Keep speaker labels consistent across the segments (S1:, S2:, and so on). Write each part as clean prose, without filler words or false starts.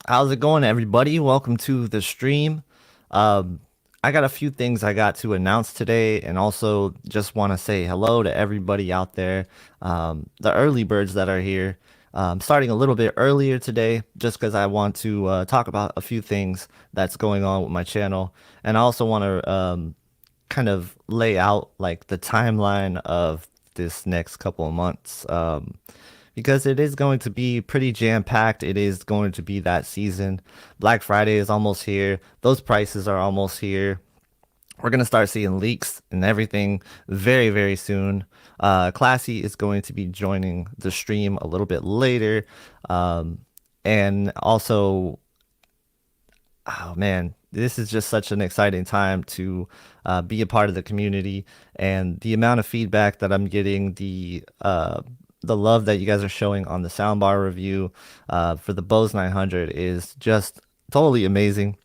S1: How's it going, everybody? Welcome to the stream. Um, I got a few things I got to announce today, and also just want to say hello to everybody out there, the early birds that are here. Starting a little bit earlier today, just because I want to talk about a few things that's going on with my channel, and I also want to kind of lay out like the timeline of this next couple of months. Because it is going to be pretty jam-packed. It is going to be that season. Black Friday is almost here. Those prices are almost here. We're gonna start seeing leaks and everything very, very soon. Classy is going to be joining the stream a little bit later. And also, oh man, this is just such an exciting time to be a part of the community, and the amount of feedback that I'm getting, the love that you guys are showing on the soundbar review for the Bose 900 is just totally amazing.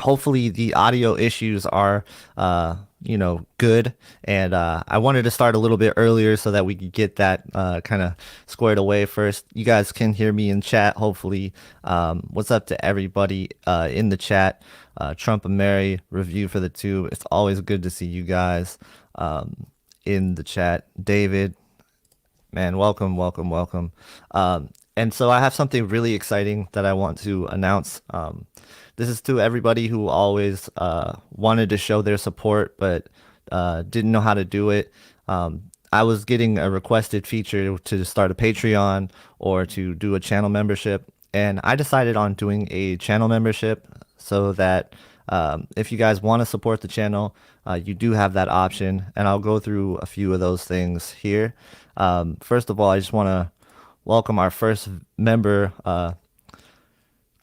S1: Hopefully the audio issues are good, and I wanted to start a little bit earlier so that we could get that kind of squared away first. You guys can hear me in chat, hopefully. What's up to everybody in the chat? Trump and Mary review for the tube. It's always good to see you guys in the chat. David, man, welcome, welcome, welcome. And so I have something really exciting that I want to announce. This is to everybody who always wanted to show their support but didn't know how to do it. I was getting a requested feature to start a Patreon or to do a channel membership, and I decided on doing a channel membership so that if you guys want to support the channel, you do have that option, and I'll go through a few of those things here. First of all, I just want to welcome our first member,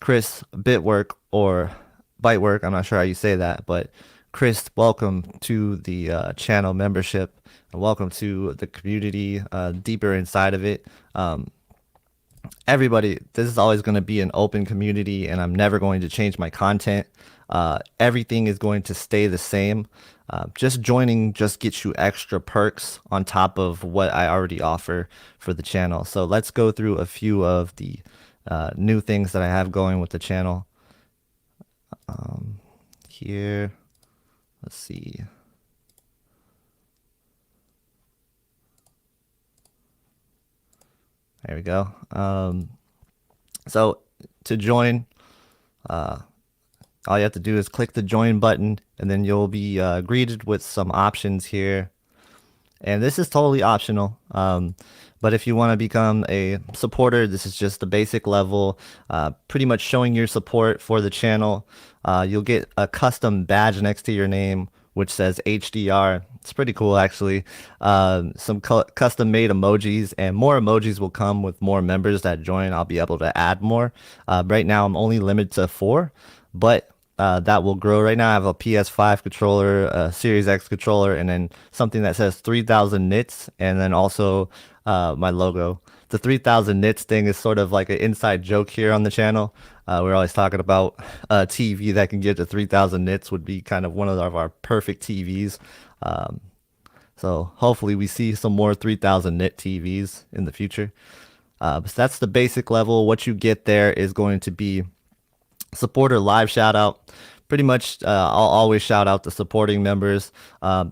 S1: Chris Bitwork or Bytework. I'm not sure how you say that, but Chris, welcome to the channel membership, and welcome to the community, deeper inside of it. Everybody, this is always going to be an open community, and I'm never going to change my content. Everything is going to stay the same. Just joining just gets you extra perks on top of what I already offer for the channel. So let's go through a few of the new things that I have going with the channel. Here, let's see. There we go. So to join, all you have to do is click the join button, and then you'll be greeted with some options here. And this is totally optional. But if you want to become a supporter, this is just the basic level, pretty much showing your support for the channel. You'll get a custom badge next to your name, which says HDR. It's pretty cool, actually. Some custom made emojis, and more emojis will come with more members that join. I'll be able to add more. Right now, I'm only limited to 4, but that will grow. Right now I have a PS5 controller, a Series X controller, and then something that says 3000 nits, and then also my logo. The 3000 nits thing is sort of like an inside joke here on the channel. We're always talking about a TV that can get to 3000 nits would be kind of one of our perfect TVs. So hopefully we see some more 3000 nit TVs in the future. But that's the basic level. What you get there is going to be supporter live shout out. Pretty much, I'll always shout out the supporting members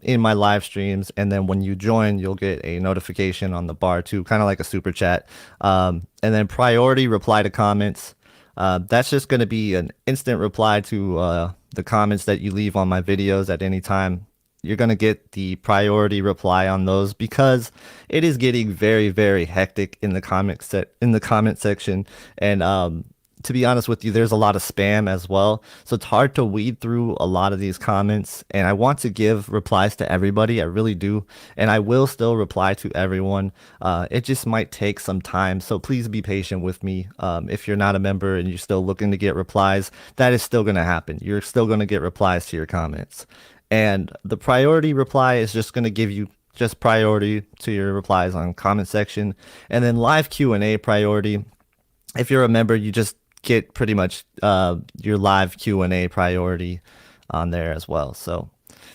S1: in my live streams, and then when you join, you'll get a notification on the bar too, kind of like a super chat. And then priority reply to comments. That's just going to be an instant reply to the comments that you leave on my videos at any time. You're going to get the priority reply on those because it is getting very, very hectic in the comment section, and to be honest with you, there's a lot of spam as well. So it's hard to weed through a lot of these comments. And I want to give replies to everybody. I really do. And I will still reply to everyone. It just might take some time. So please be patient with me. If you're not a member and you're still looking to get replies, that is still going to happen. You're still going to get replies to your comments. And the priority reply is just going to give you just priority to your replies on comment section. And then live Q&A priority. If you're a member, you just get pretty much your live Q&A priority on there as well. So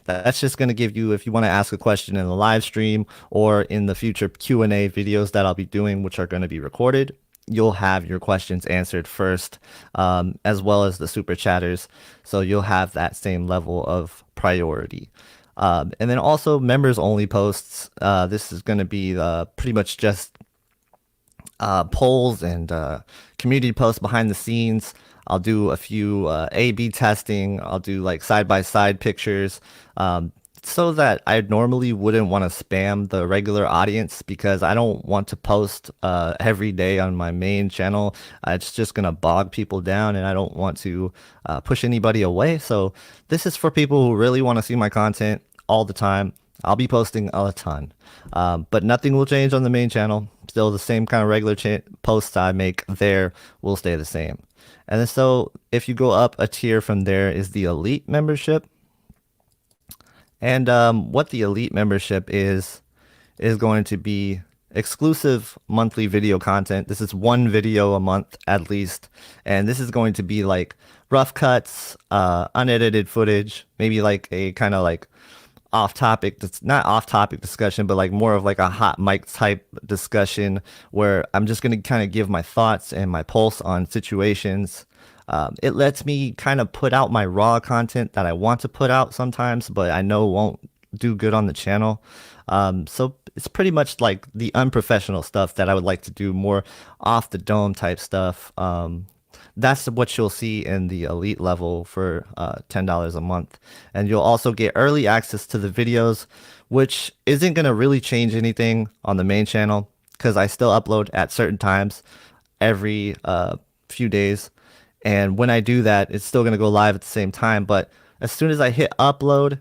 S1: that's just going to give you, if you want to ask a question in the live stream or in the future Q&A videos that I'll be doing, which are going to be recorded, you'll have your questions answered first, as well as the super chatters. So you'll have that same level of priority. And then also members only posts. This is going to be pretty much just polls and community posts behind the scenes. I'll do a few A/B testing. I'll do like side by side pictures, so that I normally wouldn't want to spam the regular audience because I don't want to post every day on my main channel. It's just gonna bog people down, and I don't want to push anybody away. So this is for people who really want to see my content all the time. I'll be posting a ton, but nothing will change on the main channel. Still the same kind of regular posts I make there will stay the same. And then so if you go up a tier from there is the elite membership. And what the elite membership is going to be exclusive monthly video content. This is one video a month at least, and this is going to be like rough cuts, unedited footage, maybe like a kind of like off topic, that's not off topic discussion, but like more of like a hot mic type discussion where I'm just going to kind of give my thoughts and my pulse on situations. It lets me kind of put out my raw content that I want to put out sometimes, but I know won't do good on the channel. So it's pretty much like the unprofessional stuff that I would like to do, more off the dome type stuff. That's what you'll see in the elite level for $10 a month. And you'll also get early access to the videos, which isn't going to really change anything on the main channel because I still upload at certain times every few days. And when I do that, it's still going to go live at the same time. But as soon as I hit upload,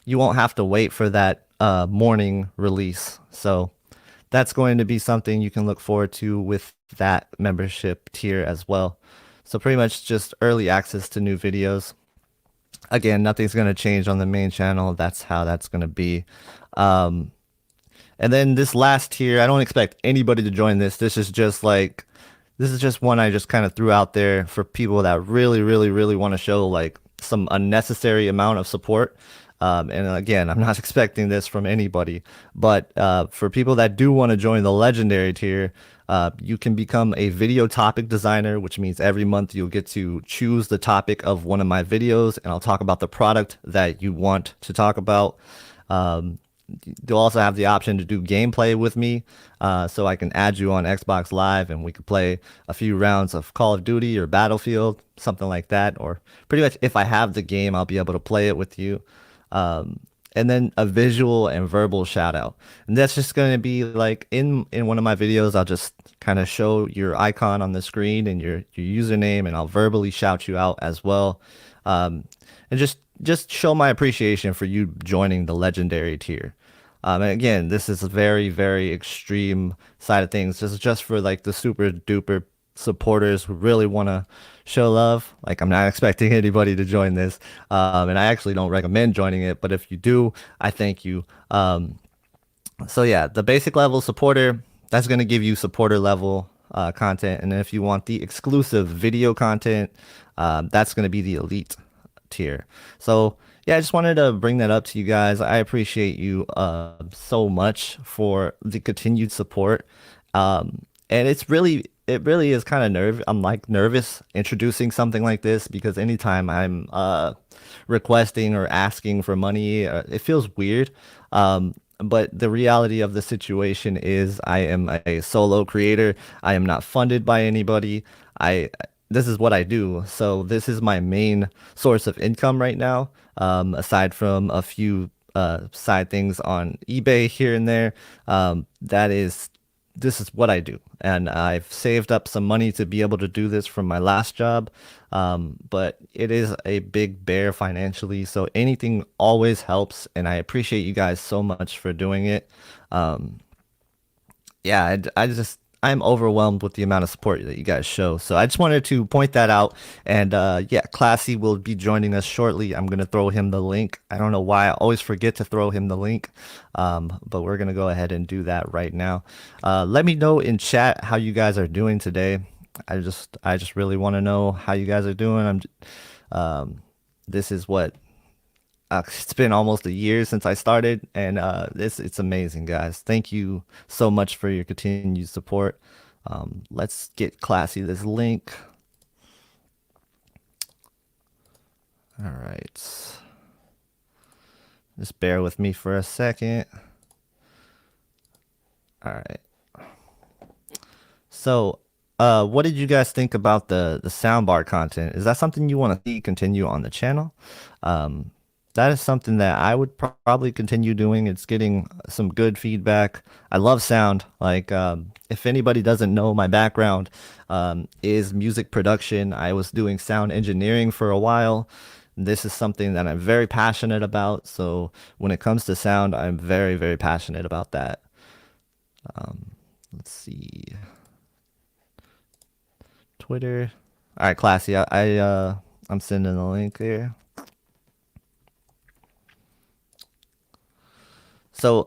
S1: you won't have to wait for that morning release. So that's going to be something you can look forward to with that membership tier as well. So pretty much just early access to new videos. Again, nothing's going to change on the main channel. That's how that's going to be. And then this last tier, I don't expect anybody to join this. This is just one I just kind of threw out there for people that really, really, really want to show like some unnecessary amount of support. And again, I'm not expecting this from anybody, but for people that do want to join the legendary tier, you can become a video topic designer, which means every month you'll get to choose the topic of one of my videos, and I'll talk about the product that you want to talk about. You'll also have the option to do gameplay with me, so I can add you on Xbox Live and we could play a few rounds of Call of Duty or Battlefield, something like that. Or pretty much if I have the game, I'll be able to play it with you. And then a visual and verbal shout out. And that's just going to be like in one of my videos, I'll just kind of show your icon on the screen and your username, and I'll verbally shout you out as well. And just show my appreciation for you joining the legendary tier. And again, this is a very, very extreme side of things. This is just for like the super duper supporters who really want to show love. Like, I'm not expecting anybody to join this. And I actually don't recommend joining it, but if you do, I thank you. So yeah, the basic level supporter, that's going to give you supporter level content. And then if you want the exclusive video content, that's going to be the elite tier. So yeah, I just wanted to bring that up to you guys. I appreciate you so much for the continued support. And it really is kind of I'm like nervous introducing something like this because anytime I'm requesting or asking for money, it feels weird. But the reality of the situation is I am a solo creator. I am not funded by anybody. This is what I do. So this is my main source of income right now, aside from a few side things on eBay here and there. This is what I do. And I've saved up some money to be able to do this from my last job. But it is a big bear financially. So anything always helps. And I appreciate you guys so much for doing it. Yeah, I'm overwhelmed with the amount of support that you guys show. So I just wanted to point that out. And yeah, Classy will be joining us shortly. I'm going to throw him the link. I don't know why I always forget to throw him the link. But we're going to go ahead and do that right now. Let me know in chat how you guys are doing today. I just really want to know how you guys are doing. This is what it's been almost a year since I started, and it's amazing, guys. Thank you so much for your continued support. Let's get classy. This link. All right. Just bear with me for a second. All right. So, what did you guys think about the soundbar content? Is that something you want to see continue on the channel? Um, that is something that I would probably continue doing. It's getting some good feedback. I love sound. Like, if anybody doesn't know, my background is music production. I was doing sound engineering for a while. This is something that I'm very passionate about. So when it comes to sound, I'm very, very passionate about that. Let's see. Twitter. All right, classy. I'm sending the link here. So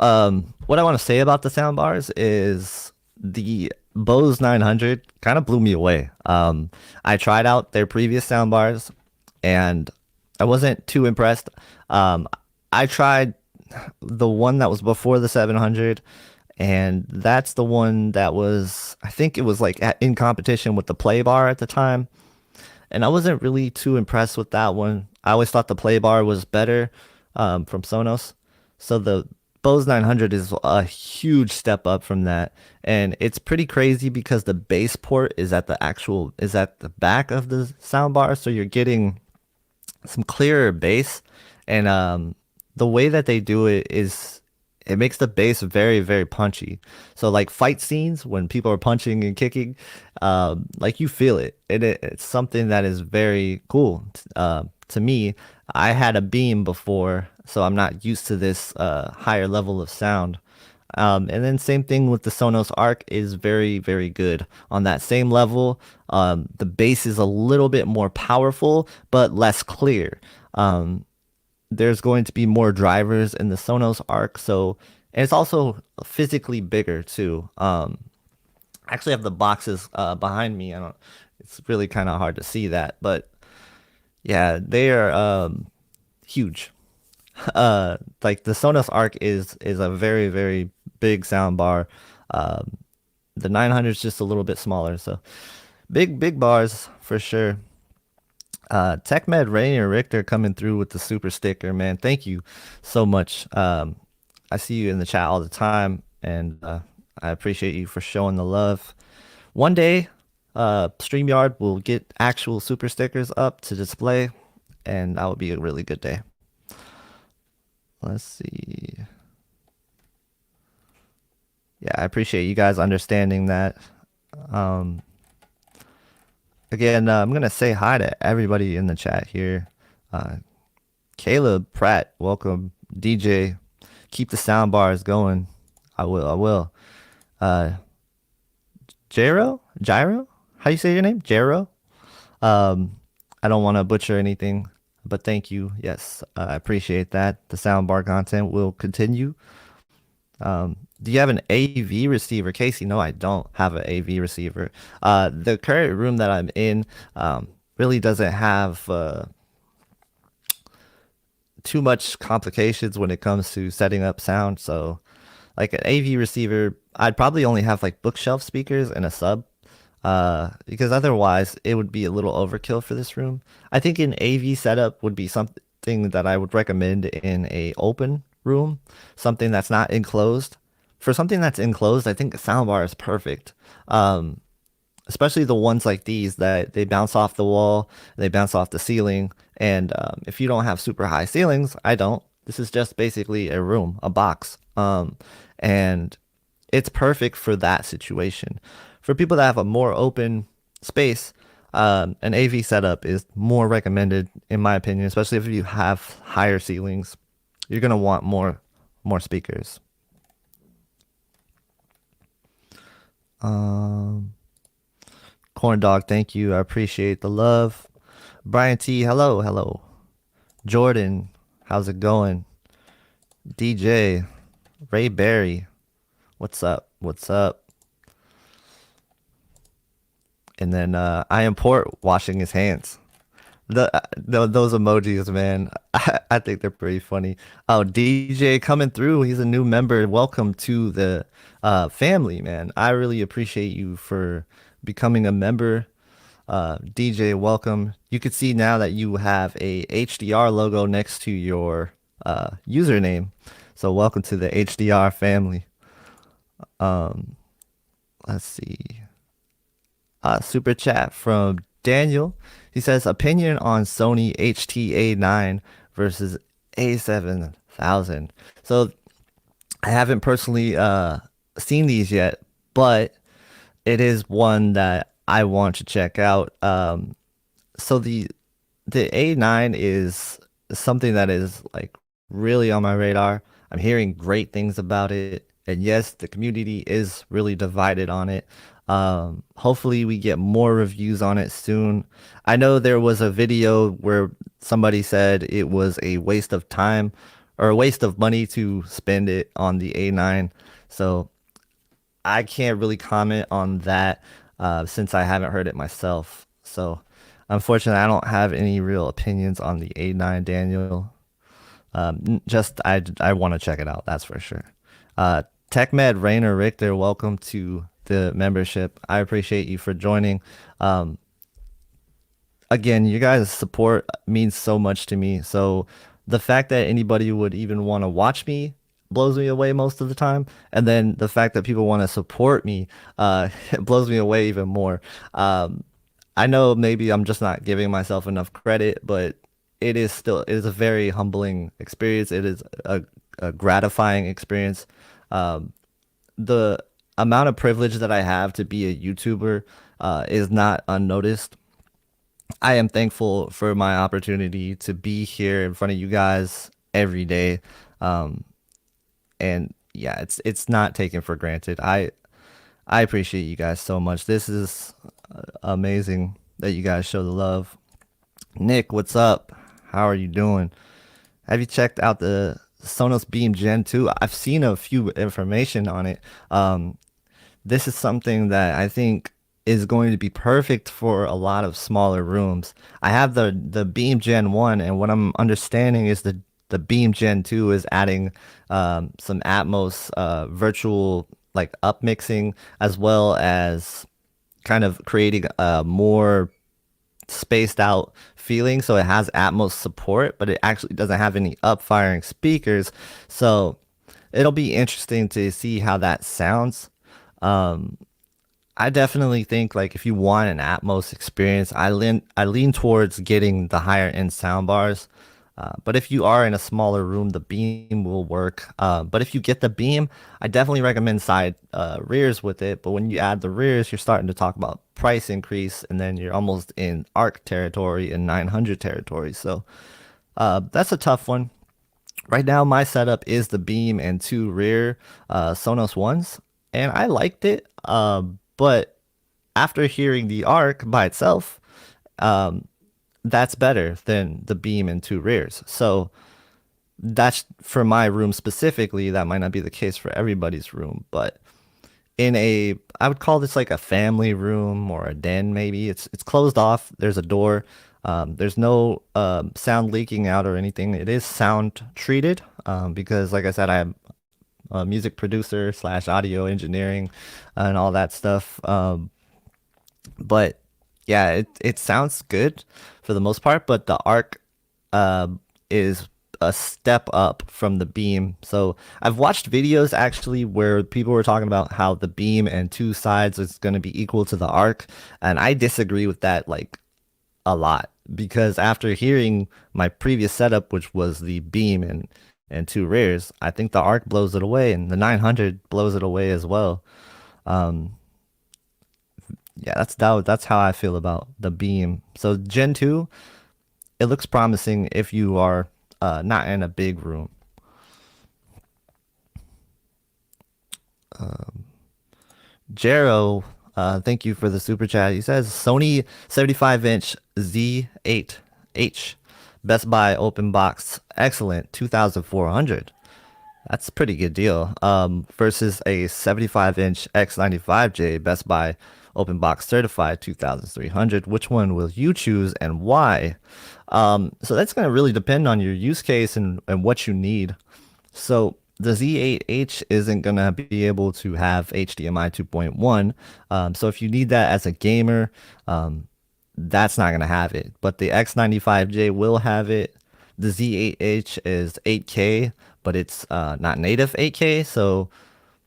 S1: what I want to say about the soundbars is the Bose 900 kind of blew me away. I tried out their previous soundbars and I wasn't too impressed. I tried the one that was before the 700, and that's the one that was, I think it was like in competition with the Play Bar at the time. And I wasn't really too impressed with that one. I always thought the Play Bar was better from Sonos. So the Bose 900 is a huge step up from that, and it's pretty crazy because the bass port is at the back of the soundbar, so you're getting some clearer bass, and the way that they do it is it makes the bass very, very punchy. So like fight scenes when people are punching and kicking, like you feel it. It's something that is very cool. To me, I had a Beam before, so I'm not used to this higher level of sound. And then same thing with the Sonos Arc is very, very good on that same level. The bass is a little bit more powerful, but less clear. There's going to be more drivers in the Sonos Arc, so and it's also physically bigger too. I actually have the boxes behind me. I don't. It's really kind of hard to see that, but yeah, they are huge. Like the Sonos Arc is a very, very big sound bar. Um, the 900 is just a little bit smaller, so big bars for sure. TechMed Rainier Richter coming through with the super sticker, man. Thank you so much. I see you in the chat all the time, and I appreciate you for showing the love. One day, StreamYard will get actual super stickers up to display, and that would be a really good day. Let's see. Yeah, I appreciate you guys understanding that. Um, Again, I'm gonna say hi to everybody in the chat here. Uh, Caleb Pratt, welcome. DJ, keep the sound bars going. I will. I will. Uh, Gyro? How you say your name? Gyro? Um, I don't want to butcher anything, but thank you. Yes, I appreciate that. The soundbar content will continue. Do you have an AV receiver, Casey? No, I don't have an AV receiver. The current room that I'm in really doesn't have too much complications when it comes to setting up sound. So, like an AV receiver, I'd probably only have like bookshelf speakers and a sub. Because otherwise it would be a little overkill for this room. I think an AV setup would be something that I would recommend in a open room, something that's not enclosed. For something that's enclosed, I think a soundbar is perfect. Especially the ones like these that they bounce off the wall, they bounce off the ceiling. And if you don't have super high ceilings, I don't. This is just basically a room, a box. And it's perfect for that situation. For people that have a more open space, an AV setup is more recommended, in my opinion, especially if you have higher ceilings. You're gonna want more speakers. Corn Dog, thank you. I appreciate the love. Brian T, hello, hello. Jordan, how's it going? DJ, Ray Berry, what's up? What's up? And then I import washing his hands. Those emojis, man. I think they're pretty funny. Oh, DJ coming through. He's a new member. Welcome to the family, man. I really appreciate you for becoming a member. DJ, welcome. You can see now that you have a HDR logo next to your username. So welcome to the HDR family. Um, let's see. Super chat from Daniel. He says opinion on Sony HTA9 versus A7000. So I haven't personally seen these yet, but it is one that I want to check out. So the A9 is something that is like really on my radar. I'm hearing great things about it. And yes, the community is really divided on it. Hopefully we get more reviews on it soon. I know there was a video where somebody said it was a waste of time or a waste of money to spend it on the A9. So I can't really comment on that since I haven't heard it myself. So unfortunately, I don't have any real opinions on the A9, Daniel. Just I want to check it out. That's for sure. TechMed Rainer Richter, welcome to the membership. I appreciate you for joining. Um, Again, you guys' support means so much to me. So the fact that anybody would even want to watch me blows me away most of the time. And then the fact that people want to support me it blows me away even more. I know maybe I'm just not giving myself enough credit, but it is a very humbling experience. It is a gratifying experience. Um, the amount of privilege that I have to be a YouTuber is not unnoticed. I am thankful for my opportunity to be here in front of you guys every day. Um, and yeah, it's not taken for granted. I appreciate you guys so much. This is amazing that you guys show the love. Nick, what's up? How are you doing? Have you checked out the Sonos Beam Gen 2? I've seen a few information on it. This is something that I think is going to be perfect for a lot of smaller rooms. I have the Beam Gen 1, and what I'm understanding is the Beam Gen 2 is adding some Atmos virtual like upmixing as well as kind of creating a more spaced out feeling. So it has Atmos support, but it actually doesn't have any up firing speakers. So it'll be interesting to see how that sounds. Um, I definitely think like if you want an Atmos experience, I lean towards getting the higher end soundbars. But if you are in a smaller room, the beam will work. But if you get the beam, I definitely recommend side rears with it. But when you add the rears, you're starting to talk about price increase, and then you're almost in ARC territory and 900 territory. So that's a tough one. Right now, my setup is the beam and two rear Sonos ones, and I liked it. But after hearing the ARC by itself, um, that's better than the beam and two rears. So that's for my room specifically. That might not be the case for everybody's room, but I would call this like a family room or a den maybe. It's closed off. There's a door. There's no sound leaking out or anything. It is sound treated because, like I said, I am a music producer slash audio engineering and all that stuff. But yeah, it sounds good for the most part, but the arc uh, is a step up from the beam. So I've watched videos actually where people were talking about how the beam and two sides is going to be equal to the arc, and I disagree with that like a lot because after hearing my previous setup, which was the beam and two rears, I think the arc blows it away, and the 900 blows it away as well. Um, yeah, that's how I feel about the beam. So Gen 2, it looks promising if you are not in a big room. Jero, thank you for the super chat. He says Sony 75-inch Z8H, Best Buy open box, excellent, 2,400. That's a pretty good deal. Versus a 75-inch X95J Best Buy open box certified 2300. Which one will you choose and why? So that's going to really depend on your use case and what you need. So the Z8H isn't going to be able to have HDMI 2.1. So if you need that as a gamer, that's not going to have it. But the X95J will have it. The Z8H is 8K, but it's not native 8K. So,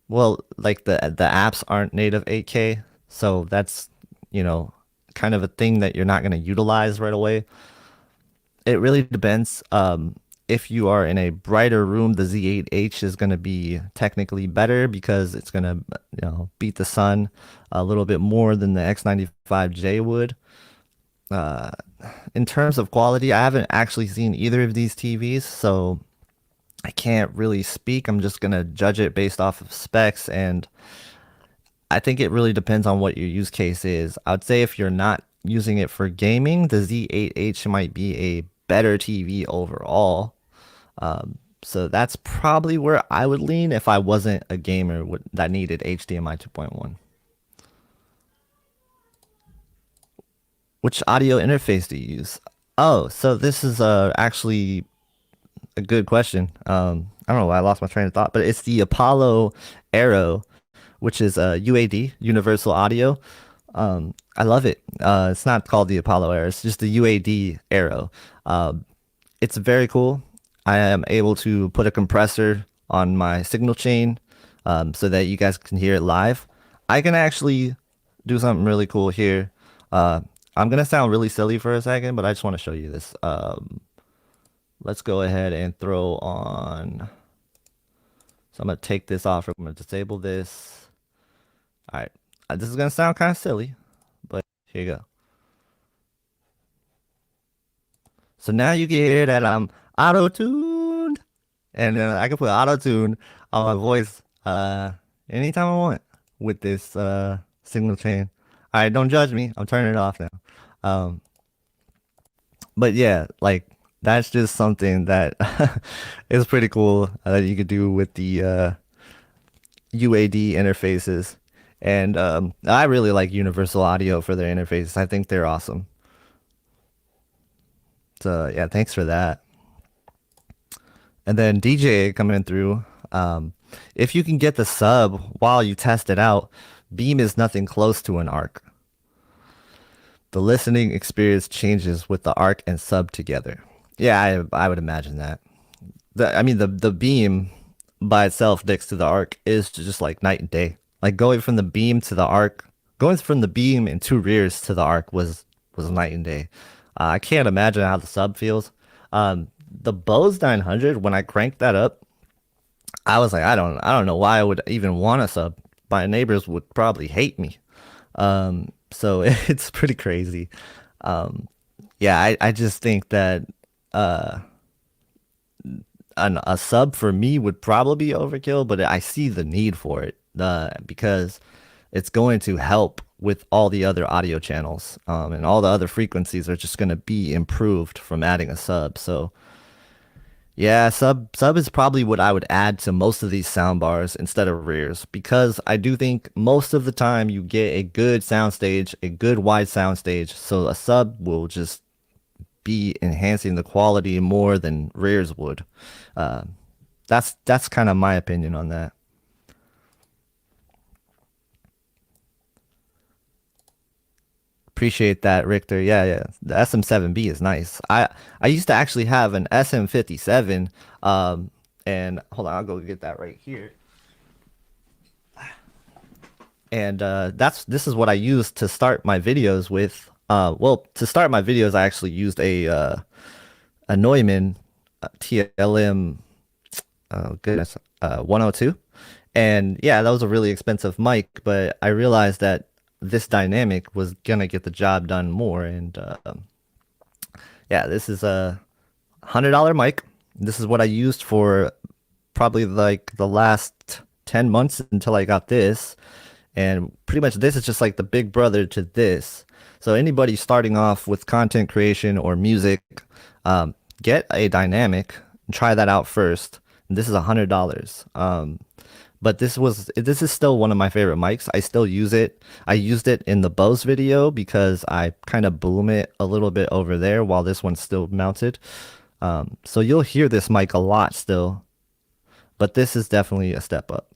S1: well, like the apps aren't native 8K. So that's, you know, kind of a thing that you're not going to utilize right away. It really depends. If you are in a brighter room, the Z8H is going to be technically better because it's going to, beat the sun a little bit more than the X95J would. Uh, in terms of quality, I haven't actually seen either of these TVs, so I can't really speak. I'm just going to judge it based off of specs, and I think it really depends on what your use case is. I would say if you're not using it for gaming, the Z8H might be a better TV overall. So that's probably where I would lean if I wasn't a gamer that needed HDMI 2.1. Which audio interface do you use? Oh, so this is actually a good question. I don't know why I lost my train of thought, but it's the Apollo Aero, which is UAD, Universal Audio. I love it. It's not called the Apollo Aero, it's just the UAD Aero. It's very cool. I am able to put a compressor on my signal chain so that you guys can hear it live. I can actually do something really cool here. Uh, I'm gonna sound really silly for a second, but I just want to show you this. Let's go ahead and throw on. So I'm gonna take this off. I'm gonna disable this. All right. This is gonna sound kind of silly, but here you go. So now you can hear that I'm auto-tuned, and I can put auto-tune on my voice anytime I want with this signal chain. All right, don't judge me. I'm turning it off now. Um, but yeah, like that's just something that is pretty cool that you could do with the UAD interfaces. And I really like Universal Audio for their interfaces. I think they're awesome. So yeah, thanks for that. And then DJ coming through. If you can get the sub while you test it out, Beam is nothing close to an ARC. The listening experience changes with the ARC and sub together. Yeah, I would imagine that. I mean the Beam by itself next to the ARC is just like night and day. Like going from the Beam to the ARC, going from the Beam and two rears to the ARC was night and day. I can't imagine how the sub feels. The Bose 900, when I cranked that up, I was like, I don't know why I would even want a sub. My neighbors would probably hate me. So it's pretty crazy. Yeah, I just think that uh, a sub for me would probably be overkill, but I see the need for it because it's going to help with all the other audio channels, and all the other frequencies are just going to be improved from adding a sub. So yeah, sub is probably what I would add to most of these sound bars instead of rears because I do think most of the time you get a good soundstage, a good wide soundstage, so a sub will just be enhancing the quality more than rears would. Uh, that's kind of my opinion on that. Appreciate that, Richter. Yeah, yeah. The SM7B is nice. I used to actually have an SM57, and hold on, I'll go get that right here. And this is what I used to start my videos with. Well, to start my videos, I actually used a Neumann TLM, oh goodness, 102. And yeah, that was a really expensive mic, but I realized that this dynamic was gonna get the job done more. And yeah, this is a $100 mic. This is what I used for probably like the last 10 months until I got this. And pretty much this is just like the big brother to this. So anybody starting off with content creation or music, get a dynamic and try that out first. And this is $100. But this is still one of my favorite mics. I still use it. I used it in the Bose video because I kind of boom it a little bit over there while this one's still mounted. So you'll hear this mic a lot still, but this is definitely a step up.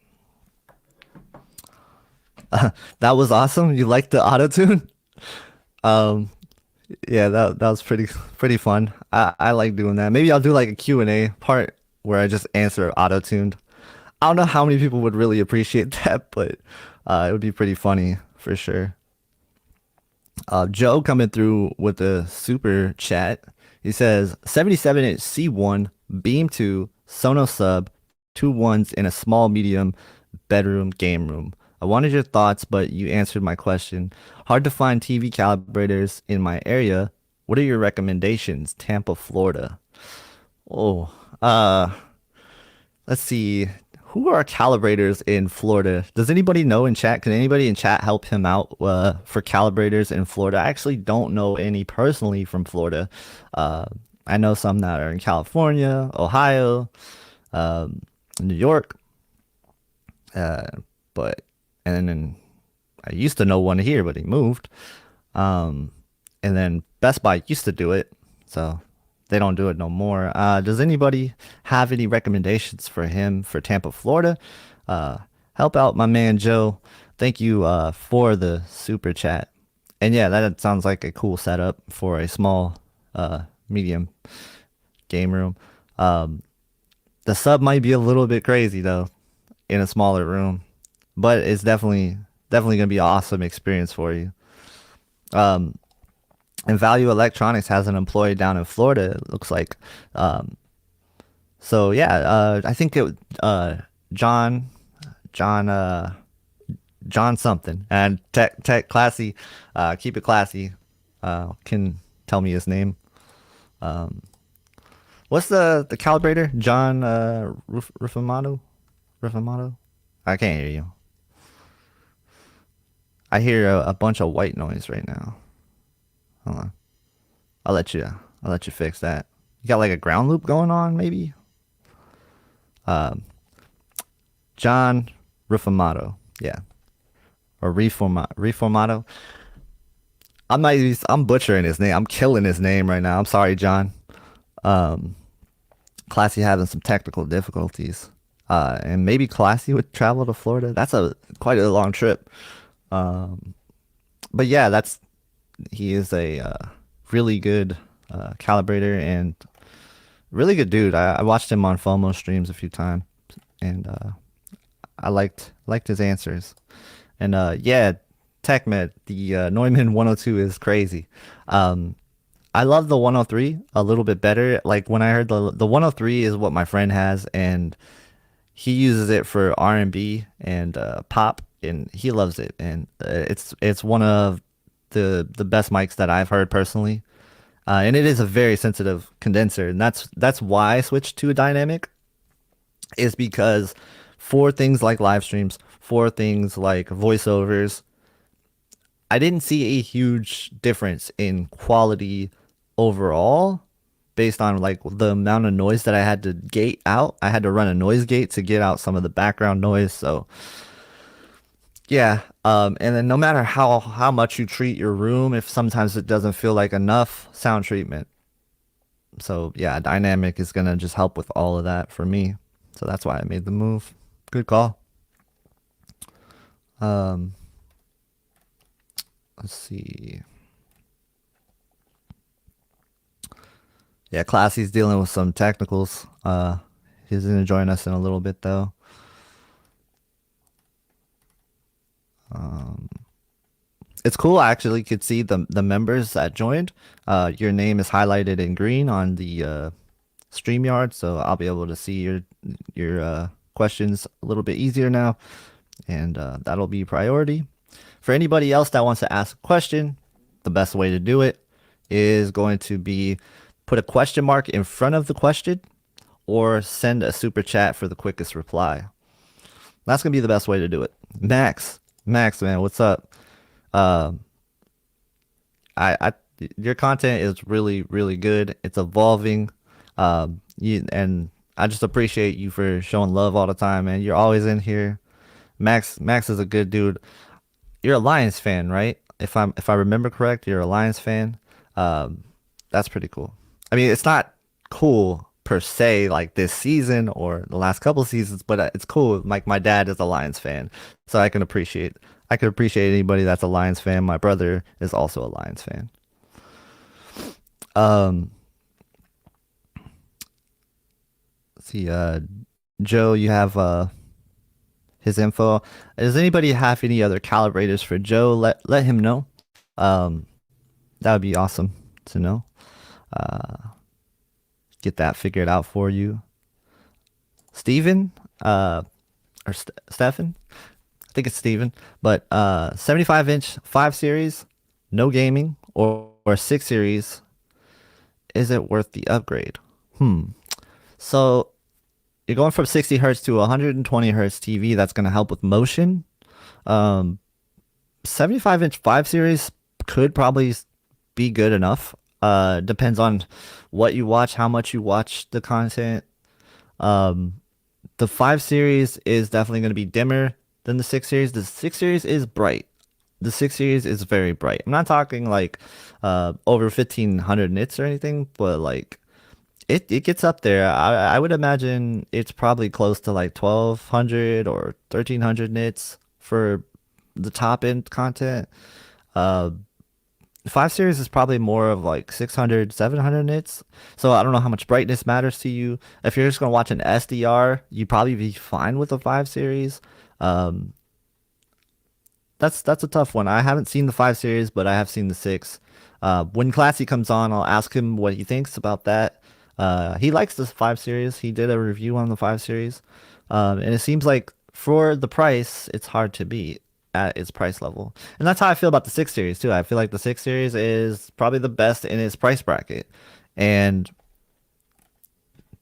S1: That was awesome. You liked the auto tune? Um, yeah, that was pretty fun. I like doing that. Maybe I'll do like a Q&A part where I just answer auto tuned. I don't know how many people would really appreciate that, but it would be pretty funny for sure. Joe coming through with a super chat. He says 77-inch C1 Beam 2 Sonos sub, two ones in a small medium bedroom game room. I wanted your thoughts, but you answered my question. Hard to find TV calibrators in my area. What are your recommendations? Tampa, Florida. Oh, let's see. Who are calibrators in Florida? Does anybody know in chat? Can anybody in chat help him out for calibrators in Florida? I actually don't know any personally from Florida. Uh, I know some that are in California, Ohio, um, New York, uh, but and then I used to know one here, but he moved. Um, and then Best Buy used to do it, so they don't do it no more. Does anybody have any recommendations for him for Tampa, Florida? Uh, Help out my man Joe. Thank you for the super chat. And yeah, that sounds like a cool setup for a small, medium game room. Um, the sub might be a little bit crazy though in a smaller room, but it's definitely gonna be an awesome experience for you. Um, and Value Electronics has an employee down in Florida, it looks like. Um, so yeah, I think it John John John something and tech classy, keep it classy. Can tell me his name. Um, what's the calibrator? John Rufamato? Rufamato? I can't hear you. I hear a bunch of white noise right now. Hold on. I'll let you fix that. You got like a ground loop going on, maybe? Um, John Rufamato. Yeah. Or Reformato. I'm butchering his name. I'm killing his name right now. I'm sorry, John. Um, Classy having some technical difficulties. And maybe Classy would travel to Florida. That's a quite a long trip. Um, but yeah, that's he is a really good calibrator and really good dude. I watched him on FOMO streams a few times, and I liked his answers. And yeah, TechMed, the Neumann 102 is crazy. Um, I love the 103 a little bit better. Like when I heard the 103 is what my friend has, and he uses it for R&B and pop, and he loves it. And it's one of the best mics that I've heard personally. And it is a very sensitive condenser, and that's why I switched to a dynamic, is because for things like live streams, for things like voiceovers, I didn't see a huge difference in quality overall based on like the amount of noise that I had to gate out. I had to run a noise gate to get out some of the background noise. So yeah, and then no matter how much you treat your room, if sometimes it doesn't feel like enough sound treatment. So yeah, dynamic is gonna just help with all of that for me. So that's why I made the move. Good call. Um, let's see. Yeah, Classy's dealing with some technicals. He's gonna join us in a little bit though. Um, it's cool. I actually could see the members that joined. Your name is highlighted in green on the StreamYard, so I'll be able to see your questions a little bit easier now, and that'll be priority. For anybody else that wants to ask a question, the best way to do it is going to be put a question mark in front of the question or send a super chat for the quickest reply. That's gonna be the best way to do it. Max, man, what's up? Um, I your content is really good. It's evolving. And I just appreciate you for showing love all the time, man. You're always in here. Max is a good dude. You're a Lions fan, right? If I remember correct, you're a Lions fan. Um, that's pretty cool. I mean, it's not cool per se like this season or the last couple seasons, but it's cool. Like my dad is a Lions fan, so I can appreciate anybody that's a Lions fan. My brother is also a Lions fan. Um, let's see, Joe, you have his info. Does anybody have any other calibrators for Joe? Let him know. Um, that would be awesome to know. Uh, get that figured out for you. Steven, or Stefan, I think it's Steven, but 75 inch 5 series, no gaming, or 6 series, is it worth the upgrade? Hmm. So you're going from 60 hertz to 120 hertz TV. That's going to help with motion. Um, 75-inch 5 series could probably be good enough. Depends on what you watch, how much you watch the content. Um, the 5 series is definitely going to be dimmer than the 6 series. The 6 series is bright. The 6 series is very bright. I'm not talking like over 1500 nits or anything, but like it gets up there. I would imagine it's probably close to like 1200 or 1300 nits for the top end content. Uh, 5 series is probably more of like 600, 700 nits. So I don't know how much brightness matters to you. If you're just gonna watch an SDR, you'd probably be fine with a 5 series. Um, that's a tough one. I haven't seen the 5 series, but I have seen the 6. When Classy comes on, I'll ask him what he thinks about that. He likes this 5 series. He did a review on the 5 series. And it seems like for the price, it's hard to beat at its price level. And that's how I feel about the 6 series too. I feel like the 6 series is probably the best in its price bracket. And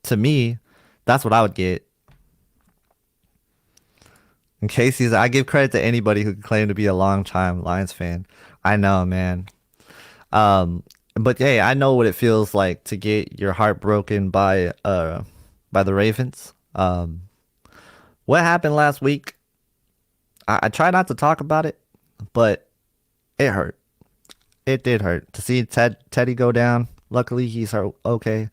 S1: to me, that's what I would get. In case I give credit to anybody who can claim to be a long time Lions fan. I know, man. Um, but hey, I know what it feels like to get your heart broken by the Ravens. What happened last week? I try not to talk about it, but it hurt. It did hurt to see Teddy go down. Luckily, he's okay.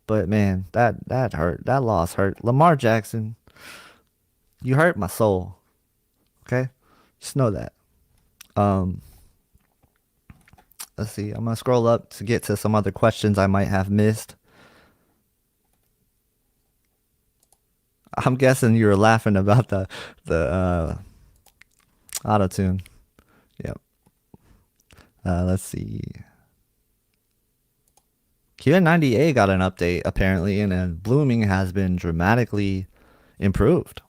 S1: But man, that hurt. That loss hurt. Lamar Jackson, you hurt my soul. Okay, just know that. Um, let's see. I'm gonna scroll up to get to some other questions I might have missed. I'm guessing you were laughing about the auto tune. Yep. Let's see. Q90A got an update apparently, and blooming has been dramatically improved.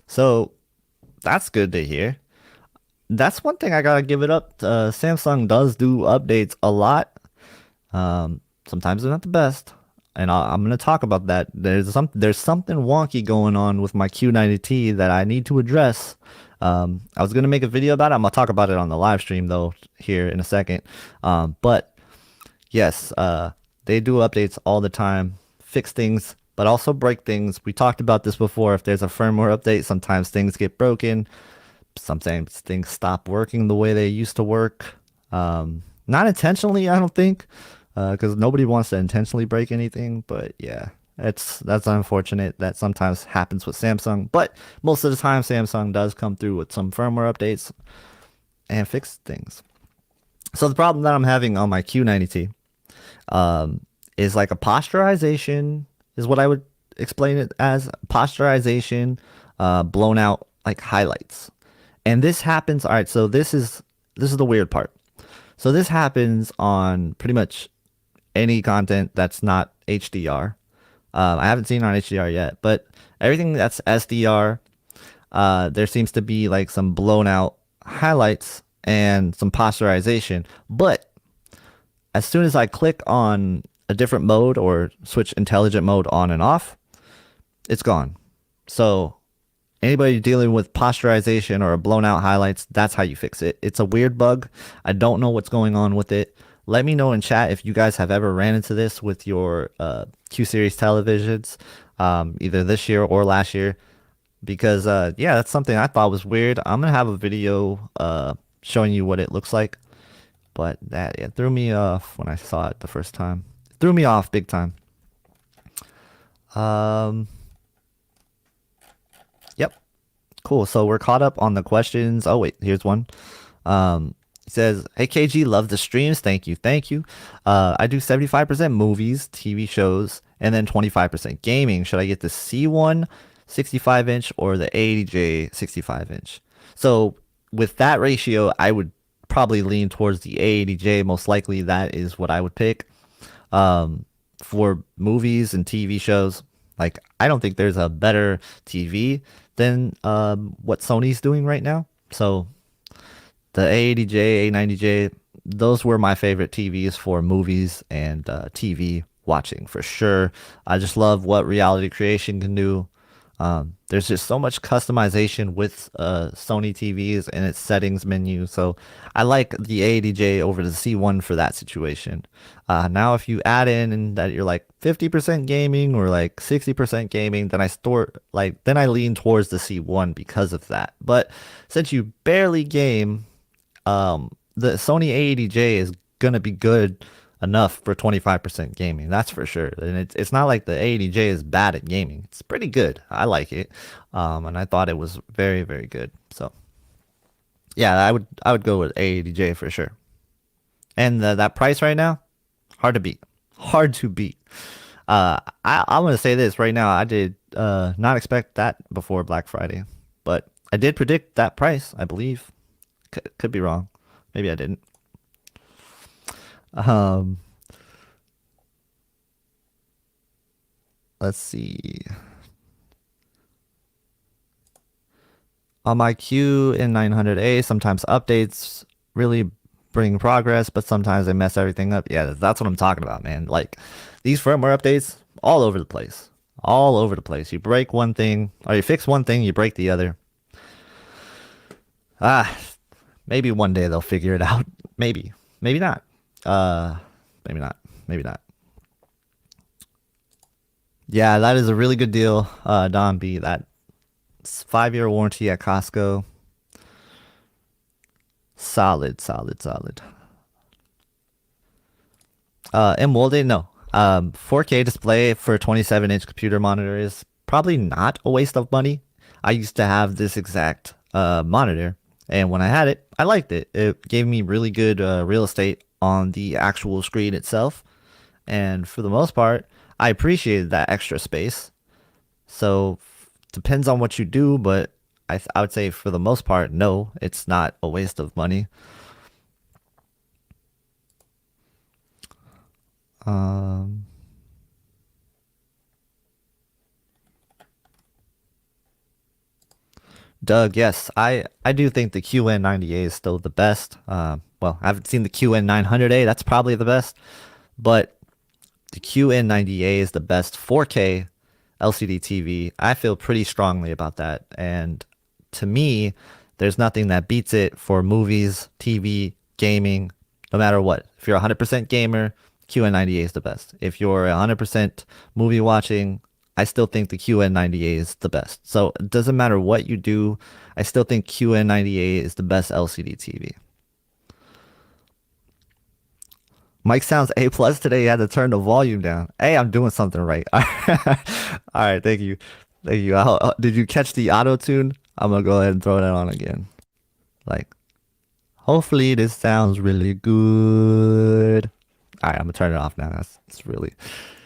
S1: So that's good to hear. That's one thing I gotta give it up. Samsung does do updates a lot. Sometimes they're not the best, and I'm gonna talk about that. There's something wonky going on with my Q90T that I need to address. I was gonna make a video about it. I'm gonna talk about it on the live stream though here in a second. But yes, they do updates all the time, fix things, but also break things. We talked about this before. If there's a firmware update, sometimes things get broken. Sometimes things stop working the way they used to work. Not intentionally, I don't think, because nobody wants to intentionally break anything. But yeah, that's unfortunate. That sometimes happens with Samsung. But most of the time, Samsung does come through with some firmware updates and fix things. So the problem that I'm having on my Q90T is like a posturization is what I would explain it as. Posturization, blown out like highlights. And this happens, all right, so this is the weird part. So this happens on pretty much any content that's not HDR. I haven't seen it on HDR yet, but everything that's SDR, there seems to be like some blown out highlights and some posterization. But as soon as I click on a different mode or switch intelligent mode on and off, it's gone. So anybody dealing with posterization or blown out highlights, that's how you fix it. It's a weird bug. I don't know what's going on with it. Let me know in chat if you guys have ever ran into this with your Q series televisions. either this year or last year. Because yeah, that's something I thought was weird. I'm gonna have a video showing you what it looks like. But that it threw me off when I saw it the first time. It threw me off big time. Um, yep. Cool. So we're caught up on the questions. Oh wait, here's one. It says, "Hey KG, love the streams. Thank you, thank you. I do 75% movies, TV shows, and then 25% gaming. Should I get the C1 65-inch or the 80J 65-inch?" So with that ratio, I would probably lean towards the A80J. Most likely, that is what I would pick. For movies and TV shows, like I don't think there's a better TV than what Sony's doing right now. So the A80J, A90J, those were my favorite TVs for movies and TV watching for sure. I just love what reality creation can do. There's just so much customization with Sony TVs and its settings menu. So I like the A80J over the C1 for that situation. Now, if you add in that you're like 50% gaming or like 60% gaming, then I lean towards the C1 because of that. But since you barely game, the Sony A80J is gonna be good enough for 25% gaming. That's for sure. And it's not like the A80J is bad at gaming. It's pretty good. I like it. And I thought it was very, very good. So yeah, I would go with A80J for sure. And that price right now, hard to beat. Hard to beat. I'm gonna say this right now. I did not expect that before Black Friday, but I did predict that price, I believe. Could be wrong. Maybe I didn't. Um, let's see. On my QN900A, sometimes updates really bring progress, but sometimes they mess everything up. Yeah, that's what I'm talking about, man. Like these firmware updates, all over the place. All over the place. You break one thing, or you fix one thing, you break the other. Ah, maybe one day they'll figure it out. Maybe. Maybe not. Uh, maybe not. Maybe not. Yeah, that is a really good deal, Don B. That's 5-year warranty at Costco. Solid, solid, solid. M-Molded, no. 4K display for a 27-inch computer monitor is probably not a waste of money. I used to have this exact monitor, and when I had it, I liked it. It gave me really good real estate on the actual screen itself, and for the most part, I appreciated that extra space. So depends on what you do, but I would say for the most part, no, it's not a waste of money. Um, Doug, yes, I do think the QN90A is still the best. Well, I haven't seen the QN900A. That's probably the best, but the QN90A is the best 4K LCD TV. I feel pretty strongly about that, and to me, there's nothing that beats it for movies, TV, gaming, no matter what. If you're a 100% gamer, QN90A is the best. If you're a 100% movie watching, I still think the QN90A is the best. So it doesn't matter what you do, I still think QN90A is the best LCD TV. Mike sounds A plus today. He had to turn the volume down. Hey, I'm doing something right. All right, thank you. Thank you. Did you catch the auto tune? I'm gonna go ahead and throw that on again. Like, hopefully this sounds really good. All right, I'm gonna turn it off now. That's really.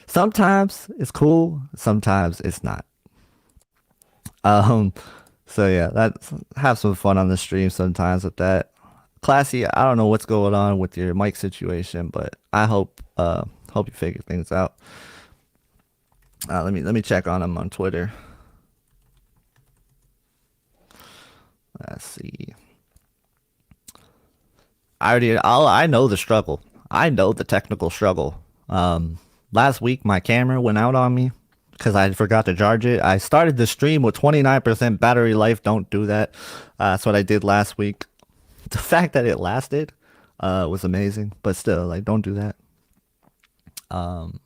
S1: Sometimes it's cool. Sometimes it's not. Um. So yeah, that's have some fun on the stream sometimes with that. Classy, I don't know what's going on with your mic situation, but I hope you figure things out. Let me check on him on Twitter. Let's see. I know the struggle. I know the technical struggle. Last week my camera went out on me because I forgot to charge it. I started the stream with 29% battery life. Don't do that. That's what I did last week. The fact that it lasted was amazing, but still, like, don't do that. Um,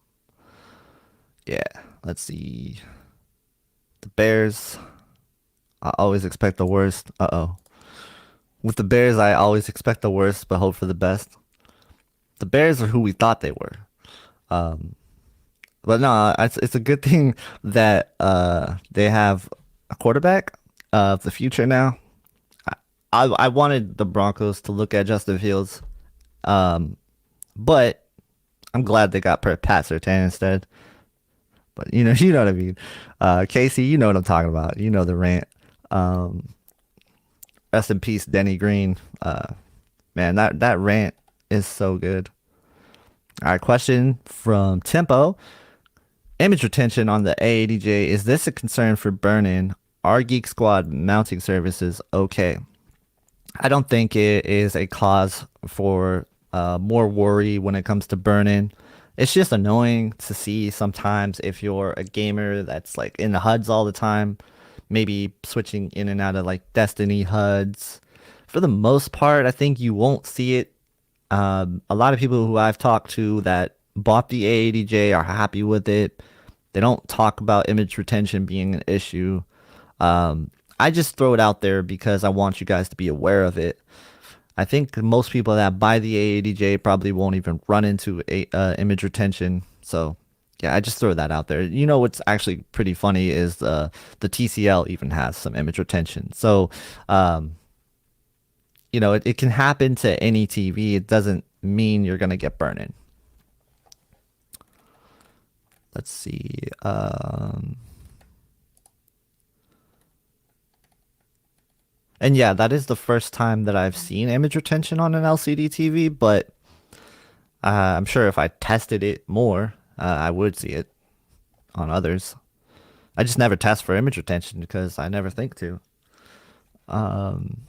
S1: yeah, let's see. The Bears, I always expect the worst. Uh-oh. With the Bears, I always expect the worst, but hope for the best. The Bears are who we thought they were. Um, but no, it's a good thing that they have a quarterback of the future now. I wanted the Broncos to look at Justin Fields, um, but I'm glad they got Pat Surtain instead. But you know what I mean. Casey, you know what I'm talking about. You know the rant. Um, Rest in peace, Denny Green. Man, that rant is so good. All right, question from Tempo. Image retention on the A80J. Is this a concern for burn-in? Are Geek Squad mounting services okay? I don't think it is a cause for more worry when it comes to burn-in. It's just annoying to see sometimes if you're a gamer that's like in the HUDs all the time, maybe switching in and out of like Destiny HUDs. For the most part, I think you won't see it. A lot of people who I've talked to that bought the A80J are happy with it. They don't talk about image retention being an issue. I just throw it out there because I want you guys to be aware of it. I think most people that buy the A80J probably won't even run into image retention. So yeah, I just throw that out there. You know what's actually pretty funny is the TCL even has some image retention. So it can happen to any TV. It doesn't mean you're gonna get burn-in. Let's see. And yeah, that is the first time that I've seen image retention on an LCD TV, but I'm sure if I tested it more, I would see it on others. I just never test for image retention because I never think to. Um,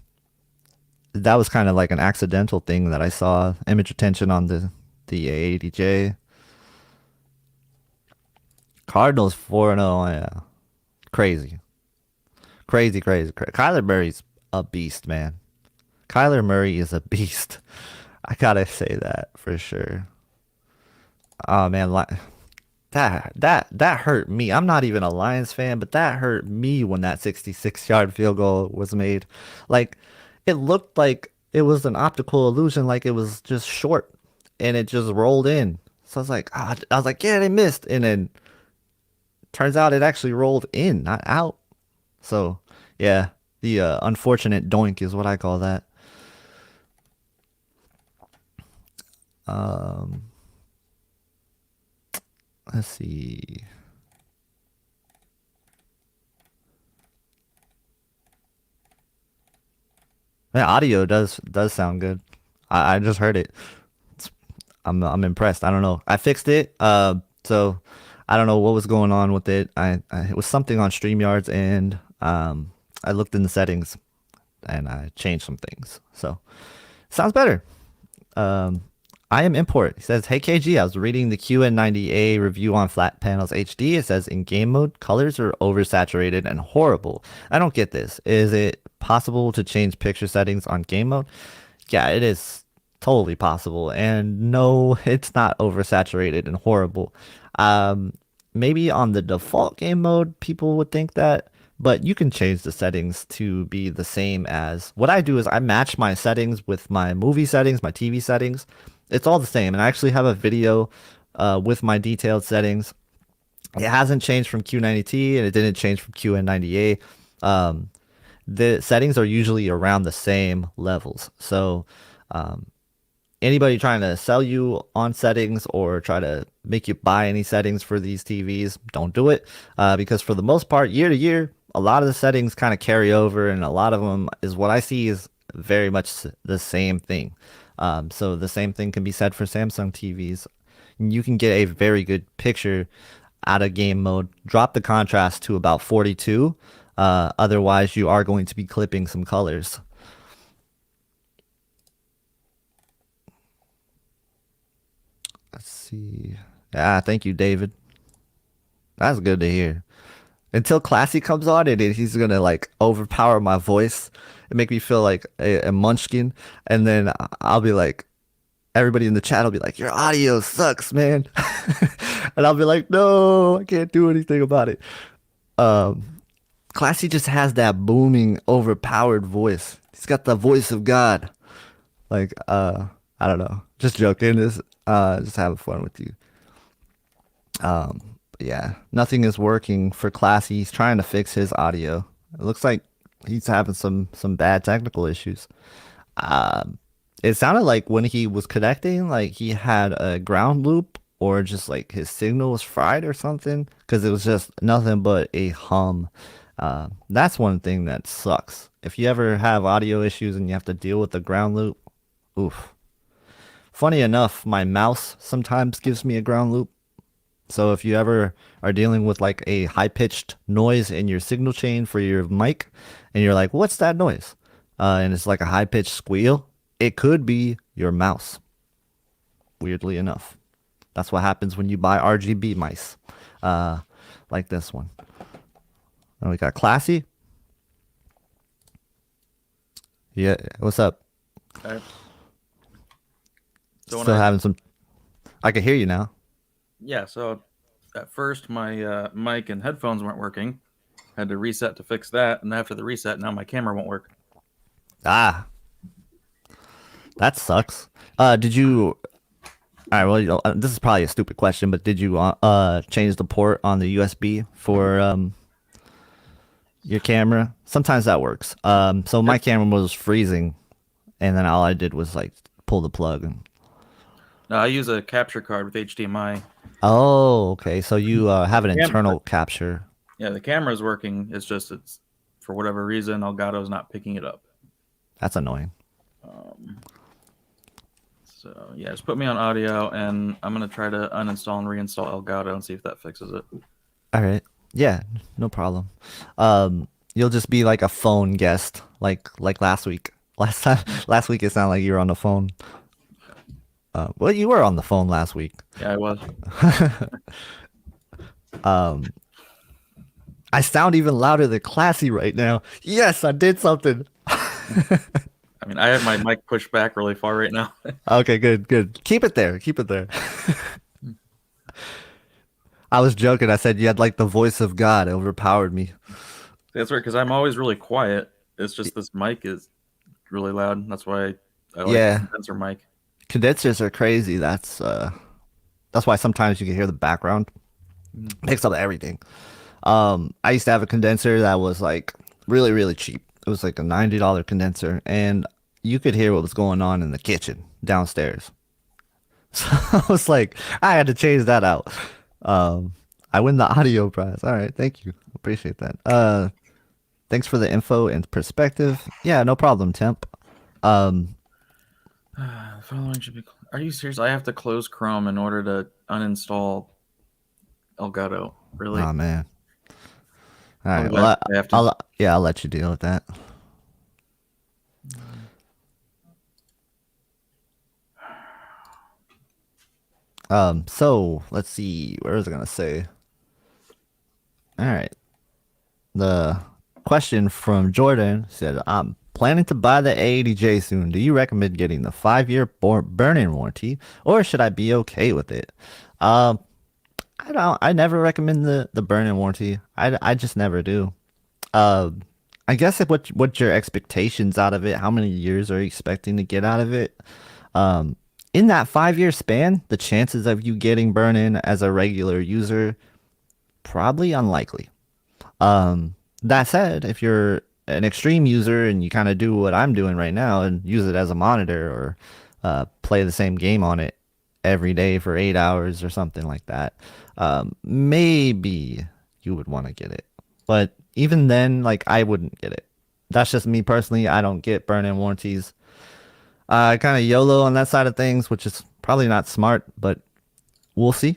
S1: that was kind of like an accidental thing that I saw image retention on the A80J. Cardinals 4-0, yeah. Crazy. Crazy, crazy, crazy. Kyler Murray's a beast, man. Kyler Murray is a beast. I gotta say that for sure. Oh man, that hurt me. I'm not even a Lions fan, but that hurt me when that 66-yard field goal was made. Like it looked like it was an optical illusion, like it was just short and it just rolled in. So I was like, yeah, they missed, and then turns out it actually rolled in, not out. So yeah, the unfortunate doink is what I call that. Um, let's see. Yeah, audio does sound good. I just heard it. I'm impressed. I don't know. I fixed it. So I don't know what was going on with it. It was something on StreamYard's and I looked in the settings and I changed some things. So sounds better. Um, I am import. He says, "Hey KG, I was reading the QN90A review on flat panels HD. It says in game mode, colors are oversaturated and horrible. I don't get this. Is it possible to change picture settings on game mode?" Yeah, it is totally possible. And no, it's not oversaturated and horrible. Um, Maybe on the default game mode, people would think that, but you can change the settings to be the same as what I do is I match my settings with my movie settings, my TV settings. It's all the same. And I actually have a video with my detailed settings. It hasn't changed from Q90T and it didn't change from QN90A. Um, the settings are usually around the same levels. So um, anybody trying to sell you on settings or try to make you buy any settings for these TVs, don't do it because for the most part, year to year, a lot of the settings kind of carry over, and a lot of them is what I see is very much the same thing. So the same thing can be said for Samsung TVs. You can get a very good picture out of game mode. Drop the contrast to about 42. Otherwise, you are going to be clipping some colors. Let's see. Ah, thank you, David. That's good to hear. Until Classy comes on and he's gonna like overpower my voice and make me feel like a munchkin, and then I'll be like, everybody in the chat will be like, "Your audio sucks, man," and I'll be like, "No, I can't do anything about it." Classy just has that booming, overpowered voice. He's got the voice of God. Like, I don't know. Just joking. Just having fun with you. But yeah, nothing is working for Classy. He's trying to fix his audio. It looks like he's having some bad technical issues. It sounded like when he was connecting, like he had a ground loop or just like his signal was fried or something because it was just nothing but a hum. That's one thing that sucks. If you ever have audio issues and you have to deal with the ground loop, oof. Funny enough, my mouse sometimes gives me a ground loop. So if you ever are dealing with like a high-pitched noise in your signal chain for your mic, and you're like, "What's that noise?" And it's like a high-pitched squeal, it could be your mouse. Weirdly enough, that's what happens when you buy RGB mice, uh, like this one. And we got Classy. Yeah, what's up?
S2: Okay. So
S1: Still having some. I can hear you now.
S2: yeah, so at first my mic and headphones weren't working. Had to reset to fix that, and after the reset, now my camera won't work.
S1: Ah, that sucks. Did you? All right. Well, this is probably a stupid question, but did you change the port on the USB for your camera? Sometimes that works. So my
S2: It,
S1: camera was freezing, and then all I did was like pull the plug. And
S2: no, I use a capture card with HDMI.
S1: oh, okay. So you have
S2: The
S1: an
S2: camera,
S1: internal capture.
S2: yeah, the camera's working. It's just it's for whatever reason Elgato's not picking it up.
S1: That's annoying.
S2: Um, so yeah, just put me on audio, and I'm gonna try to uninstall and reinstall Elgato and see if that fixes it.
S1: All right. Yeah, no problem. You'll just be like a phone guest, like last week. Last week it sounded like you were on the phone. Well, you were on the phone last week.
S2: Yeah, I was.
S1: Um, I sound even louder than Classy right now. Yes, I did something.
S2: I mean, I have my mic pushed back really far right now.
S1: Okay, good, good. Keep it there. Keep it there. I was joking. I said you had like the voice of God overpowered me.
S2: That's right, because I'm always really quiet. It's just this mic is really loud. That's why I like the
S1: Yeah,
S2: condenser mic.
S1: condensers are crazy. That's why sometimes you can hear the background.
S2: Mm.
S1: Picks up everything. I used to have a condenser that was like really, really cheap. It was like a $90 condenser, and you could hear what was going on in the kitchen downstairs. So I was like, I had to change that out. Um, I win the audio prize. All right, thank you. Appreciate that. Thanks for the info and perspective. Yeah, no problem, Temp. Um,
S2: The following should be. Are you serious? I have to close Chrome in order to uninstall Elgato. Really?
S1: oh man. All
S2: Oh,
S1: right.
S2: yeah,
S1: Well,
S2: I have to.
S1: yeah, I'll let you deal with that. So let's see. Where was I gonna say? All right. The question from Jordan said, "I'm planning to buy the A80J soon. Do you recommend getting the 5-year burn-in warranty, or should I be okay with it?" Um, I don't. I never recommend the burn-in warranty. I just never do. Uh, I guess what's your expectations out of it? How many years are you expecting to get out of it? Um, in that 5-year span, the chances of you getting burn-in as a regular user probably unlikely. That said, if you're an extreme user and you kind of do what I'm doing right now and use it as a monitor or play the same game on it every day for 8 hours or something like that, maybe you would want to get it. But even then, like I wouldn't get it. That's just me personally. I don't get burn-in warranties. Kind of YOLO on that side of things, which is probably not smart, but we'll see.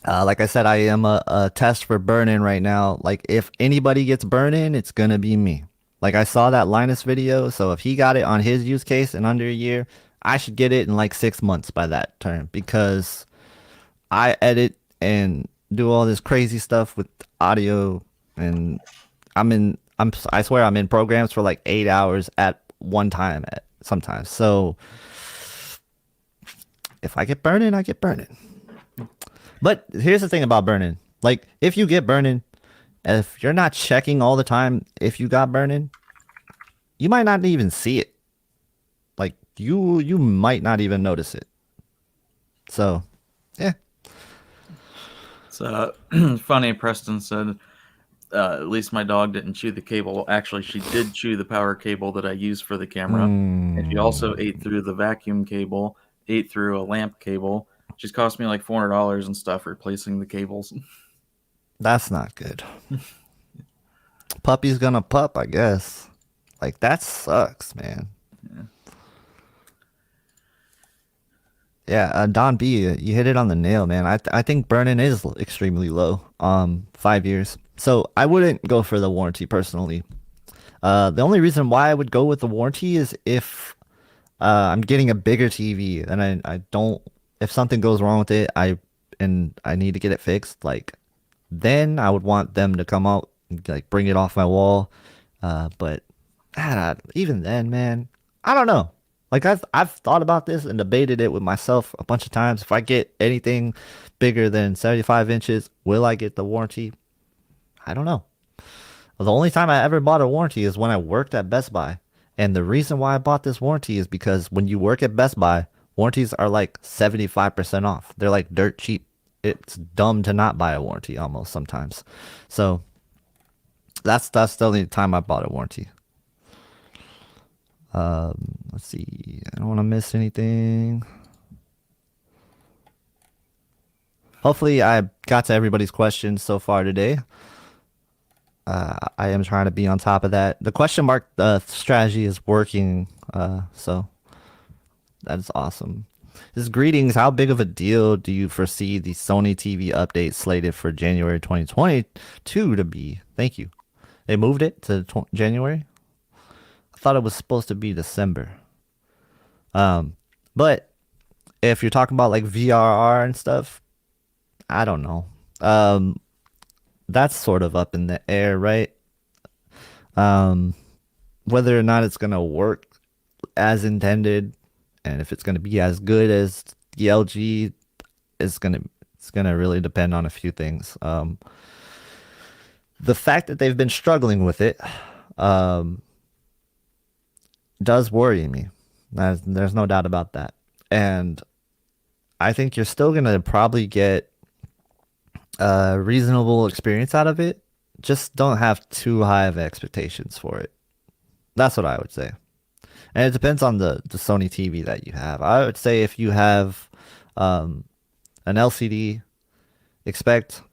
S1: Like I said, I am a test for burn-in right now. Like if anybody gets burn-in, it's gonna be me. Like I saw that Linus video, so if he got it on his use case in under a year, I should get it in like 6 months by that term because I edit and do all this crazy stuff with audio, and I swear I'm in programs for like 8 hours at one time at sometimes. So if I get burning, I get burning. But here's the thing about burning. Like if you get burning, If you're not checking all the time if you got burn-in, you might not even see it. Like you might not even notice it. So, yeah.
S2: It's funny. Preston said, at least my dog didn't chew the cable. Actually, she did chew the power cable that I use for the camera. And she also
S1: Hmm.
S2: ate through the vacuum cable, ate through a lamp cable. She's cost me like $400 and stuff replacing the cables.
S1: That's not good. Puppy's gonna pup, I guess. Like that sucks, man.
S2: Yeah.
S1: Yeah, Don B, you hit it on the nail, man. I think burn-in is extremely low. 5 years. So I wouldn't go for the warranty personally. The only reason why I would go with the warranty is if I'm getting a bigger TV and I don't, if something goes wrong with it, and I need to get it fixed, like then I would want them to come out and like bring it off my wall. But even then, man, I don't know. Like I've thought about this and debated it with myself a bunch of times. If I get anything bigger than 75 inches, will I get the warranty? I don't know. The only time I ever bought a warranty is when I worked at Best Buy. And the reason why I bought this warranty is because when you work at Best Buy, warranties are like 75% off. They're like dirt cheap. It's dumb to not buy a warranty almost sometimes. So that's the only time I bought a warranty. Let's see. I don't want to miss anything. Hopefully I got to everybody's questions so far today. I am trying to be on top of that. The question mark strategy is working, so that is awesome. This greetings. How big of a deal do you foresee the Sony TV update slated for January 2022 to be? Thank you. They moved it to January. I thought it was supposed to be December. But if you're talking about like VRR and stuff, I don't know. That's sort of up in the air, right? Um, whether or not it's gonna work as intended, and if it's gonna be as good as the LG is gonna it's gonna really depend on a few things. The fact that they've been struggling with it, um, does worry me. There's no doubt about that. And I think you're still gonna probably get a reasonable experience out of it. Just don't have too high of expectations for it. That's what I would say. And it depends on the Sony TV that you have. I would say if you have um, an LCD, expect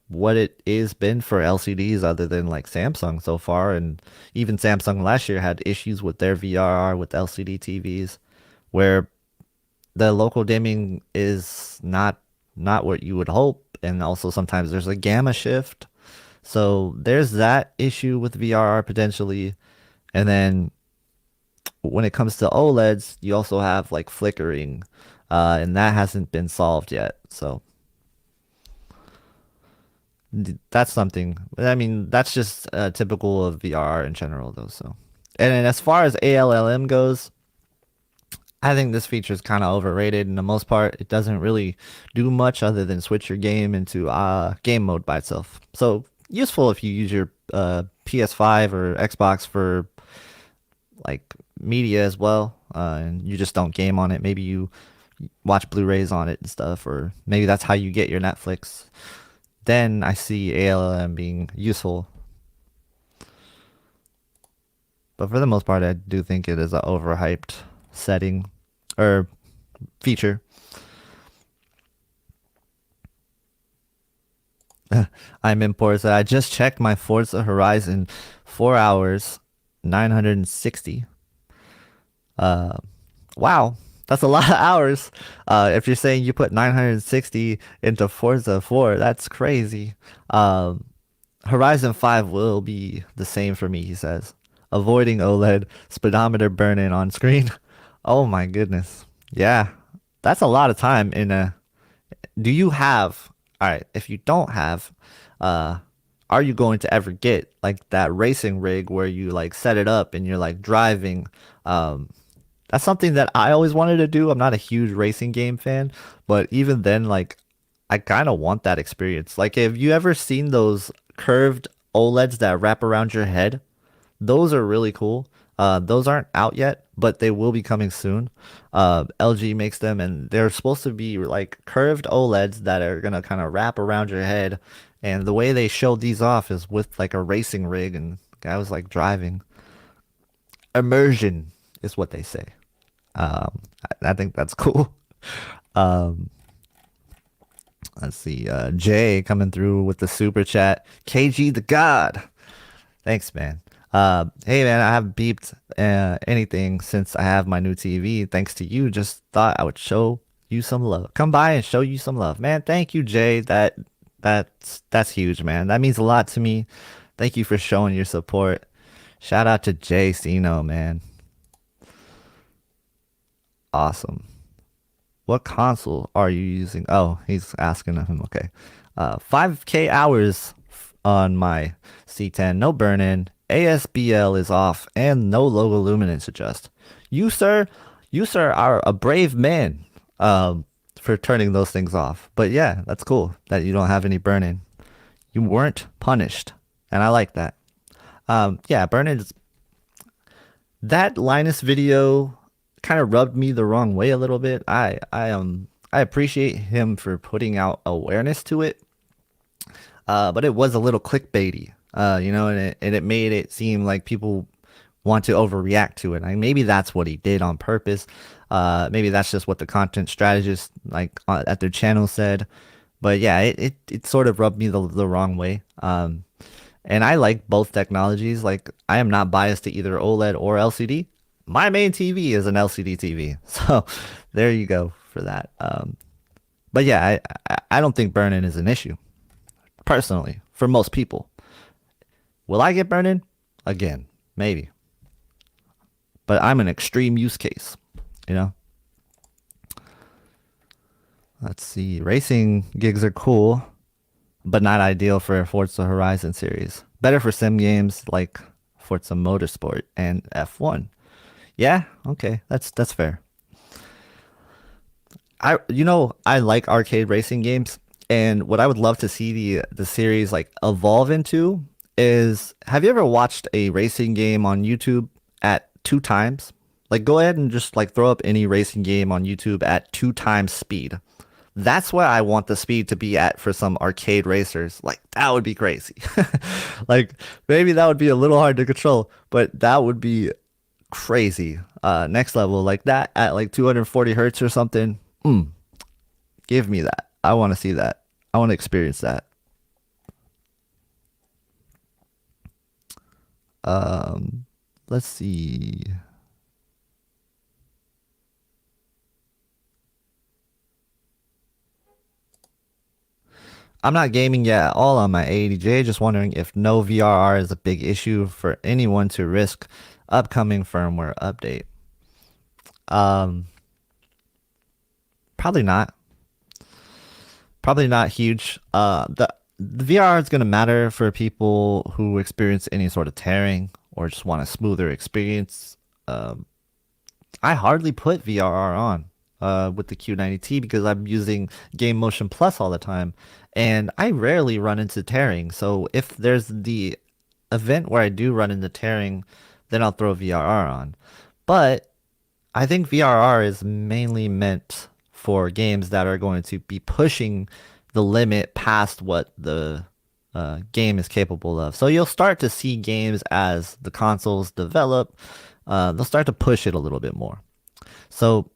S1: what it is been for LCDs other than like Samsung so far. And even Samsung last year had issues with their VRR with LCD TVs where the local dimming is not what you would hope. And also sometimes there's a gamma shift. So there's that issue with VRR potentially. And then when it comes to OLEDs, you also have like flickering, and that hasn't been solved yet. So that's something. I mean, that's just typical of VR in general, though. So, and then as far as ALLM goes, I think this feature is kind of overrated. In the most part, it doesn't really do much other than switch your game into game mode by itself. So useful if you use your PS5 or Xbox for like media as well, and you just don't game on it. Maybe you watch Blu-rays on it and stuff, or maybe that's how you get your Netflix. Then I see ALM being useful. But for the most part, I do think it is an overhyped setting or feature. I'm in Forza. I just checked my Forza Horizon 4 hours, 960. Uh, wow, that's a lot of hours. If you're saying you put 960 into Forza 4, that's crazy. Um, Horizon 5 will be the same for me, he says. Avoiding OLED, speedometer burn-in on screen. Oh my goodness. Yeah, that's a lot of time in a. Do you have, all right, if you don't have, uh, are you going to ever get like that racing rig where you like set it up and you're like driving? Um, that's something that I always wanted to do. I'm not a huge racing game fan, but even then, like, I kind of want that experience. Like, have you ever seen those curved OLEDs that wrap around your head. Those are really cool. Those aren't out yet, but they will be coming soon. LG makes them, and they're supposed to be like curved OLEDs that are gonna kind of wrap around your head. And the way they showed these off is with like a racing rig, and the guy was like driving. Immersion is what they say. I think that's cool. Um, let's see. Jay coming through with the super chat. KG the God. Thanks, man. Hey, man, I haven't beeped anything since I have my new TV. Thanks to you. Just thought I would show you some love. Come by and show you some love, man. Thank you, Jay. That's huge, man. That means a lot to me. Thank you for showing your support. Shout out to Jay Sino, man. Awesome. What console are you using? Oh, he's asking him. Okay. 5K hours on my C10. No burn-in. ASBL is off and no logo luminance adjust. You sir are a brave man for turning those things off. But yeah, that's cool that you don't have any burn-in. You weren't punished. And I like that. Yeah, burn-in is that Linus video kind of rubbed me the wrong way a little bit. I appreciate him for putting out awareness to it, but it was a little clickbaity, and it made it seem like people want to overreact to it. Like maybe that's what he did on purpose. Maybe that's just what the content strategist like at their channel said. But yeah, it sort of rubbed me the wrong way. And I like both technologies. Like I am not biased to either OLED or LCD. My main TV is an LCD TV. So there you go for that. But yeah, I don't think burn-in is an issue. Personally, for most people. Will I get burn-in? Again, maybe. But I'm an extreme use case, you know? Let's see. Racing gigs are cool, but not ideal for Forza Horizon series. Better for sim games like Forza Motorsport and F1. Yeah, okay, that's fair. I like arcade racing games, and what I would love to see the series like evolve into is have you ever watched a racing game on YouTube at two times? Like go ahead and just like throw up any racing game on YouTube at two times speed. That's what I want the speed to be at for some arcade racers. Like that would be crazy. Like maybe that would be a little hard to control, but that would be crazy. Next level like that at like 240 hertz or something. Give me that. I want to see that. I want to experience that. Um, let's see. I'm not gaming yet at all on my 80J. Just wondering if no VRR is a big issue for anyone to risk upcoming firmware update. Um, Probably not. Probably not huge. The VR is going to matter for people who experience any sort of tearing or just want a smoother experience. Um, I hardly put VRR on with the Q90T because I'm using Game Motion Plus all the time, and I rarely run into tearing. So if there's the event where I do run into tearing, then I'll throw VRR on. But I think VRR is mainly meant for games that are going to be pushing the limit past what the game is capable of. So you'll start to see games as the consoles develop, they'll start to push it a little bit more. So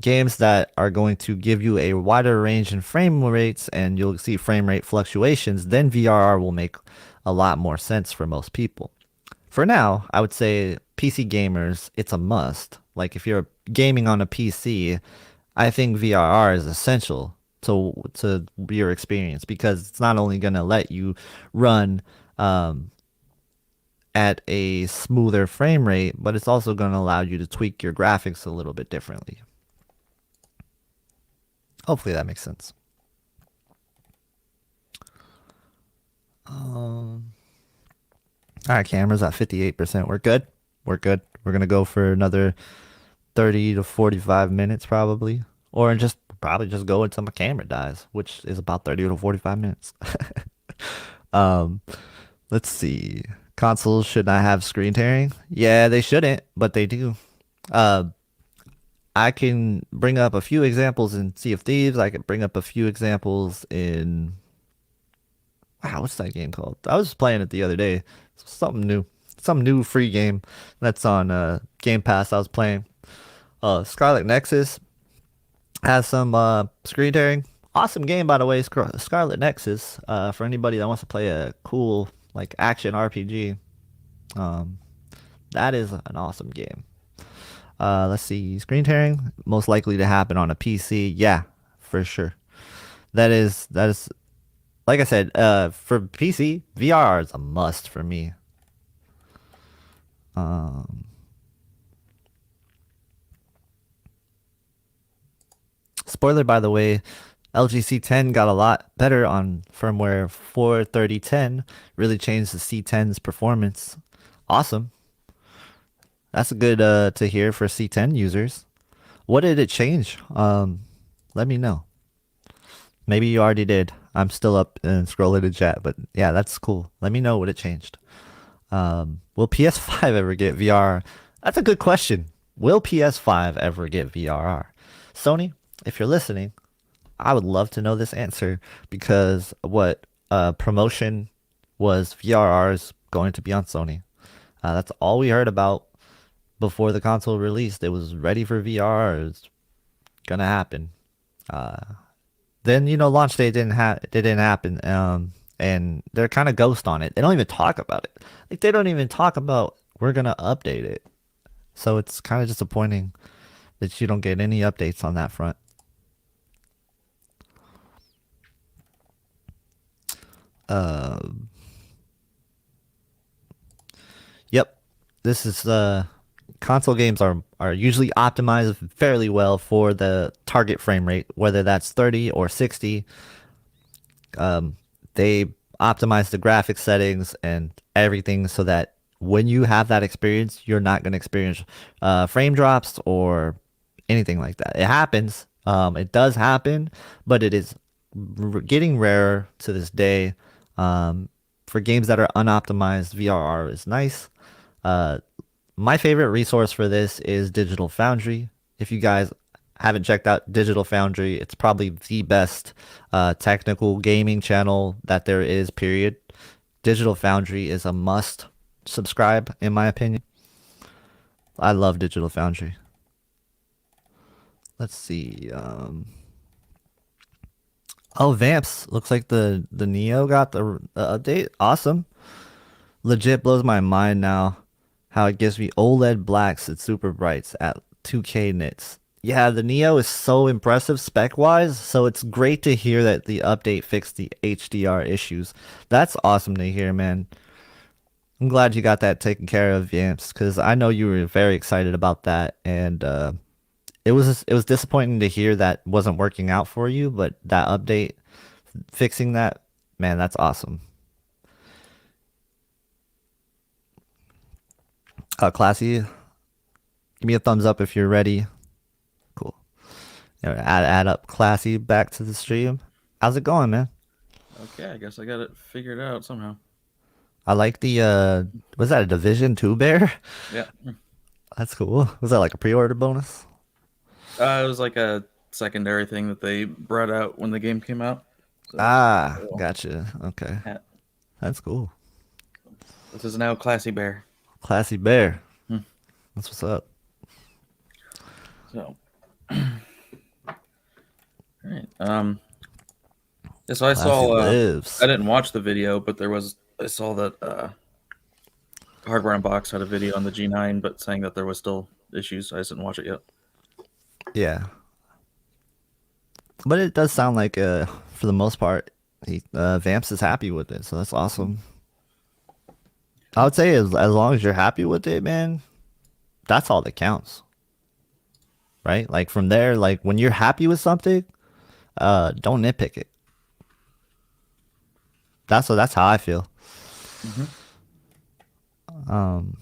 S1: games that are going to give you a wider range in frame rates and you'll see frame rate fluctuations, then VRR will make a lot more sense for most people. For now, I would say PC gamers, it's a must. Like if you're gaming on a PC, I think VRR is essential to your experience because it's not only going to let you run at a smoother frame rate, but it's also going to allow you to tweak your graphics a little bit differently. Hopefully that makes sense. All right, cameras at 58%. We're good. We're good. We're going to go for another 30 to 45 minutes probably, or just probably just go until my camera dies, which is about 30 to 45 minutes. Um, let's see. Consoles should not have screen tearing. Yeah, they shouldn't, but they do. Uh, I can bring up a few examples in Sea of Thieves. I can bring up a few examples in wow, what's that game called? I was playing it the other day. Something new, some new free game that's on Game Pass. I was playing. Scarlet Nexus has some screen tearing. Awesome game, by the way. Scarlet Nexus. For anybody that wants to play a cool like action RPG, um, that is an awesome game. Let's see, screen tearing most likely to happen on a PC. Yeah, for sure. That is like I said. For PC, VR is a must for me. Um, Spoiler, by the way, LG C10 got a lot better on firmware 4.30.10. Really changed the C10's performance. Awesome. That's good to hear for C10 users. What did it change? Let me know. Maybe you already did. I'm still up and scrolling the chat, but yeah, that's cool. Let me know what it changed. Will PS5 ever get VR? That's a good question. Will PS5 ever get VRR? Sony, if you're listening, I would love to know this answer because what promotion was VRR is going to be on Sony. That's all we heard about before the console released. It was ready for VR. It was gonna happen. Uh, then launch day didn't happen. And they're kind of ghost on it. They don't even talk about it. Like they don't even talk about we're gonna update it. So it's kind of disappointing that you don't get any updates on that front. Uh, yep. This is console games are usually optimized fairly well for the target frame rate, whether that's 30 or 60. They optimize the graphics settings and everything so that when you have that experience, you're not going to experience frame drops or anything like that. It happens. It does happen, but it is getting rarer to this day. For games that are unoptimized, VRR is nice. Uh, my favorite resource for this is Digital Foundry. If you guys haven't checked out Digital Foundry, it's probably the best technical gaming channel that there is, period. Digital Foundry is a must subscribe, in my opinion. I love Digital Foundry. Let's see. Oh, Vamps. Looks like the Neo got the update. Awesome. Legit blows my mind now how it gives me OLED blacks at super brights at 2K nits. Yeah, the Neo is so impressive spec wise, so it's great to hear that the update fixed the HDR issues. That's awesome to hear, man. I'm glad you got that taken care of, Yamps, because I know you were very excited about that, and it was disappointing to hear that wasn't working out for you, but that update fixing that, man, that's awesome. Classy, give me a thumbs up if you're ready. Cool. Add up Classy back to the stream. How's it going, man?
S2: Okay, I guess I got it figured out somehow.
S1: I like the was that a Division 2 bear?
S2: Yeah.
S1: That's cool. Was that like a pre-order bonus?
S2: It was like a secondary thing that they brought out when the game came out. So,
S1: Ah,
S2: cool.
S1: gotcha. Okay.
S2: Hat.
S1: That's cool.
S2: This is now Classy Bear.
S1: Classy bear.
S2: Hmm.
S1: That's what's up.
S2: So, all right. Yeah, so I
S1: Classy
S2: saw.
S1: lives.
S2: I didn't watch the video, but I saw that Hardware Unboxed had a video on the G9, but saying that there was still issues. I just didn't watch it yet.
S1: Yeah. But it does sound like for the most part, Vamps is happy with it, so that's awesome. I would say as long as you're happy with it, man, that's all that counts. Right? Like from there, like when you're happy with something, don't nitpick it. That's how I feel.
S2: Mm-hmm.
S1: Um,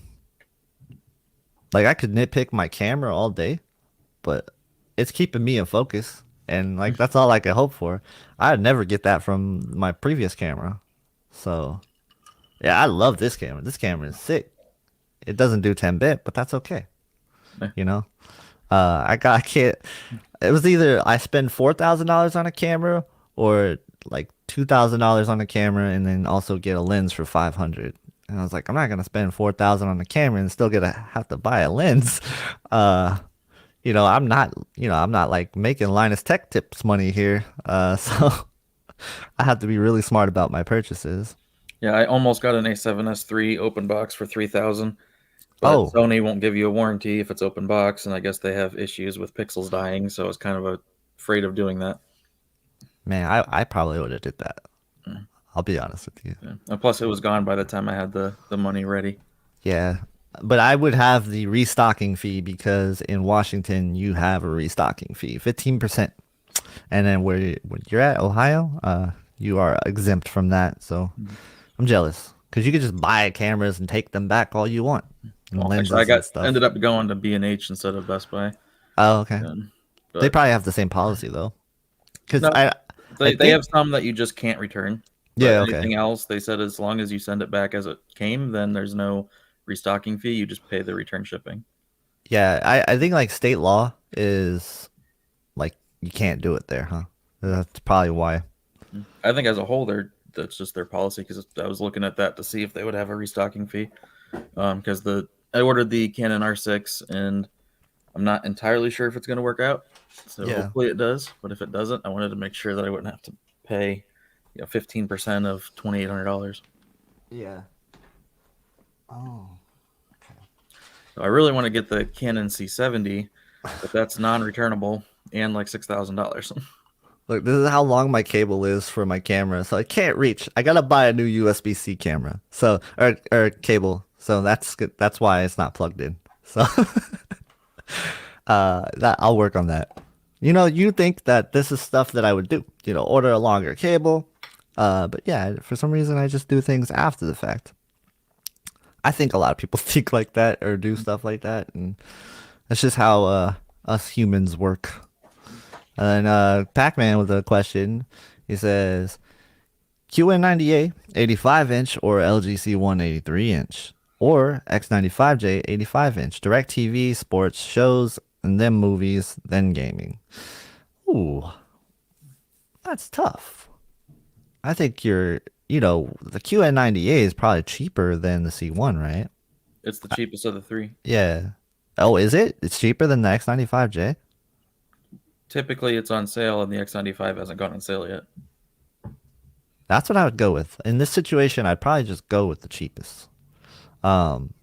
S1: like I could nitpick my camera all day, but it's keeping me in focus, and like that's all I could hope for. I'd never get that from my previous camera, So yeah, I love this camera. This camera is sick. It doesn't do 10-bit, but that's okay.
S2: Eh,
S1: You know, I can't. It was either I spend $4,000 on a camera or like $2,000 on a camera, and then also get a lens for 500. And I was like, I'm not gonna spend 4,000 on a camera and still gonna have to buy a lens. Uh, I'm not like making Linus Tech Tips money here. So I have to be really smart about my purchases.
S2: Yeah, I almost got an A7S III open box for 3,000, but
S1: Oh
S2: Sony won't give you a warranty if it's open box, and I guess they have issues with pixels dying, so I was kind of afraid of doing that.
S1: man, I probably would have did that.
S2: Mm,
S1: I'll be honest with you.
S2: yeah. And plus, it was gone by the time I had the money ready.
S1: Yeah, but I would have the restocking fee because in Washington you have a restocking fee, 15%. And then when you're at Ohio, you are exempt from that. So
S2: Mhm.
S1: I'm jealous because you could just buy cameras and take them back all you want and
S2: Well, actually, I
S1: lenses and
S2: got
S1: stuff.
S2: ended up going to B&H instead of Best Buy.
S1: Oh, okay.
S2: Um,
S1: They
S2: but
S1: probably have the same policy though, because
S2: no,
S1: I
S2: they have
S1: think
S2: some that you just can't return. But
S1: yeah, okay.
S2: anything else, they said as long as you send it back as it came, then there's no restocking fee. You just pay the return shipping.
S1: Yeah, I think like state law is like you can't do it there, huh? That's probably why.
S2: I think as a whole, that's just their policy because I was looking at that to see if they would have a restocking fee. Because I ordered the Canon R6 and I'm not entirely sure if it's going to work out. So
S1: Yeah.
S2: hopefully it does. But if it doesn't, I wanted to make sure that I wouldn't have to pay 15% of $2,800.
S1: Yeah. Oh.
S2: So I really want to get the Canon C70, but that's non-returnable and like $6,000.
S1: Look, this is how long my cable is for my camera, so I can't reach. I gotta buy a new USB-C camera, so or cable. So that's good. That's why it's not plugged in. So that I'll work on that. You think that this is stuff that I would do, order a longer cable. But yeah, for some reason I just do things after the fact. I think a lot of people think like that or do stuff like that, and that's just how us humans work. And Pac-Man with a question. He says QN90A 85-inch or LGC 183-inch or X95J 85-inch. Direct TV, sports, shows, and then movies, then gaming. Ooh, that's tough. I think the QN90A is probably cheaper than the C1, right?
S2: It's the cheapest of the three.
S1: Yeah. Oh, is it? It's cheaper than the X95J?
S2: Typically, it's on sale, and the X95 hasn't gone on sale yet.
S1: That's what I would go with. In this situation, I'd probably just go with the cheapest. Um,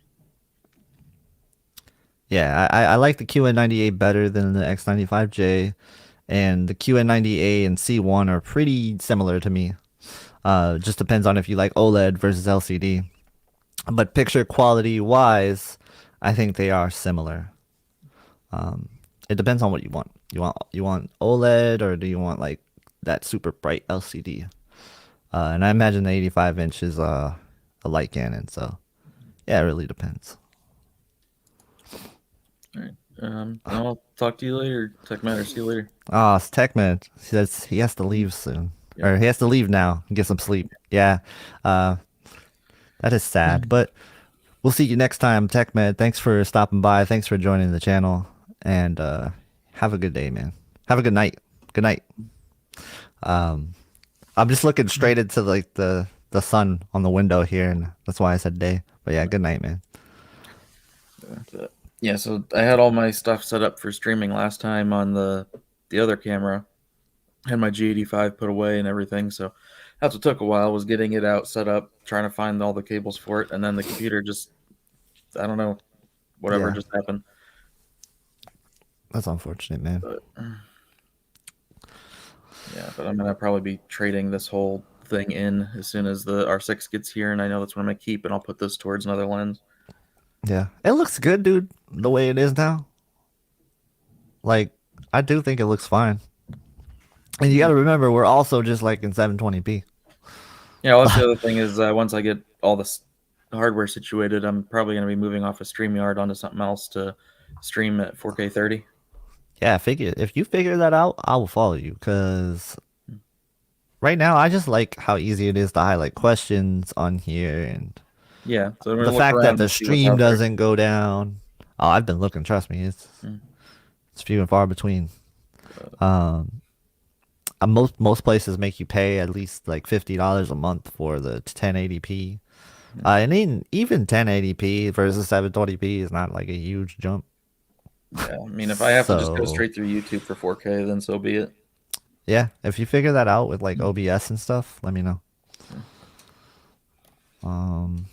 S1: yeah, I like the QN90A better than the X95J, and the QN90A and C1 are pretty similar to me. Just depends on if you like OLED versus LCD. But picture quality wise, I think they are similar. It depends on what you want. You want OLED or do you want like that super bright LCD? And I imagine the 85 inch is a light Canon, so yeah, it really depends.
S2: All right. I'll talk to you later. Tech Matter. See you later.
S1: Oh, it's Techman. He says he has to leave soon,
S2: Yep.
S1: or he has to leave now and get some sleep. Yeah, uh, that is sad, but we'll see you next time, Techman. Thanks for stopping by. Thanks for joining the channel, and have a good day, man. Have a good night. Good night. Um, I'm just looking straight into like the sun on the window here, and that's why I said day. But yeah, good night, man.
S2: Yeah, so I had all my stuff set up for streaming last time on the other camera. Had my G85 put away and everything, so that's what took a while was getting it out, set up, trying to find all the cables for it, and then the computer just I don't know, whatever
S1: Yeah,
S2: just happened.
S1: that's unfortunate, man.
S2: But yeah, but I'm gonna probably be trading this whole thing in as soon as the R6 gets here, and I know that's what I'm gonna keep, and I'll put this towards another lens.
S1: Yeah, it looks good, dude. The way it is now, like I do think it looks fine. And you got to remember, we're also just like in 720p.
S2: Yeah, well, that's the other thing is once I get all this hardware situated, I'm probably gonna be moving off of StreamYard onto something else to stream at 4K 30.
S1: Yeah, figure if you figure that out, I will follow you because right now I just like how easy it is to highlight questions on here, and
S2: Yeah, so I'm
S1: the
S2: gonna look
S1: fact that
S2: around
S1: the
S2: and see what's
S1: stream
S2: out there.
S1: doesn't go down. Oh, I've been looking, trust me,
S2: Mm.
S1: it's few and far between. Um, most places make you pay at least like $50 a month for the 1080p. And even 1080p versus 720p is not like a huge jump.
S2: Yeah, I mean, if I have to just go
S1: So
S2: straight through YouTube for 4K, then so be it.
S1: yeah, if you figure that out with like OBS and stuff, let me know. Um,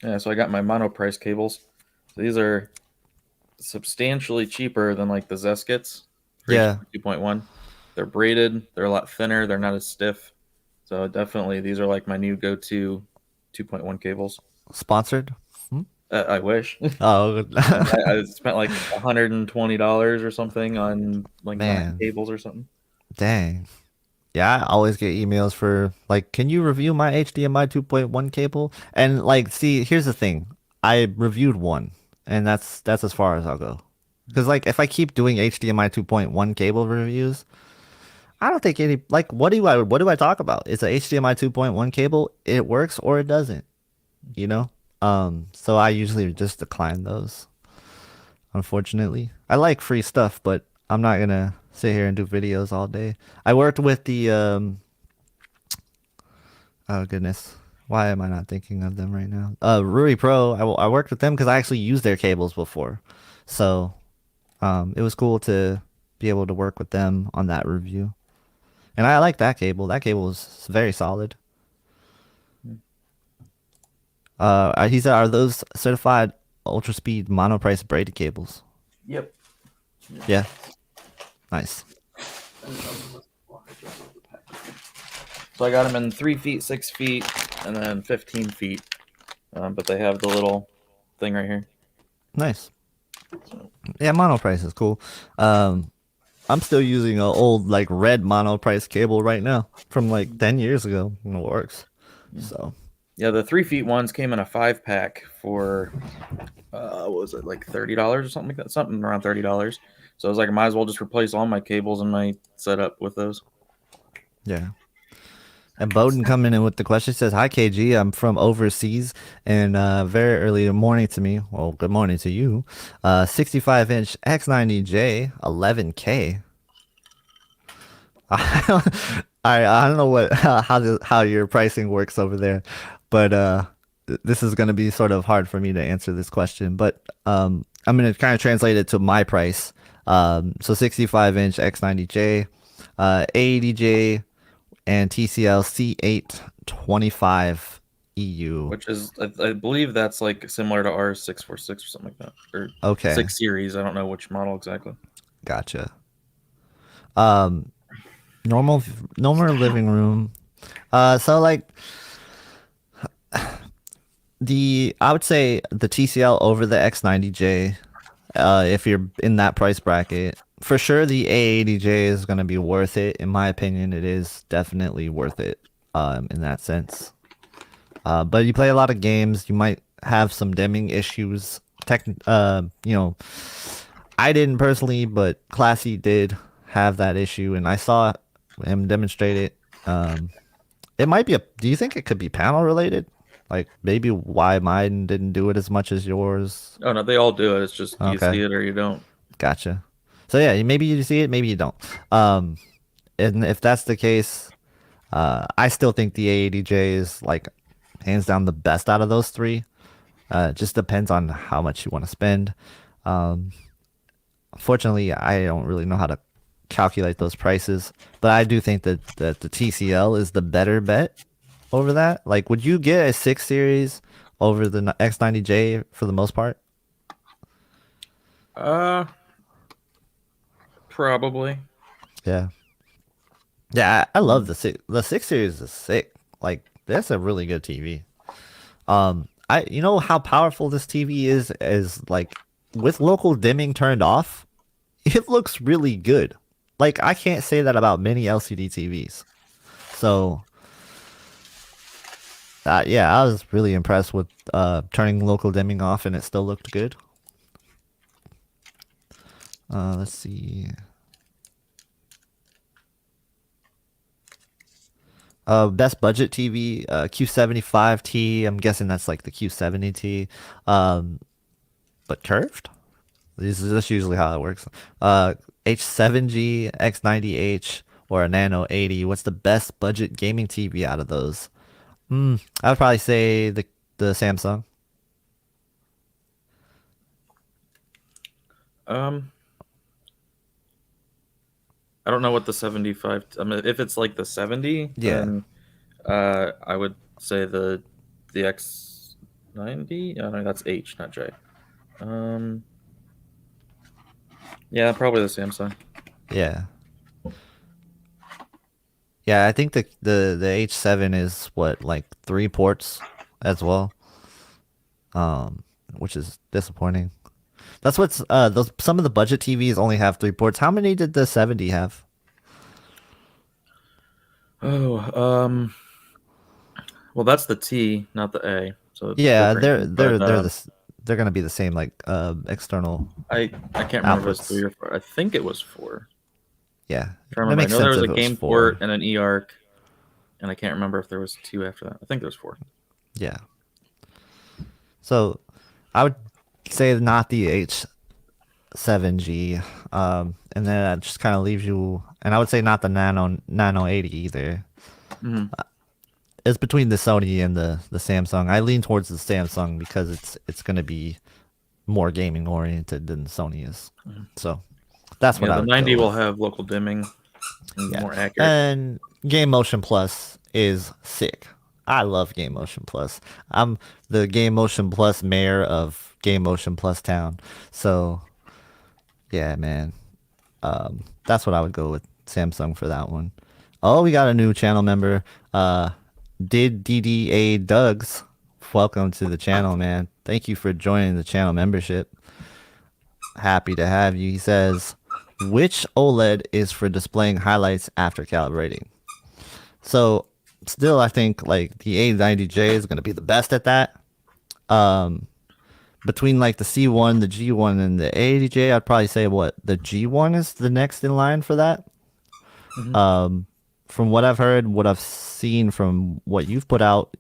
S2: Yeah, so I got my monoprice cables. So these are substantially cheaper than like the Zeskits for
S1: yeah,
S2: HDMI 2.1. They're braided, they're a lot thinner, they're not as stiff. So definitely these are like my new go-to 2.1 cables.
S1: sponsored. Hmm?
S2: I wish.
S1: Oh,
S2: I spent like $120 or something on like 9
S1: man,
S2: cables or something.
S1: dang. Yeah, I always get emails for like, can you review my HDMI 2.1 cable? And like, see, here's the thing. I reviewed one, and that's as far as I'll go. Because like, if I keep doing HDMI 2.1 cable reviews, I don't think any like what do I talk about? It's a HDMI 2.1 cable. It works or it doesn't, you know? So I usually just decline those, unfortunately. I like free stuff, but I'm not gonna sit here and do videos all day. I worked with the oh goodness. Why am I not thinking of them right now? Rui Pro. I worked with them because I actually used their cables before, so it was cool to be able to work with them on that review. And I like that cable. That cable was very solid. He said, "Are those certified ultra speed monoprice braided cables?"
S2: Yep.
S1: Yeah, nice.
S2: So I got them in 3 feet, 6 feet, and then 15 feet. But they have the little thing right here.
S1: Nice. Yeah, monoprice is cool. Um, I'm still using an old like red monoprice cable right now from like 10 years ago, and it works. So
S2: Yeah, the 3 feet ones came in a 5 pack for what was it, like $30 or something like that? Something around $30. So I was like, I might as well just replace all my cables in my setup with those.
S1: yeah. And Bowden coming in with the question says, "Hi KG, I'm from overseas and very early morning to me. Well, good morning to you. 65-inch X90J, 11K. I don't know what how your pricing works over there, but this is going to be sort of hard for me to answer this question. But I'm going to kind of translate it to my price. So 65-inch X90J, 80J, and TCL C825 EU.
S2: Which is, I believe that's like similar to ours 646 or something like that, or
S1: Okay,
S2: 6 series. I don't know which model exactly.
S1: gotcha. Um, normal normal living room. So like I would say the TCL over the X90J, if you're in that price bracket. For sure, the A80J is going to be worth it. In my opinion, it is definitely worth it in that sense. But you play a lot of games, you might have some dimming issues. I didn't personally, but Classy did have that issue, and I saw him demonstrate it. It might be do you think it could be panel related? Like maybe why mine didn't do it as much as yours?
S2: Oh no, they all do it. It's just you
S1: Okay,
S2: see it or you don't.
S1: gotcha. So yeah, maybe you see it, maybe you don't. Um, and if that's the case, I still think the A80J is like hands down the best out of those three. It just depends on how much you want to spend. Um, Fortunately, I don't really know how to calculate those prices, but I do think that the TCL is the better bet over that. Like, would you get a 6 series over the X90J for the most part?
S2: Uh, Probably.
S1: Yeah. Yeah, I love
S2: Hmm.
S1: the 6 series is sick. Like, that's a really good TV. You know how powerful this TV is like with local dimming turned off, it looks really good. Like I can't say that about many LCD TVs. So, yeah, I was really impressed with turning local dimming off and it still looked good. Let's see. Best budget TV, Q75T. I'm guessing that's like the Q70T. Um, but curved? That's usually how it works. H7G, X90H, or a Nano 80. What's the best budget gaming TV out of those? I would probably say the Samsung.
S2: Um, I don't know what the 75. I mean, if it's like the 70,
S1: Yeah,
S2: then I would say the X90. No, that's H, not J. Um, yeah, probably the Samsung.
S1: yeah, yeah. I think the H7 is what like 3 ports as well, which is disappointing. That's what's those some of the budget TVs only have 3 ports. How many did the 70 have?
S2: Oh, well, that's the T, not the A, so it's
S1: Yeah,
S2: different.
S1: they're this they're gonna be the same like external
S2: I can't remember if it was three
S1: outputs.
S2: or four. I think it was four.
S1: Yeah,
S2: Trying to
S1: that
S2: remember. I
S1: makes
S2: know there
S1: sense
S2: was
S1: if
S2: a
S1: it was
S2: game
S1: four.
S2: port and an eARC, and I can't remember if there was two after that. I think there was four.
S1: Yeah. So I would say not the H7G. And then that just kind of leaves you, and I would say not the Nano 80 either.
S2: Mm-hmm.
S1: It's between the Sony and the Samsung. I lean towards the Samsung because it's gonna be more gaming oriented than Sony is. So that's what
S2: Yeah,
S1: I
S2: the
S1: would go
S2: 90 will
S1: with.
S2: have local dimming and
S1: Yeah.
S2: more accurate.
S1: And Game Motion Plus is sick. I love Game Motion Plus. I'm the Game Motion Plus mayor of Game Motion Plus town. So yeah, man. That's what I would go with Samsung for that one. Oh, we got a new channel member. Did DDA Dugs. Welcome to the channel, man. Thank you for joining the channel membership. Happy to have you. He says, which OLED is for displaying highlights after calibrating? So still, I think like the A90J is going to be the best at that. Um, Between like the C1, the G1, and the A80J, I'd probably say what the G1 is the next in line for that.
S2: Mm-hmm.
S1: From what I've heard, what I've seen from what you've put out,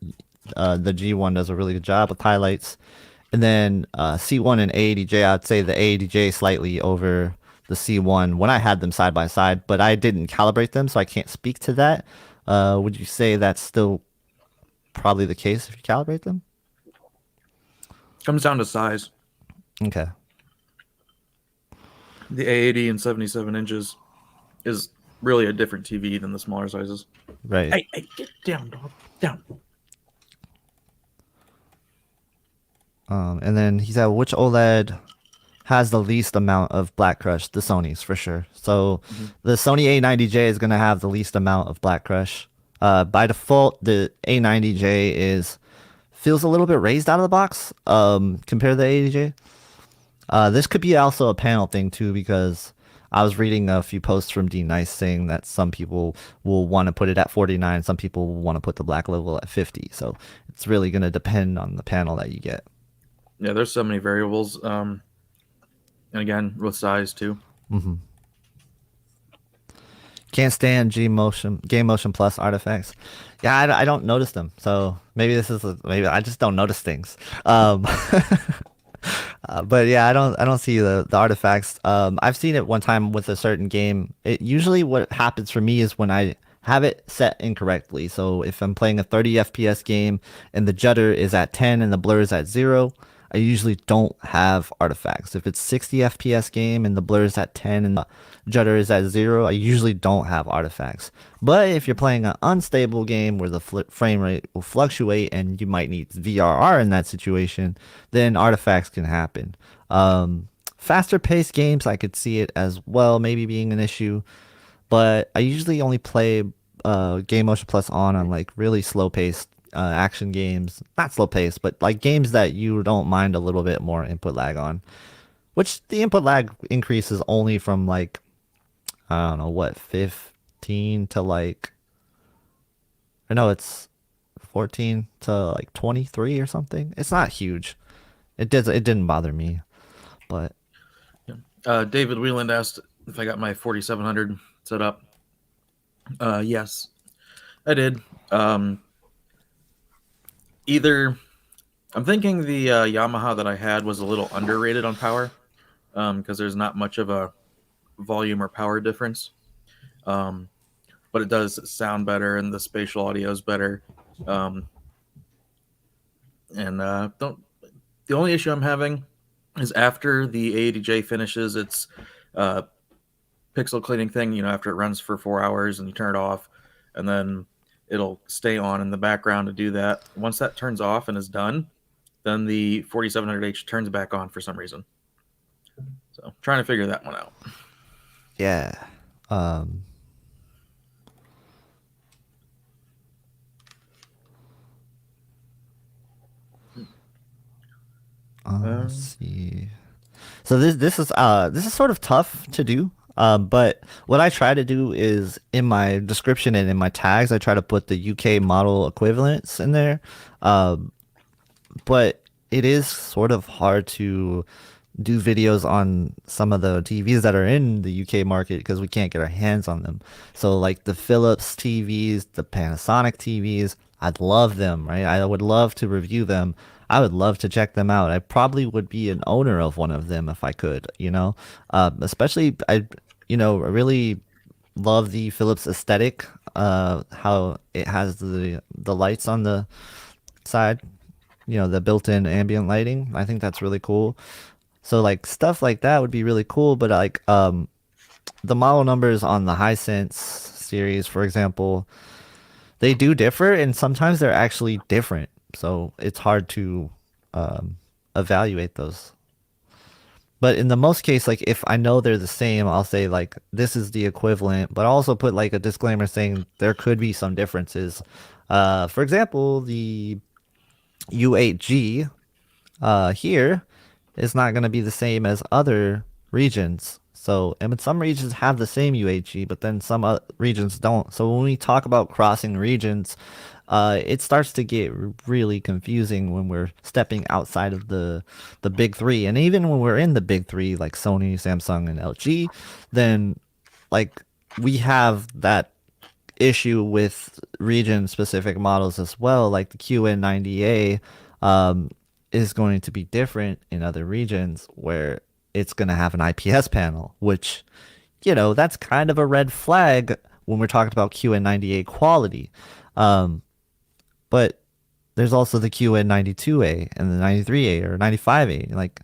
S1: the G1 does a really good job with highlights. And then C1 and A80J, I'd say the A80J slightly over the C1 when I had them side by side, but I didn't calibrate them, so I can't speak to that. Would you say that's still probably the case if you calibrate them?
S2: Comes down to size.
S1: Okay,
S2: The A80 and 77 inches is really a different TV than the smaller sizes.
S1: right.
S2: Hey, get down, dog. Down.
S1: And then he said, which OLED has the least amount of black crush? The Sony's for sure. So
S2: Mm-hmm.
S1: the Sony A90J is going to have the least amount of black crush. By default, the A90J is feels a little bit raised out of the box compared to the A80J. This could be also a panel thing too because I was reading a few posts from D Nice saying that some people will want to put it at 49, some people will want to put the black level at 50. So it's really going to depend on the panel that you get.
S2: Yeah, there's so many variables. And again, with size too.
S1: Can't stand G Motion, Game Motion Plus artifacts. Yeah, I don't notice them. So maybe maybe I just don't notice things. But yeah, I don't see the artifacts. I've seen it one time with a certain game. It usually what happens for me is when I have it set incorrectly. So if I'm playing a 30 FPS game and the judder is at 10 and the blur is at 0, I usually don't have artifacts. If it's 60 FPS game and the blur is at 10 and the judder is at 0, I usually don't have artifacts. But if you're playing an unstable game where the frame rate will fluctuate and you might need VRR in that situation, then artifacts can happen. Faster paced games, I could see it as well, maybe being an issue. But I usually only play Game Motion Plus on like really slow paced action games. Not slow paced, but like games that you don't mind a little bit more input lag on. Which the input lag increases only from like, I don't know, what, 15 to like, or no, it's 14 to like 23 or something. It's not huge. It didn't bother me. But
S2: David Wheeland asked if I got my 4700 set up. Yes, I did. Um, either I'm thinking the Yamaha that I had was a little underrated on power because there's not much of a volume or power difference. Um, but it does sound better and the spatial audio is better. Um, and don't the only issue I'm having is after the A80J finishes its uh, pixel cleaning thing. You know, after it runs for 4 hours and you turn it off, and then it'll stay on in the background to do that. Once that turns off and is done, then the 4700H turns back on for some reason. So trying to figure that one out.
S1: Yeah. Um, let's
S2: Um,
S1: see. So this is sort of tough to do. But what I try to do is in my description and in my tags, I try to put the UK model equivalents in there. Um, but it is sort of hard to do videos on some of the TVs that are in the UK market because we can't get our hands on them. So like the Philips TVs, the Panasonic TVs, I'd love them, right? I would love to review them. I would love to check them out. I probably would be an owner of one of them if I could, you know? Especially I really love the Philips aesthetic, how it has the lights on the side, the built-in ambient lighting. I think that's really cool. So like stuff like that would be really cool, but like the model numbers on the Hisense series, for example, they do differ and sometimes they're actually different. So it's hard to um evaluate those. But in the most case, like if I know they're the same, I'll say like this is the equivalent, but I'll also put like a disclaimer saying there could be some differences. For example, the U8G here is not going to be the same as other regions. So, and some regions have the same UHG, but then some regions don't. So when we talk about crossing regions, it starts to get really confusing when we're stepping outside of the big three. And even when we're in the big three, like Sony, Samsung, and LG, then like we have that issue with region specific models as well, like the QN90A is going to be different in other regions where it's going to have an IPS panel, which, that's kind of a red flag when we're talking about QN90A quality. Um, but there's also the QN92A and the 93A or 95A. Like,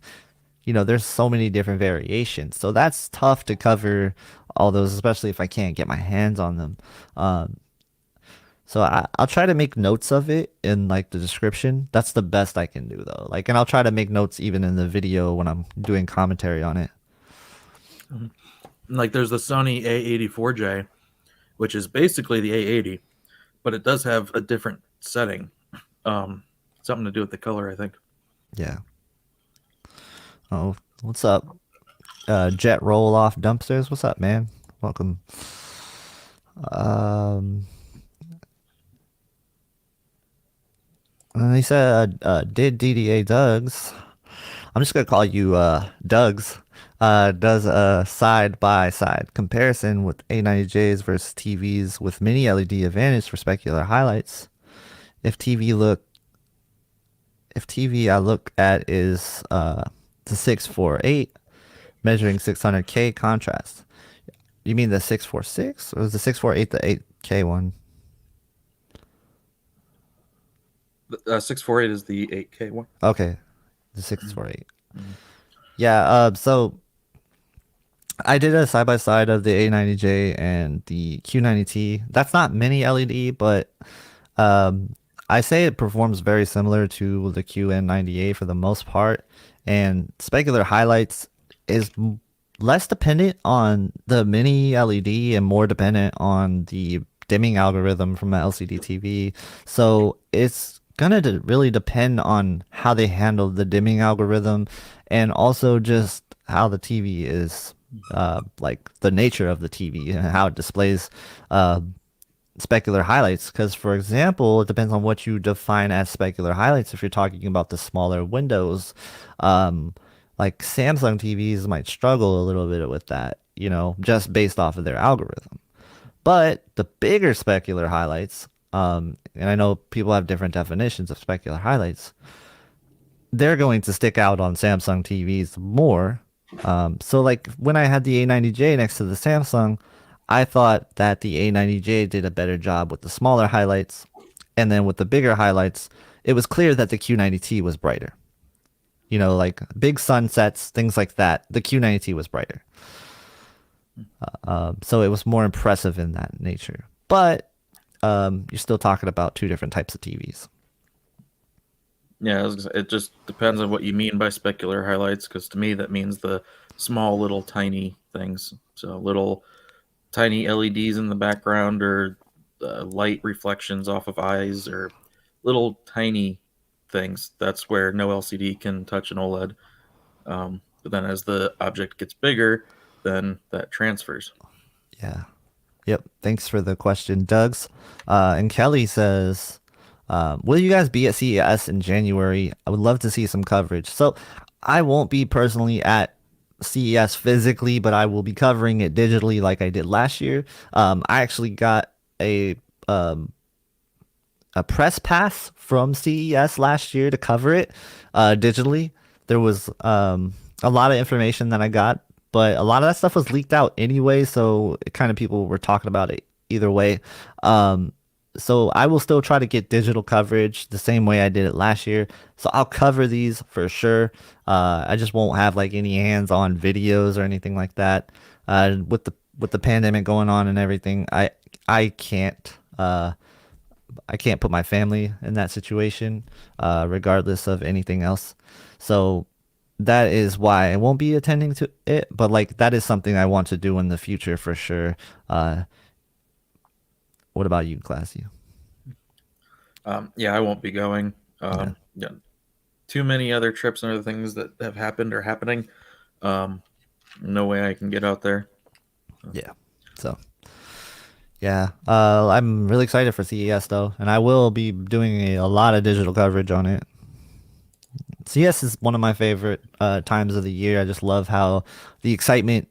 S1: there's so many different variations. So that's tough to cover all those, especially if I can't get my hands on them. Um, so I'll try to make notes of it in like the description. That's the best I can do though. Like, and I'll try to make notes even in the video when I'm doing commentary on it.
S2: like there's the Sony A84J, which is basically the A80, but it does have a different setting. Um, Something to do with the color, I think.
S1: Yeah. Oh, what's up? Jet roll off dumpsters. What's up, man? Welcome. Um, and he said, did DDA Dougs? I'm just gonna call you Dougs. Does a side by side comparison with A90Js versus TVs with mini LED advantage for specular highlights. If TV look, if TV I look at is the 648 measuring 600K contrast. You mean the 646 or is the 648 the 8K one?
S2: 648 is the 8K one.
S1: Okay, the 648.
S2: Mm-hmm.
S1: Yeah. So I did a side by side of the A90J and the Q90T. That's not mini LED, but um, I say it performs very similar to the QN90A for the most part. And specular highlights is less dependent on the mini LED and more dependent on the dimming algorithm from an LCD TV. So it's gonna really depend on how they handle the dimming algorithm and also just how the TV is like the nature of the TV and how it displays uh, specular highlights. Because, for example, it depends on what you define as specular highlights. If you're talking about the smaller windows, like Samsung TVs might struggle a little bit with that, just based off of their algorithm. But the bigger specular highlights, and I know people have different definitions of specular highlights, they're going to stick out on Samsung TVs more. So like when I had the A90J next to the Samsung, I thought that the A90J did a better job with the smaller highlights, and then with the bigger highlights, it was clear that the Q90T was brighter. You know, like big sunsets, things like that. The Q90T was brighter. So it was more impressive in that nature. But you're still talking about two different types of TVs.
S2: Yeah, it just depends on what you mean by specular highlights, because to me that means the small, little, tiny things. So little, tiny LEDs in the background, or light reflections off of eyes, or little, tiny things. That's where no LCD can touch an OLED. But then as the object gets bigger, then that transfers.
S1: Yeah. Yep. Thanks for the question, Doug's. And Kelly says, will you guys be at CES in January? I would love to see some coverage. So I won't be personally at CES physically, but I will be covering it digitally like I did last year. I actually got um, a press pass from CES last year to cover it digitally. There was a lot of information that I got, but a lot of that stuff was leaked out anyway, so it kind of people were talking about it either way. Um, so I will still try to get digital coverage the same way I did it last year. So I'll cover these for sure. I just won't have like any hands-on videos or anything like that. With the pandemic going on and everything, I can't. I can't put my family in that situation, regardless of anything else. So that is why I won't be attending to it. But like that is something I want to do in the future for sure. What about you, Classy?
S2: Yeah, I won't be going.
S1: Yeah,
S2: Yeah, too many other trips and other things that have happened or happening. Um, no way I can get out there.
S1: yeah. So yeah, I'm really excited for CES though, and I will be doing a lot of digital coverage on it. CS is one of my favorite times of the year. I just love how the excitement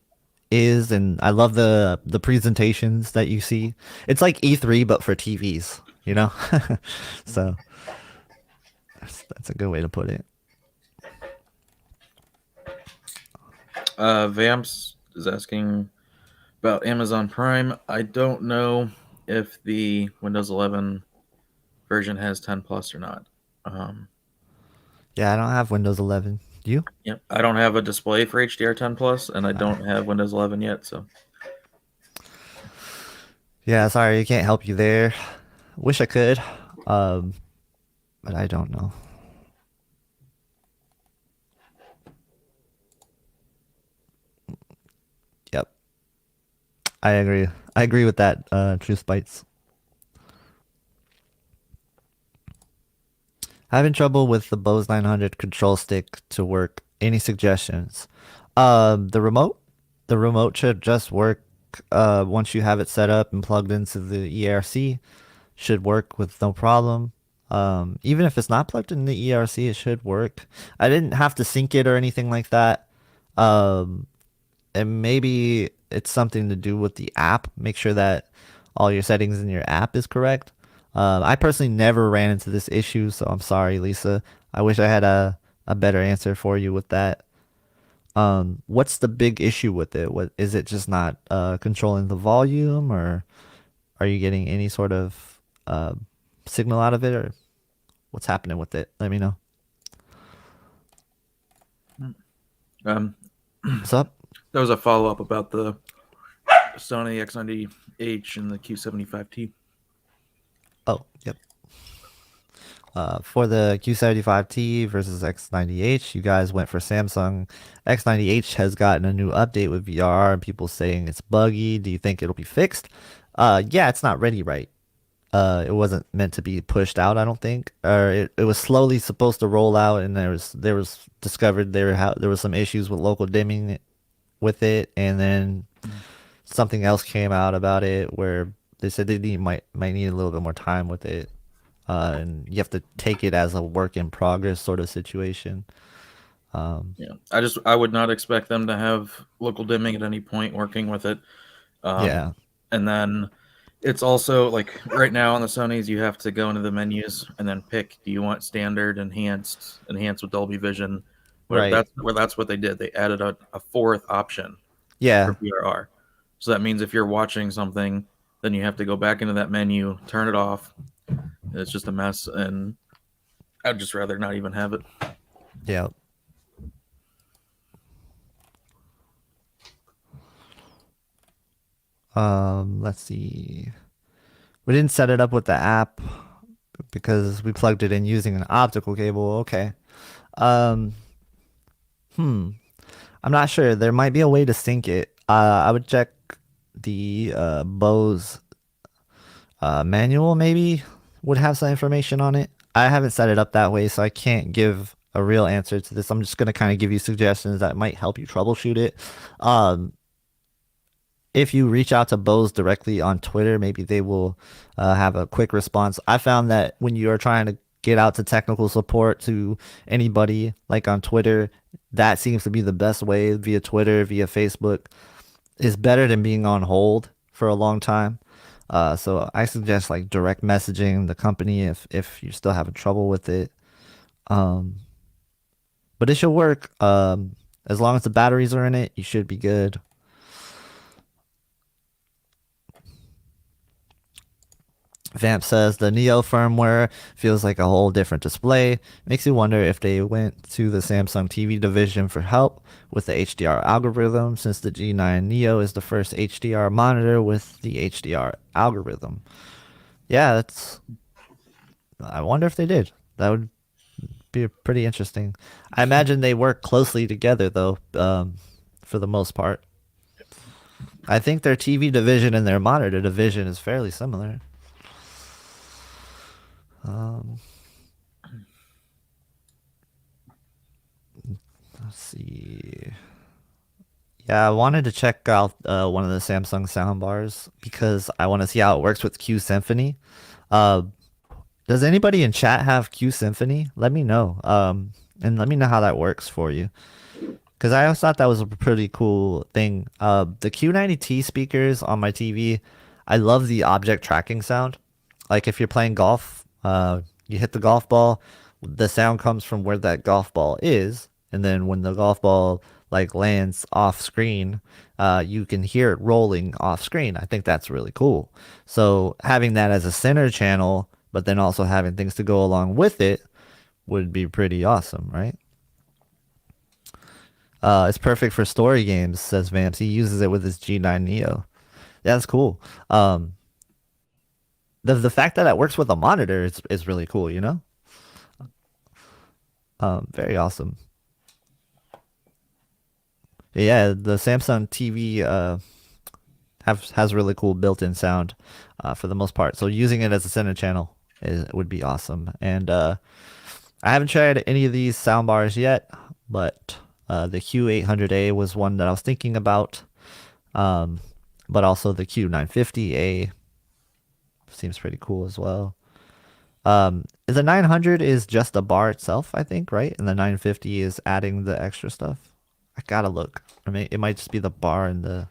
S1: is, and I love the presentations that you see. It's like E3 but for TVs, you know? So that's a good way to put it.
S2: Vamps is asking about Amazon Prime. I don't know if the Windows 11 version has 10 plus or not. Um,
S1: Yeah, I don't have Windows 11. Do you?
S2: yep, I don't have a display for HDR 10 plus, and I don't have Windows 11 yet. So
S1: Yeah, sorry, I can't help you there. Wish I could, um, but I don't know. Yep, I agree. I agree with that. Truth bites. Having trouble with the Bose 900 control stick to work. Any suggestions? The remote. The remote should just work once you have it set up and plugged into the ERC. Should work with no problem. Even if it's not plugged in the ERC, it should work. I didn't have to sync it or anything like that. Um, and maybe it's something to do with the app. Make sure that all your settings in your app is correct. I personally never ran into this issue, so I'm sorry, Lisa. I wish I had a better answer for you with that. What's the big issue with it? What is it just not controlling the volume, or are you getting any sort of signal out of it, or what's happening with it? Let me know.
S2: um,
S1: What's up?
S2: there was a follow up about the Sony X90H and the Q75T.
S1: Oh, yep. For the Q75T versus X90H, you guys went for Samsung. X90H has gotten a new update with VR, and people saying it's buggy. Do you think it'll be fixed? Yeah, it's not ready right. It wasn't meant to be pushed out, I don't think. Or it was slowly supposed to roll out, and there was discovered there was some issues with local dimming with it, and then something else came out about it where they said might need a little bit more time with it, and you have to take it as a work in progress sort of situation. Um,
S2: Yeah, I would not expect them to have local dimming at any point working with it. Um,
S1: yeah,
S2: and then It's also like right now on the Sonys, you have to go into the menus and then pick: do you want standard, enhanced, enhanced with Dolby Vision, whatever.
S1: Right.
S2: That's what they did. They added a fourth option for
S1: Yeah.
S2: PRR. So that means if you're watching something, then you have to go back into that menu, turn it off. It's just a mess, and I'd just rather not even have it.
S1: Yeah. Let's see. We didn't set it up with the app because we plugged it in using an optical cable. Okay. Um, hmm. I'm not sure. There might be a way to sync it. I would check the Bose manual, maybe would have some information on it. I haven't set it up that way, so I can't give a real answer to this. I'm just gonna kind of give you suggestions that might help you troubleshoot it. Um, if you reach out to Bose directly on Twitter, maybe they will have a quick response. I found that when you are trying to get out to technical support to anybody like on Twitter, that seems to be the best way via Twitter, via Facebook. Is better than being on hold for a long time. So I suggest like direct messaging the company if you're still having trouble with it. Um, but it should work. As long as the batteries are in it, you should be good. Vamp says the Neo firmware feels like a whole different display. Makes you wonder if they went to the Samsung TV division for help with the HDR algorithm, since the G9 Neo is the first HDR monitor with the HDR algorithm. Yeah, that's. I wonder if they did. That would be pretty interesting. I imagine they work closely together, though, for the most part. I think their TV division and their monitor division is fairly similar. Um, let's see. Yeah, I wanted to check out one of the Samsung soundbars because I want to see how it works with Q Symphony. Uh, does anybody in chat have Q Symphony? Let me know. And let me know how that works for you. Because I always thought that was a pretty cool thing. The Q90T speakers on my TV, I love the object tracking sound. Like if you're playing golf, you hit the golf ball, the sound comes from where that golf ball is, and then when the golf ball like lands off screen, you can hear it rolling off screen. I think that's really cool. So having that as a center channel, but then also having things to go along with it would be pretty awesome, right? It's perfect for story games, says Vamps. He uses it with his G9 Neo. Yeah, that's cool. The fact that it works with a monitor is really cool, you know? Very awesome. Yeah, the Samsung TV has really cool built-in sound for the most part. So using it as a center channel would be awesome. And I haven't tried any of these soundbars yet, but the Q800A was one that I was thinking about. Um, but also the Q950A seems pretty cool as well. The 900 is just the bar itself, I think, right? And the 950 is adding the extra stuff. I gotta look. I mean, it might just be the bar and the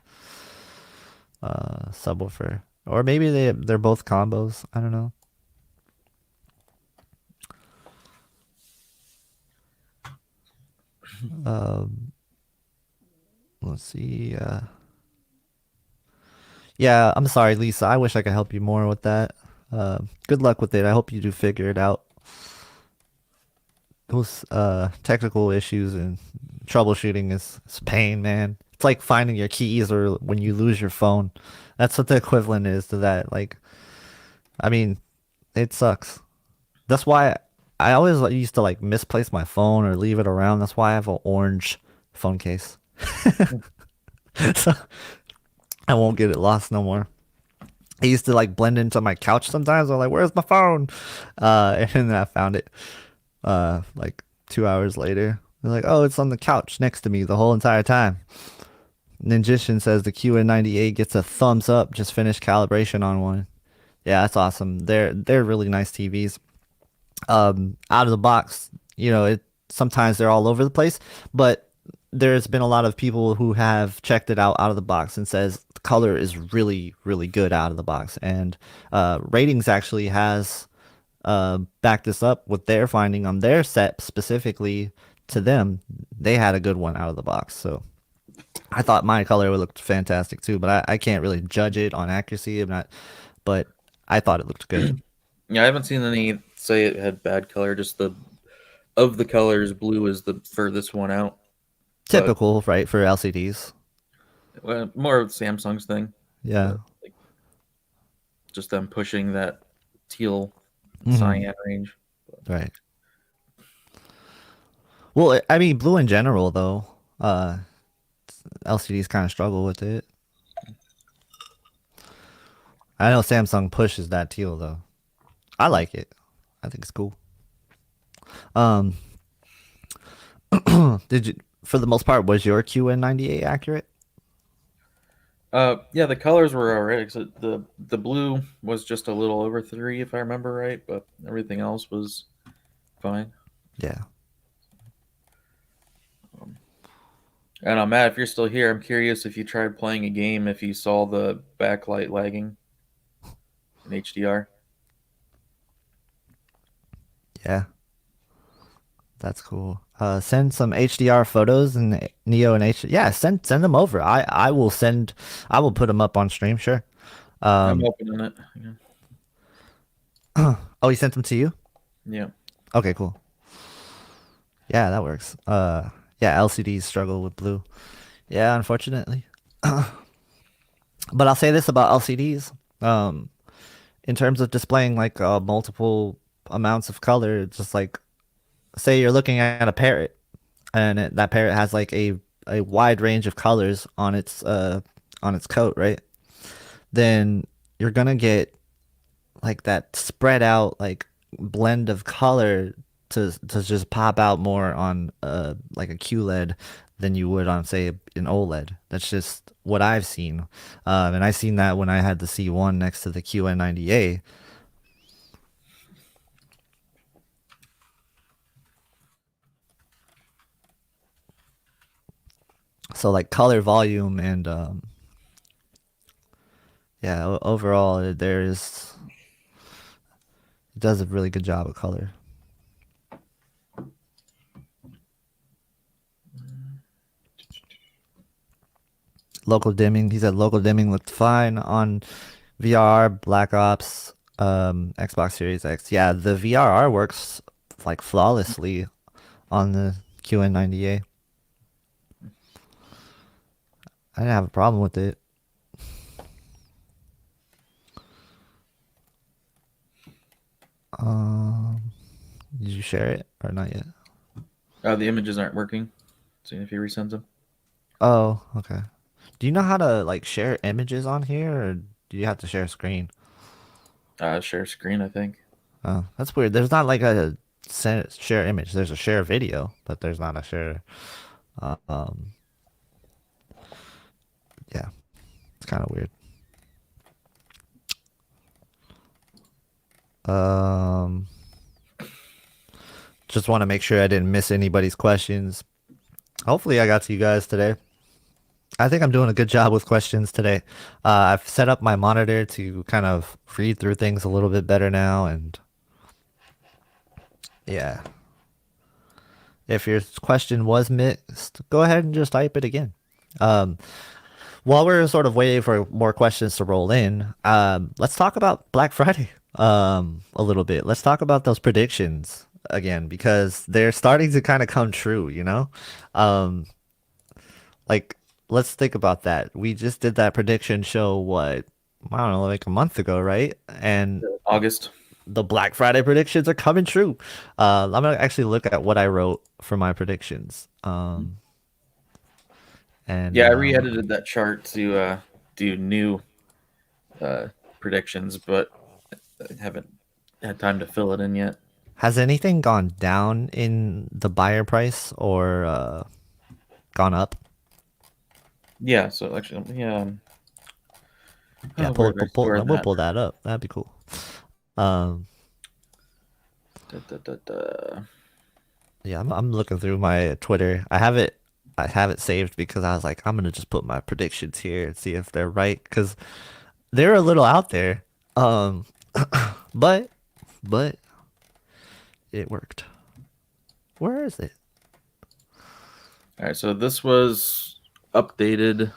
S1: subwoofer, or maybe they're both combos. I don't know. Um, let's see. Yeah, I'm sorry, Lisa. I wish I could help you more with that. Good luck with it. I hope you do figure it out. Those technical issues and troubleshooting is pain, man. It's like finding your keys or when you lose your phone. That's what the equivalent is to that. Like, I mean, it sucks. That's why I always used to like misplace my phone or leave it around. That's why I have an orange phone case. So I won't get it lost no more. I used to like blend into my couch sometimes. I'm like, where's my phone? And then I found it like 2 hours later. They're like, oh, it's on the couch next to me the whole entire time. Ninjishin says the QN98 gets a thumbs up. Just finished calibration on one. Yeah, that's awesome. They're really nice TVs. Out of the box, it sometimes they're all over the place, but there's been a lot of people who have checked it out of the box and says the color is really, really good out of the box. And ratings actually has backed this up with their finding on their set specifically to them. They had a good one out of the box. So I thought my color looked fantastic too, but I can't really judge it on accuracy. I'm not, but I thought it looked good.
S2: Yeah, I haven't seen any say it had bad color. Just the of the colors, blue is the furthest one out. But
S1: Typical, right, for LCDs.
S2: more of Samsung's thing.
S1: Yeah.
S2: But like just them pushing that teal
S1: Hmm.
S2: cyan range.
S1: Right. Well, I mean, blue in general, though, LCDs kind of struggle with it. I know Samsung pushes that teal, though. I like it. I think it's cool. Um, did you, for the most part, was your QN98 accurate?
S2: Yeah, the colors were alright. Except the blue was just a little over 3, if I remember right, but everything else was fine.
S1: Yeah.
S2: Um, and Matt, if you're still here, I'm curious if you tried playing a game if you saw the backlight lagging in HDR.
S1: Yeah. That's cool. Send some HDR photos and Neo and H. Yeah, send them over. I will send. I will put them up on stream. Sure.
S2: I'm
S1: Um.
S2: opening it. Yeah.
S1: Oh, he sent them to you.
S2: Yeah.
S1: Okay, cool. Yeah, that works. Yeah, LCDs struggle with blue. Yeah, unfortunately. But I'll say this about LCDs. Um, in terms of displaying like multiple amounts of color, it's just like say you're looking at a parrot and that parrot has like a wide range of colors on its coat, right? Then you're gonna get like that spread out like blend of color to just pop out more on like a QLED than you would on say an OLED. That's just what I've seen, and I seen that when I had the C1 next to the QN90A. So like color volume and yeah, overall it does a really good job of color. Local dimming. He said local dimming looked fine on VR, Black Ops, Xbox Series X. Yeah, the VRR works like flawlessly on the QN90A. I didn't have a problem with it. Um, did you share it or not yet?
S2: The images aren't working. Seeing if he resends them.
S1: Oh, okay. Do you know how to like share images on here, or do you have to share screen?
S2: Share screen, I think.
S1: Oh, that's weird. There's not like a share image. There's a share video, but there's not a share. Uh, um, yeah, it's kind of weird. Um, just want to make sure I didn't miss anybody's questions. Hopefully, I got to you guys today. I think I'm doing a good job with questions today. I've set up my monitor to kind of read through things a little bit better now, and yeah, if your question was mixed, go ahead and just type it again. Um, while we're sort of waiting for more questions to roll in, let's talk about Black Friday a little bit. Let's talk about those predictions again because they're starting to kind of come true, you know? Um, like let's think about that. We just did that prediction show what I don't know, like a month ago, right? And
S2: August.
S1: the Black Friday predictions are coming true. I'm gonna actually look at what I wrote for my predictions. And
S2: Yeah, I re-edited that chart to do new uh, predictions, but I haven't had time to fill it in yet.
S1: has anything gone down in the buyer price or gone up?
S2: Yeah, so actually, yeah.
S1: Yeah,
S2: Oh, where did I store
S1: we'll
S2: that?
S1: pull that up. That'd be cool. Um,
S2: Da, da, da, da.
S1: yeah, I'm looking through my Twitter. I have it. I have it saved because I was like, I'm gonna just put my predictions here and see if they're right because they're a little out there. Um, but but it worked. Where is it?
S2: All right, so this was updated.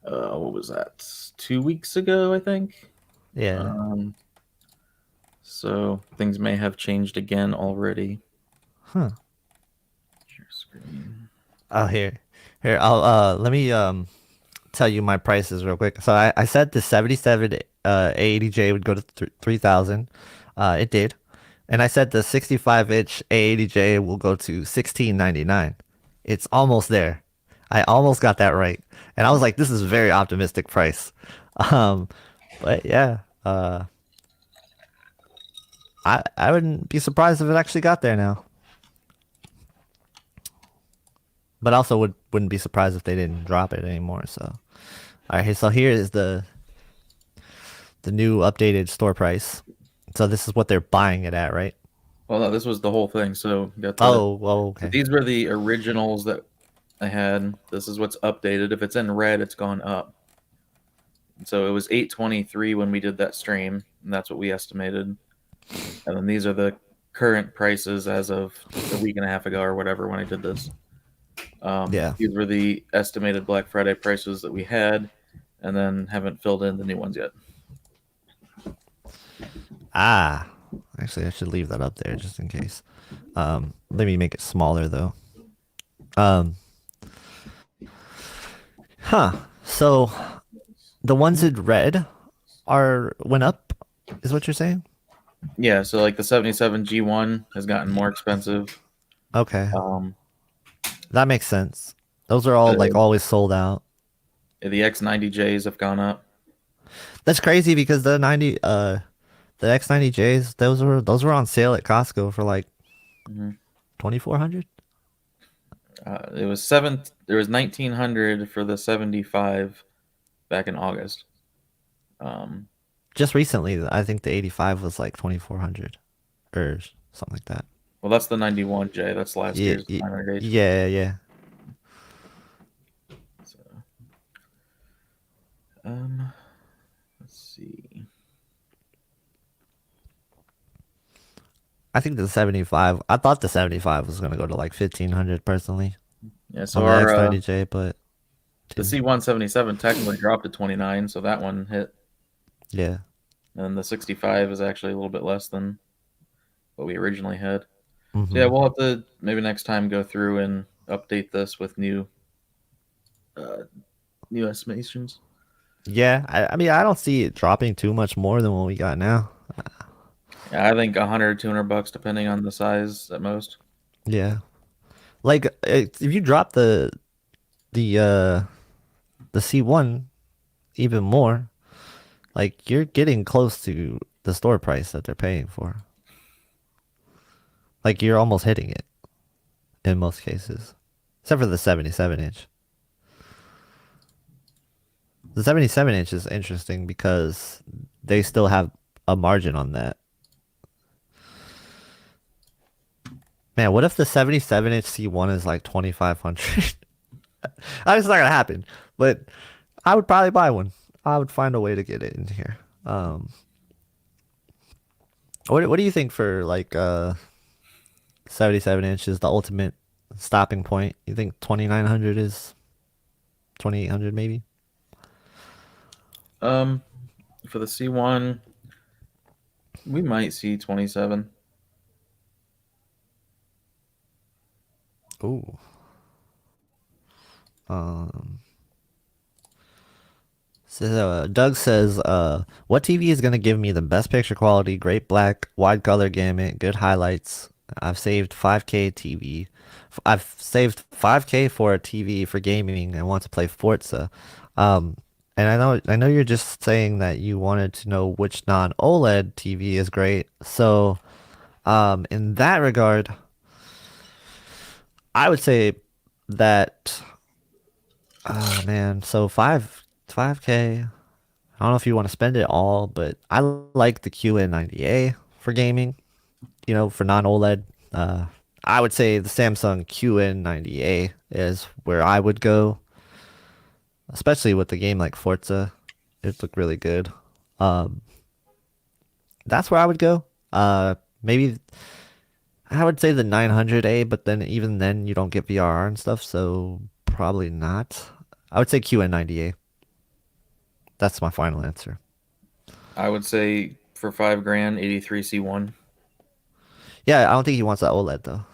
S2: What was that? 2 weeks ago, I think.
S1: Yeah.
S2: Um, so things may have changed again already.
S1: Huh.
S2: Share screen.
S1: Oh, here. I'll let me tell you my prices real quick. So I said the 77 A80J would go to 3,000. It did. And I said the 65-inch A80J will go to 1699. It's almost there. I almost got that right. And I was like, this is a very optimistic price. Um, but yeah, I wouldn't be surprised if it actually got there now. But also wouldn't be surprised if they didn't drop it anymore. So, all right, so here is the new updated store price. So this is what they're buying it at, right?
S2: Well, no, this was the whole thing. So got the.
S1: Oh,
S2: So
S1: okay.
S2: these were the originals that I had. This is what's updated. If it's in red, it's gone up. So it was 823 when we did that stream, and that's what we estimated. And then these are the current prices as of a week and a half ago or whatever when I did this.
S1: Yeah.
S2: These were the estimated Black Friday prices that we had, and then haven't filled in the new ones yet.
S1: Ah, actually, I should leave that up there just in case. Let me make it smaller though. Um, huh. So the ones in red are went up, is what you're saying?
S2: Yeah, so like the 77 G1 has gotten more expensive.
S1: Okay,
S2: Um,
S1: that makes sense. Those are all like
S2: the,
S1: always sold out.
S2: the X90Js have gone up.
S1: That's crazy because the X90Js those were on sale at Costco for like
S2: Mhm.
S1: 2,400
S2: It was seven. There was 1900 for the 75 back in August. Um,
S1: just recently. I think the 85 was like 2,400 or something like that.
S2: well, that's the 91J. That's last
S1: Yeah,
S2: year's 900H.
S1: yeah.
S2: So, um, let's see.
S1: I think the 75. I thought the 75 was gonna go to like 1,500 personally
S2: Yeah, so
S1: on the
S2: our
S1: X90J, but
S2: the
S1: didn't.
S2: C177 technically dropped to 29, so that one hit.
S1: Yeah.
S2: And the 65 is actually a little bit less than what we originally had. So yeah,
S1: Hmm.
S2: we'll have to maybe next time go through and update this with uh, new estimations.
S1: Yeah. I mean, I don't see it dropping too much more than what we got now.
S2: Yeah, I think 100, $200 depending on the size at most.
S1: Yeah. Like if you drop the uh the C1 even more, like you're getting close to the store price that they're paying for. Like you're almost hitting it in most cases, except for the 77 inch. The 77 inch is interesting because they still have a margin on that. Man, what if the 77-inch C1 is like 2,500? It's not gonna happen, but I would probably buy one. I would find a way to get it in here. Um, what do you think for like 77 inch is the ultimate stopping point? You think 2,900 is 2,800 maybe?
S2: Um, for the C1, we might see 27.
S1: Ooh. Um, so Doug says, what TV is gonna give me the best picture quality, great black, wide color gamut, good highlights? I've saved 5K TV. I've saved 5K for a TV for gaming and want to play Forza. Um, and I know you're just saying that you wanted to know which non-OLED TV is great. So, in that regard, I would say that, man, so 5K. I don't know if you want to spend it all, but I like the QN90A for gaming, for non-OLED. Uh, I would say the Samsung QN90A is where I would go, especially with the game like Forza. It looked really good. Um, that's where I would go. Maybe I would say the 900A, but then even then you don't get VRR and stuff, so probably not. I would say QN90A. That's my final answer.
S2: I would say for 5 grand, 83C1.
S1: Yeah, I don't think he wants that OLED though.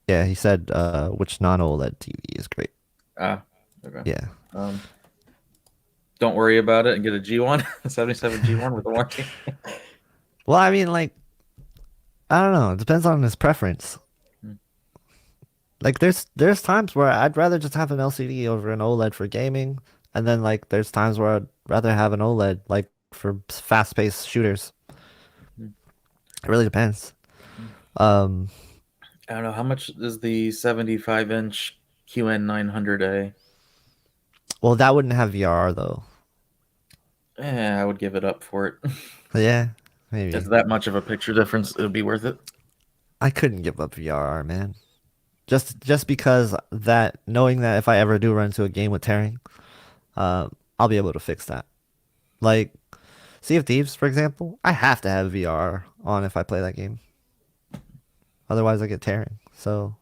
S1: Yeah, he said which non-OLED TV is great.
S2: Ah, okay.
S1: Yeah.
S2: Um, don't worry about it and get a G1, a 77 G1 with a warranty.
S1: Well, I mean, like, I don't know. It depends on his preference. Like, there's times where I'd rather just have an LCD over an OLED for gaming, and then like there's times where I'd rather have an OLED like for fast-paced shooters. It really depends. Um,
S2: I don't know how much is the 75-inch QN900A.
S1: well, that wouldn't have VR though.
S2: I would give it up for it.
S1: Yeah,
S2: It's
S1: maybe.
S2: that much of a picture difference. It would be worth it.
S1: I couldn't give up VR, man. Just because that knowing that if I ever do run into a game with tearing, I'll be able to fix that. Like Sea of Thieves, for example, I have to have VR on if I play that game. Otherwise, I get tearing. So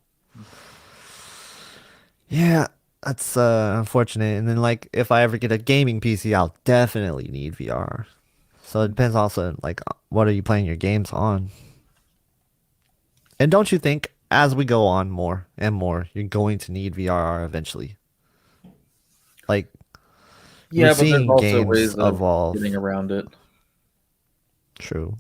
S1: yeah, that's unfortunate. And then like if I ever get a gaming PC, I'll definitely need VR. So it depends also like what are you playing your games on? And don't you think as we go on more and more, you're going to need VR eventually? Like we're
S2: Yeah, but there's
S1: seeing
S2: also
S1: games
S2: ways of getting
S1: evolve.
S2: around it.
S1: True.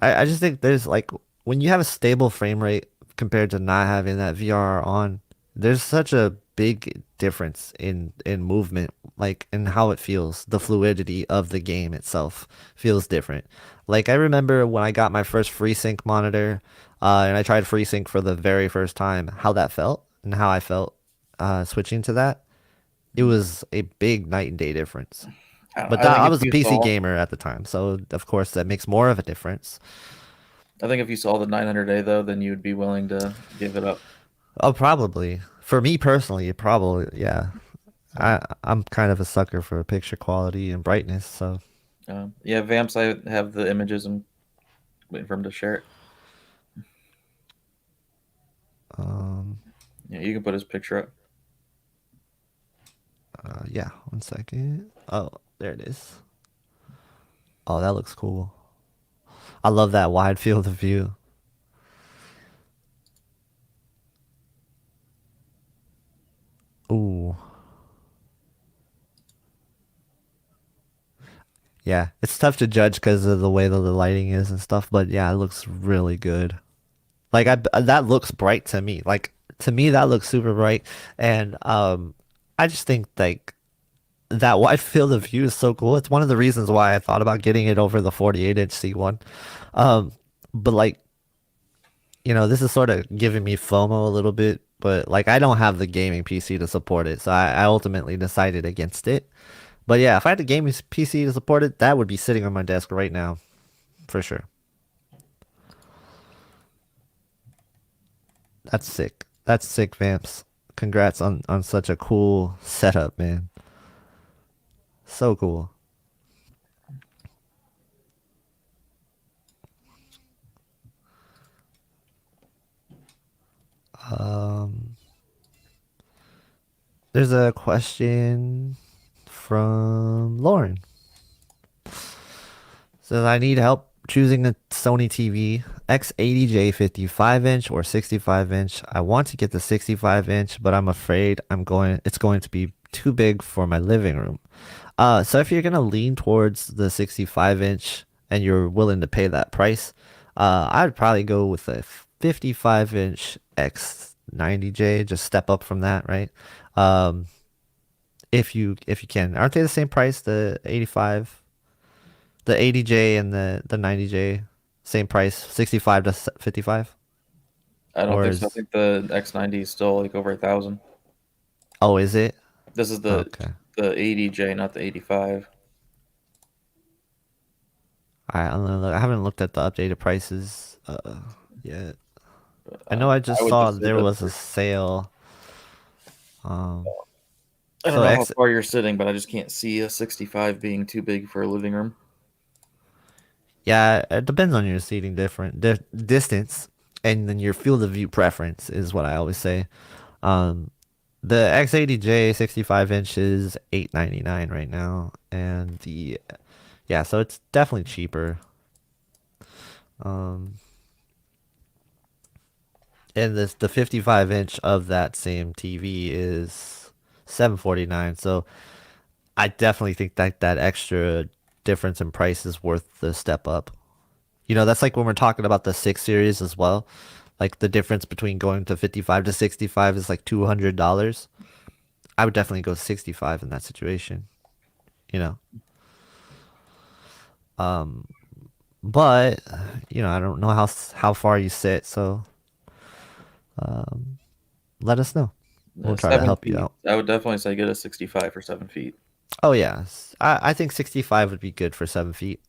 S1: I just think there's like when you have a stable frame rate compared to not having that VR on, there's such a big difference in movement, like in how it feels. The fluidity of the game itself feels different. Like I remember when I got my first FreeSync monitor, and I tried FreeSync for the very first time, how that felt and how I felt switching to that. It was a big night and day difference. But
S2: I think
S1: I
S2: if
S1: was a
S2: you
S1: PC
S2: saw,
S1: gamer at the time, so of course that makes more of a difference.
S2: I think if you saw the 900A though, then you would be willing to give it up.
S1: Oh, probably. For me personally, probably, yeah.
S2: So,
S1: I'm kind of a sucker for picture quality and brightness, so
S2: yeah, Vamps. I have the images. I'm waiting for him to share it.
S1: um
S2: Yeah, you can put his picture up.
S1: yeah, 1 second. Oh, there it is. Oh, that looks cool. I love that wide field of view. Ooh. Yeah, it's tough to judge because of the way that the lighting is and stuff, but yeah, it looks really good. Like that looks bright to me. Like to me that looks super bright and I just think like that wide field of view is so cool. It's one of the reasons why I thought about getting it over the 48-inch C1. Um, but like, this is sort of giving me FOMO a little bit, but like I don't have the gaming PC to support it, so I ultimately decided against it. But yeah, if I had a gaming PC to support it, that would be sitting on my desk right now, for sure. That's sick. That's sick, Vamps. Congrats on such a cool setup, man. So cool. Um, there's a question from Lauren. Says I need help choosing a Sony TV X80J 55-inch or 65-inch. I want to get the 65-inch, but I'm afraid it's going to be too big for my living room. So if you're gonna lean towards the 65-inch and you're willing to pay that price, I'd probably go with a 55-inch X90J. Just step up from that, right? Um, if you can, aren't they the same price? The 85, the 80J and the 90J, same price, 65 to 55,
S2: I don't
S1: or
S2: think so. I
S1: is
S2: think the X90 is still like over 1,000.
S1: oh is it?
S2: This is
S1: Okay.
S2: the 80J, not the 85.
S1: I don't know. I haven't looked at the updated prices. Yeah.
S2: But
S1: I know I
S2: I
S1: just
S2: would
S1: saw
S2: just say
S1: there
S2: that
S1: was a
S2: for,
S1: sale. Um,
S2: I don't
S1: so
S2: know how
S1: X,
S2: far you're sitting, but I just can't see a 65 being too big for a living room.
S1: yeah, it depends on your seating distance, and then your field of view preference is what I always say. Um, the X80J 65 inch is 899 right now, and the yeah, so it's definitely cheaper. Um, and this the 55 inch of that same TV is 749. So I definitely think that that extra difference in price is worth the step up. You know, that's like when we're talking about the 6 series as well. Like the difference between going to 55 to 65 is like $200. I would definitely go 65 in that situation, you know. But you know, I don't know how far you sit, so let us know. We'll try to
S2: Seven
S1: help you
S2: feet.
S1: out.
S2: I would definitely say get a 65 for 7 feet.
S1: Oh yeah, I think 65 would be good for 7 feet.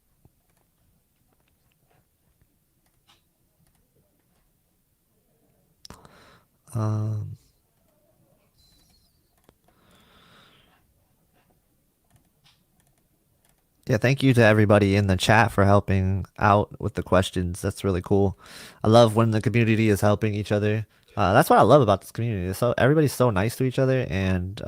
S1: Um, Yeah, thank you to everybody in the chat for helping out with the questions. That's really cool. I love when the community is helping each other. That's what I love about this community. So everybody's so nice to each other, and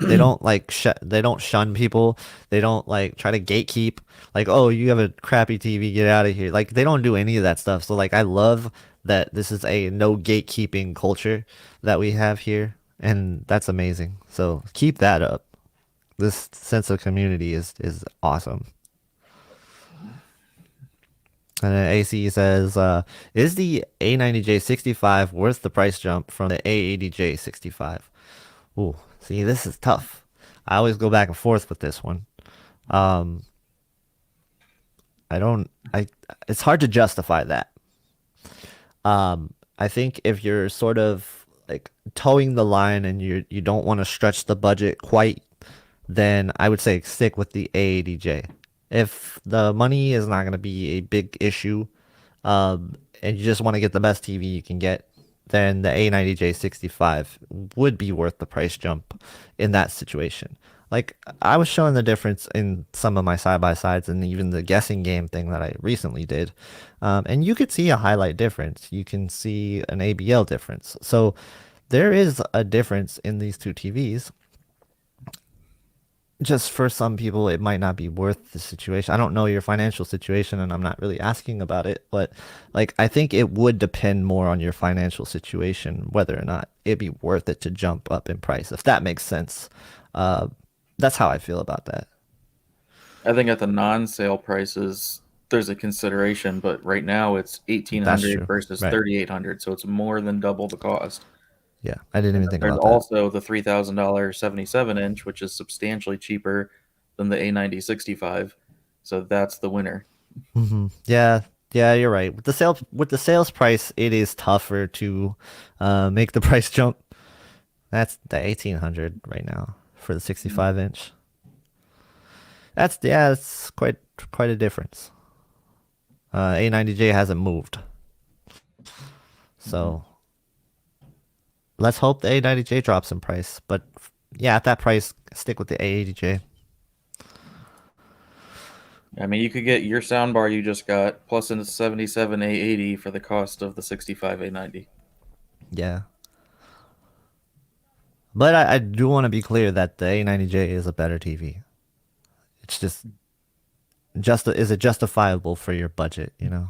S1: they don't like they don't shun people. They don't like try to gatekeep. Like, oh, you have a crappy TV, get out of here. Like they don't do any of that stuff. So like, I love that this is a no gatekeeping culture that we have here, and that's amazing. So keep that up. This sense of community is awesome. And then AC says, is the A90J 65 worth the price jump from the A80J 65? Ooh, see, this is tough. I always go back and forth with this one. Um, I don't, I, it's hard to justify that. I think if you're sort of like towing the line and you don't want to stretch the budget quite, then I would say stick with the A80J. If the money is not going to be a big issue, and you just want to get the best TV you can get, then the A90J 65 would be worth the price jump in that situation. Like I was showing the difference in some of my side by sides and even the guessing game thing that I recently did. And you could see a highlight difference. You can see an ABL difference. So there is a difference in these two TVs. Just for some people, it might not be worth the situation. I don't know your financial situation and I'm not really asking about it, but like I think it would depend more on your financial situation whether or not it'd be worth it to jump up in price, if that makes sense. Uh, that's how I feel about that.
S2: I think at the non-sale prices, there's a consideration, but right now it's
S1: That's
S2: 1,800
S1: true.
S2: versus
S1: Right.
S2: 3,800, so it's more than double the cost.
S1: Yeah. I didn't
S2: And
S1: even
S2: then
S1: think
S2: there's
S1: about that.
S2: also the $3,000 77 inch, which is substantially cheaper than the A90 65. So that's the winner.
S1: Yeah. Yeah, you're right. With the sales price, it is tougher to make the price jump. That's the 1800 right now for the 65 inch. That's yeah, that's quite a difference. A90J hasn't moved,
S2: Mhm.
S1: so let's hope the A90J drops in price. But yeah, at that price, stick with the A80J.
S2: I mean, you could get your soundbar you just got plus a 77 A80 for the cost of the 65 A90.
S1: Yeah, but I do want to be clear that the A90J is a better TV. It's just is it justifiable for your budget? You know?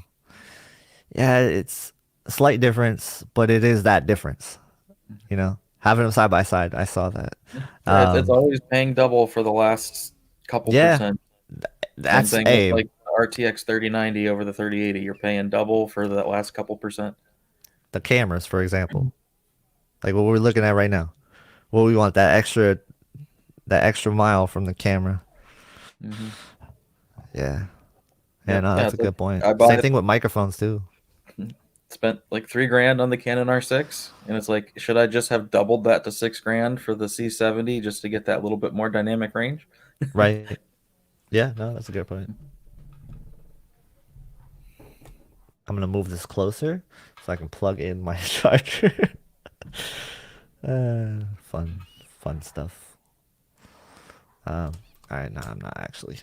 S1: Yeah, it's a slight difference, but it is that difference. You know, having them side by side, I saw that.
S2: Yeah, it's
S1: Um,
S2: always paying double for the last couple
S1: yeah,
S2: percent. Same
S1: that's
S2: thing with
S1: a
S2: like the RTX 3090 over the 3080. You're paying double for the last couple percent.
S1: the cameras, for example. Like what we're looking at right now. What we want that extra mile from the camera.
S2: Hmm.
S1: Yeah. Yeah,
S2: Yep.
S1: no,
S2: Yeah.
S1: that's a
S2: It's like
S1: good point.
S2: I
S1: Same
S2: bought it,
S1: thing with microphones too.
S2: spent like 3 grand on the Canon R6, and it's like, should I just have doubled that to 6 grand for the C70 just to get that little bit more dynamic range?
S1: Right. Yeah, no, that's a good point. I'm gonna move this closer so I can plug in my charger. Fun, fun stuff. All right, no, I'm not actually.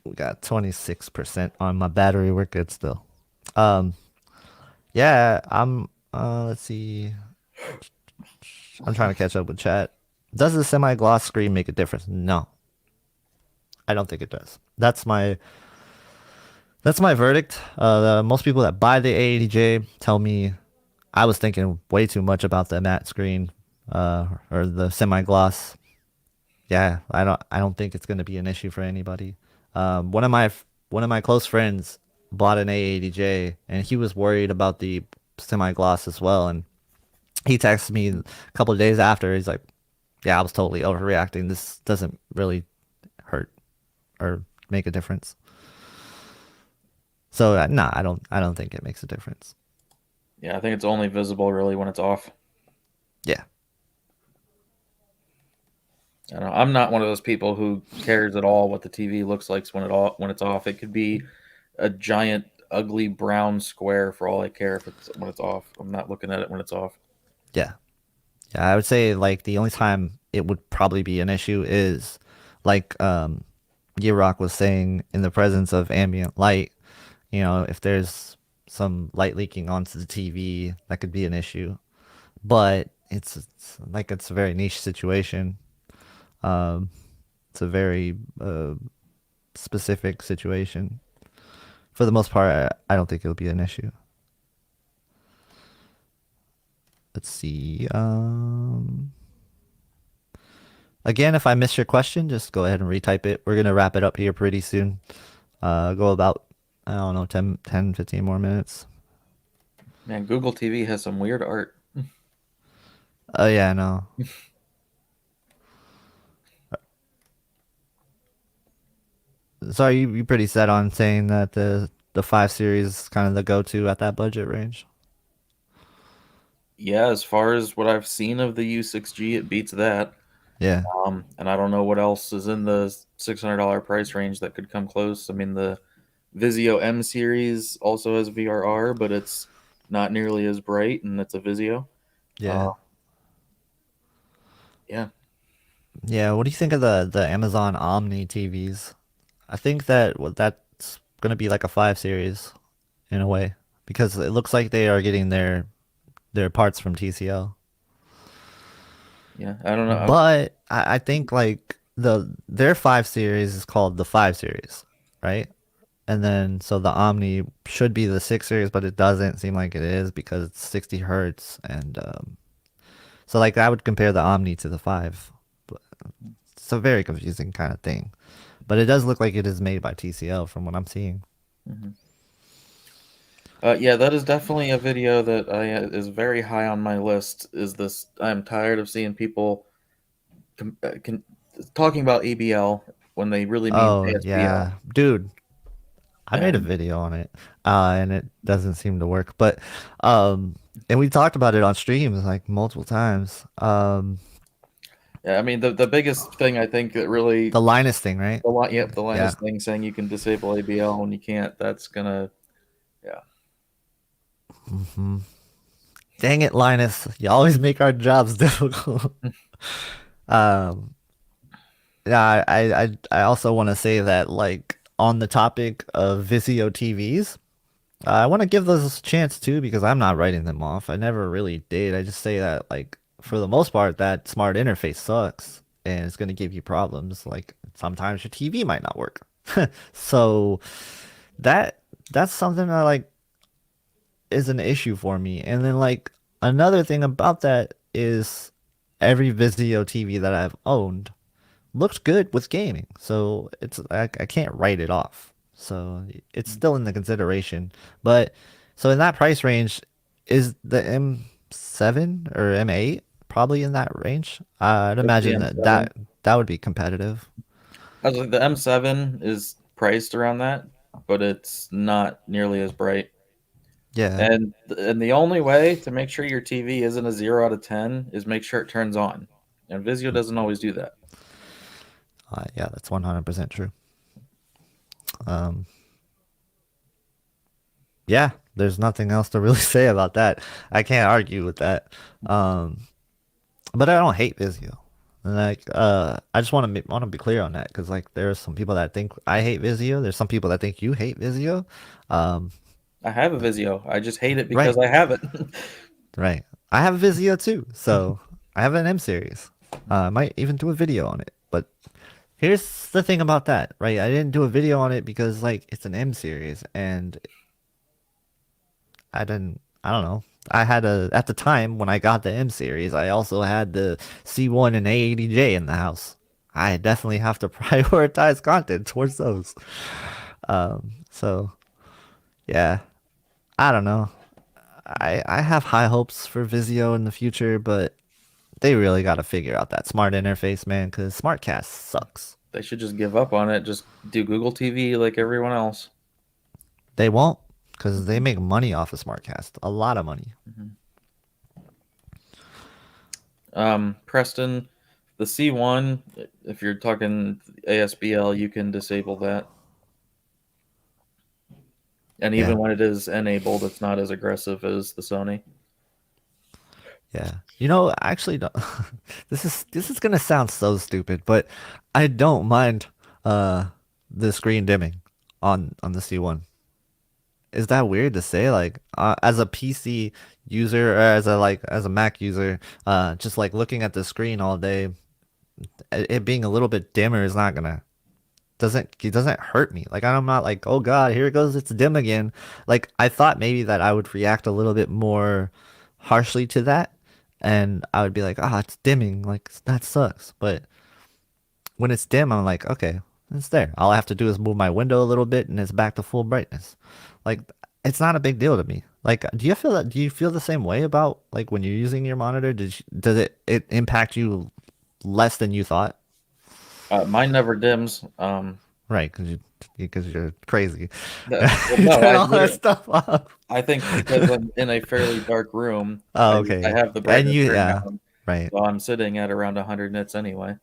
S1: We got 26% on my battery. We're good still. Um, yeah, I'm. Let's see. I'm trying to catch up with chat. Does the semi-gloss screen make a difference? No, I don't think it does. That's my verdict. Most people that buy the A80J tell me I was thinking way too much about the matte screen, or the semi-gloss. Yeah, I don't think it's gonna be an issue for anybody. One of my close friends bought an A80J and he was worried about the semi-gloss as well. And he texted me a couple of days after. He's like, "Yeah, I was totally overreacting. This doesn't really hurt or make a difference." So nah, I don't think it makes a difference.
S2: Yeah, I think it's only visible really when it's off.
S1: Yeah,
S2: I don't know. I'm not one of those people who cares at all what the TV looks like when it's off. It could be a giant, ugly brown square for all I care if it's when it's off. I'm not looking at it when it's off.
S1: yeah, yeah. I would say like the only time it would probably be an issue is like Rock was saying, in the presence of ambient light. If there's some light leaking onto the TV, that could be an issue. But it's a very niche situation. Um, it's a very specific situation. For the most part, I don't think it'll be an issue. Let's see. Again, if I missed your question, just go ahead and retype it. We're gonna wrap it up here pretty soon. Go about, I don't know, 10, 15 more minutes.
S2: Man, Google TV has some weird art.
S1: Oh yeah, no. So are you pretty set on saying that the 5 series is kind of the go-to at that budget range?
S2: Yeah, as far as what I've seen of the U6G, it beats that.
S1: Yeah,
S2: And I don't know what else is in the $600 price range that could come close. I mean, the Vizio M series also has VRR, but it's not nearly as bright, and it's a Vizio. Uh,
S1: yeah,
S2: yeah,
S1: yeah. What do you think of the Amazon Omni TVs? I think that's gonna be like a 5 series in a way, because it looks like they are getting their parts from TCL.
S2: yeah. I don't know.
S1: But I think like their 5 series is called the 5 series, right? And then so the Omni should be the 6 series, but it doesn't seem like it is because it's 60 hertz. And so like I would compare the Omni to the 5. But it's a very confusing kind of thing. But it does look like it is made by TCL from what I'm seeing.
S2: Mhm. Yeah, that is definitely a video that is very high on my list. Is this? I'm tired of seeing people talking about ABL when they really mean
S1: Oh
S2: ASBL.
S1: yeah, dude, I made a
S2: And
S1: video on it, and it doesn't seem to work. But and we talked about it on streams like multiple times.
S2: yeah, I mean the biggest thing I think that really
S1: The Linus thing, right?
S2: yep, the
S1: Yeah.
S2: Linus thing saying you can disable ABL when you can't. That's gonna yeah.
S1: Hmm. Dang it, Linus! You always make our jobs difficult. um, yeah, I also want to say that like on the topic of Vizio TVs. I want to give those a chance too because I'm not writing them off. I never really did. I just say that like for the most part that smart interface sucks and it's going to give you problems. Like sometimes your TV might not work. So that that's something that like is an issue for me. And then like another thing about that is every Vizio TV that I've owned looks good with gaming. So I can't write it off. So it's still in the consideration. But so in that price range, is the M7 or M8 probably in that range? I'd
S2: It's the
S1: imagine that
S2: M7.
S1: that would be competitive.
S2: I was like the M7 is priced around that, but it's not nearly as bright.
S1: Yeah.
S2: And the only way to make sure your TV isn't a 0 out of 10 is make sure it turns on. And Vizio doesn't always do that.
S1: Yeah, that's 100% true. Um, Yeah, there's nothing else to really say about that. I can't argue with that. Um, but I don't hate Vizio. Like, I just want to be clear on that because like there are some people that think I hate Vizio. There's some people that think you hate Vizio. Um,
S2: I have a Vizio. I just hate it because
S1: right,
S2: I have it.
S1: right. I have a Vizio too, so I have an M series. I might even do a video on it. But here's the thing about that, right? I didn't do a video on it because like it's an M series, and I don't know. I had at the time when I got the M series, I also had the C1 and A80J in the house. I definitely have to prioritize content towards those. So yeah, I don't know. I have high hopes for Vizio in the future, but they really got to figure out that smart interface, man, because SmartCast sucks.
S2: They should just give up on it. Just do Google TV like everyone else.
S1: They won't, because they make money off of SmartCast, a lot of money.
S2: Mhm. Preston, the C1, if you're talking ASBL, you can disable that. And even
S1: Yeah.
S2: when it is enabled, it's not as aggressive as the Sony.
S1: Yeah. You know, actually, this is gonna sound so stupid, but I don't mind uh the screen dimming on the C1. Is that weird to say? Like, as a PC user or as a Mac user, just like looking at the screen all day, it being a little bit dimmer is not gonna doesn't it doesn't hurt me. Like I'm not like, oh God, here it goes, it's dim again. Like I thought maybe that I would react a little bit more harshly to that, and I would be like, ah, it's dimming, like that sucks. But when it's dim, I'm like, okay, it's there. All I have to do is move my window a little bit, and it's back to full brightness. Like it's not a big deal to me. Like, do you feel that? Do you feel the same way about like when you're using your monitor? Does it impact you less than you thought?
S2: Mine never dims.
S1: Right, because you're crazy.
S2: Well,
S1: You
S2: no,
S1: turn all that stuff off.
S2: I think because I'm in a fairly dark room,
S1: Oh,
S2: I
S1: okay.
S2: have the
S1: And
S2: brightness
S1: you,
S2: turned
S1: yeah,
S2: down,
S1: right.
S2: so I'm sitting at around 100 nits anyway.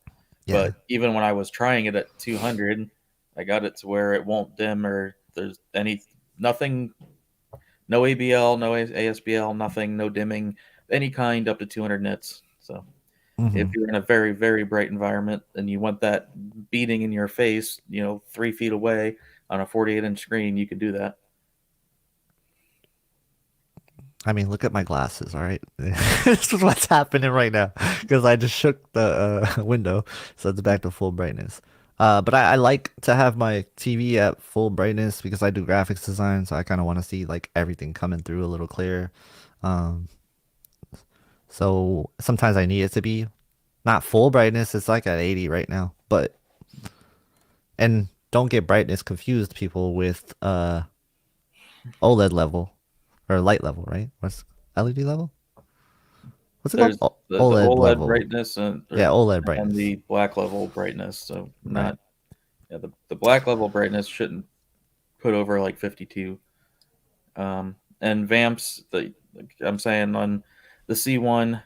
S1: Yeah.
S2: But even when I was trying it at 200, I got it to where it won't dim or there's nothing, no ABL, no ASBL, nothing, no dimming, any kind up to 200 nits. So if
S1: Hmm.
S2: you're in a very, very bright environment and you want that beating in your face, 3 feet away on a 48-inch screen, you can do that.
S1: I mean, look at my glasses, all right? This is what's happening right now because I just shook the window, so it's back to full brightness. But I like to have my TV at full brightness because I do graphics design, so I kind of want to see like everything coming through a little clearer. Um, so sometimes I need it to be not full brightness. It's like at 80 right now, but and don't get brightness confused, people, with OLED level or light level, right? What's LED level? What's it called?
S2: There's the
S1: OLED
S2: OLED
S1: level.
S2: brightness and
S1: Yeah, OLED
S2: the
S1: brightness.
S2: black level brightness. So
S1: Right.
S2: not yeah, the black level brightness shouldn't put over like 52. And vamps, like I'm saying on the C1,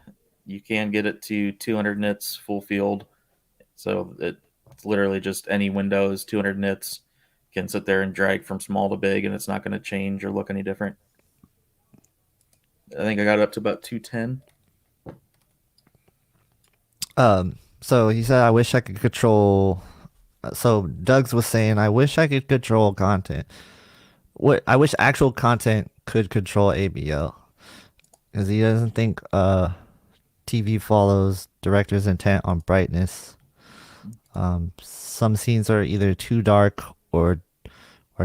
S2: you can get it to 200 nits full field. So it's literally just any Windows 200 nits can sit there and drag from small to big, and it's not going to change or look any different. I think I got it up to about 210.
S1: So he said, I wish I could control. So Doug's was saying, I wish I could control content. What I wish actual content could control ABL because he doesn't think TV follows director's intent on brightness. Some scenes are either too dark or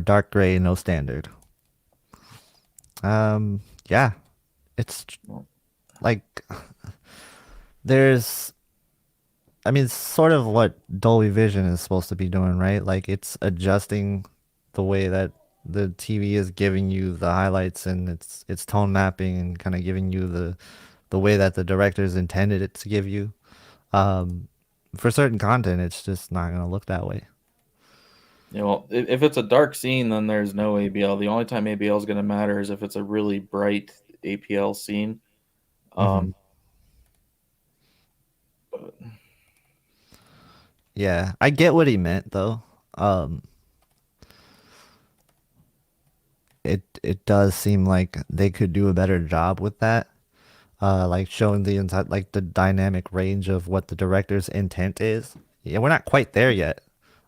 S1: dark gray, no standard. Yeah, it's like there's I mean, it's sort of what Dolby Vision is supposed to be doing, right? Like it's adjusting the way that the TV is giving you the highlights and it's tone mapping and kind of giving you the way that the directors intended it to give you. Um, for certain content, it's just not gonna look that way.
S2: Well, if it's a dark scene, then there's no ABL. The only time ABL is going to matter is if it's a really bright APL scene.
S1: Hmm.
S2: Um, but
S1: Yeah, I get what he meant though. Um, it does seem like they could do a better job with that. Like showing the entire like the dynamic range of what the director's intent is. Yeah, we're not quite there yet.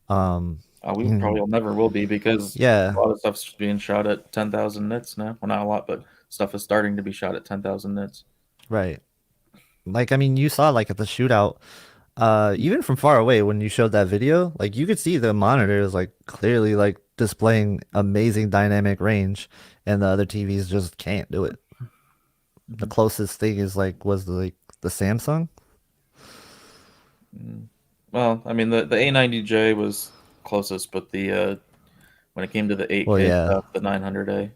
S1: Um,
S2: We
S1: mm,
S2: probably never will be because a
S1: yeah,
S2: lot of stuff's being shot at 10,000 nits now. Well, not a lot, but stuff is starting to be shot at 10,000 nits.
S1: right. Like I mean, you saw like at the shootout, even from far away when you showed that video, like you could see the monitors like clearly like displaying amazing dynamic range, and the other TVs just can't do it. The
S2: Mhm.
S1: closest thing is like was the Samsung.
S2: Mm. Well, I mean the A90J was closest, but the when it came to the
S1: Well,
S2: 8K
S1: yeah.
S2: stuff, the 900A.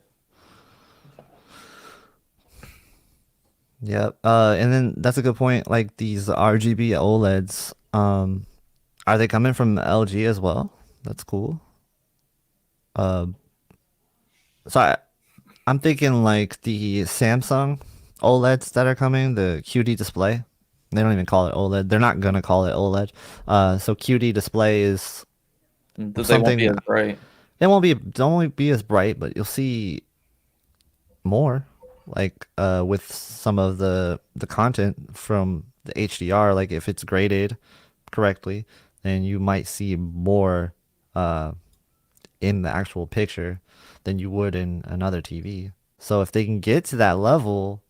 S1: Yep. And then that's a good point. Like these RGB OLEDs, are they coming from LG as well? That's cool. Uh, so I'm thinking like the Samsung OLEDs that are coming, the QD display. They don't even call it OLED. They're not gonna call it OLED. So QD display is
S2: They won't be
S1: something
S2: as bright.
S1: it won't be as bright, but you'll see more like with some of the content from the HDR, like if it's graded correctly, then you might see more uh in the actual picture than you would in another TV. So if they can get to that level,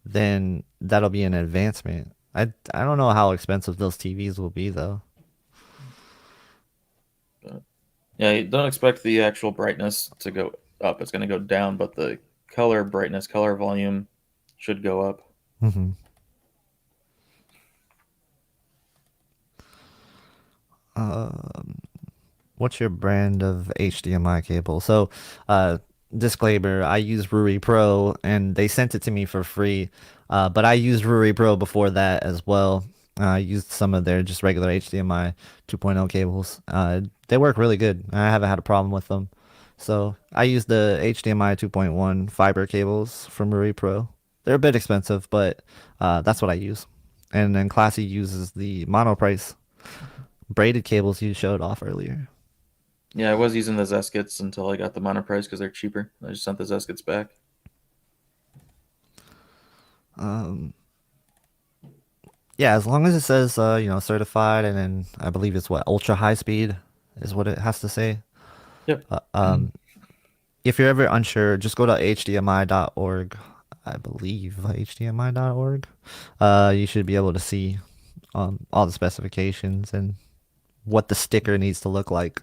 S1: then that'll be an advancement. I don't know how expensive those TVs will be though.
S2: But yeah, you don't expect the actual brightness to go up. It's going to go down, but the color brightness, color volume should go up.
S1: Hmm. What's your brand of HDMI cable? So, disclaimer, I use Ruri Pro and they sent it to me for free. But I used Ruri Pro before that as well. I used some of their just regular HDMI 2.0 cables. They work really good. I haven't had a problem with them. So I use the HDMI 2.1 fiber cables from Ruri Pro. They're a bit expensive, but that's what I use. And then Classy uses the monoprice braided cables you showed off earlier.
S2: Yeah, I was using the Zeskits until I got the monoprice because they're cheaper. I just sent the Zeskits back.
S1: Um, yeah, as long as it says certified, and then I believe it's what ultra high speed is what it has to say.
S2: Yep.
S1: Uh, um, if you're ever unsure, just go to hdmi.org. I believe hdmi.org. You should be able to see all the specifications and what the sticker needs to look like.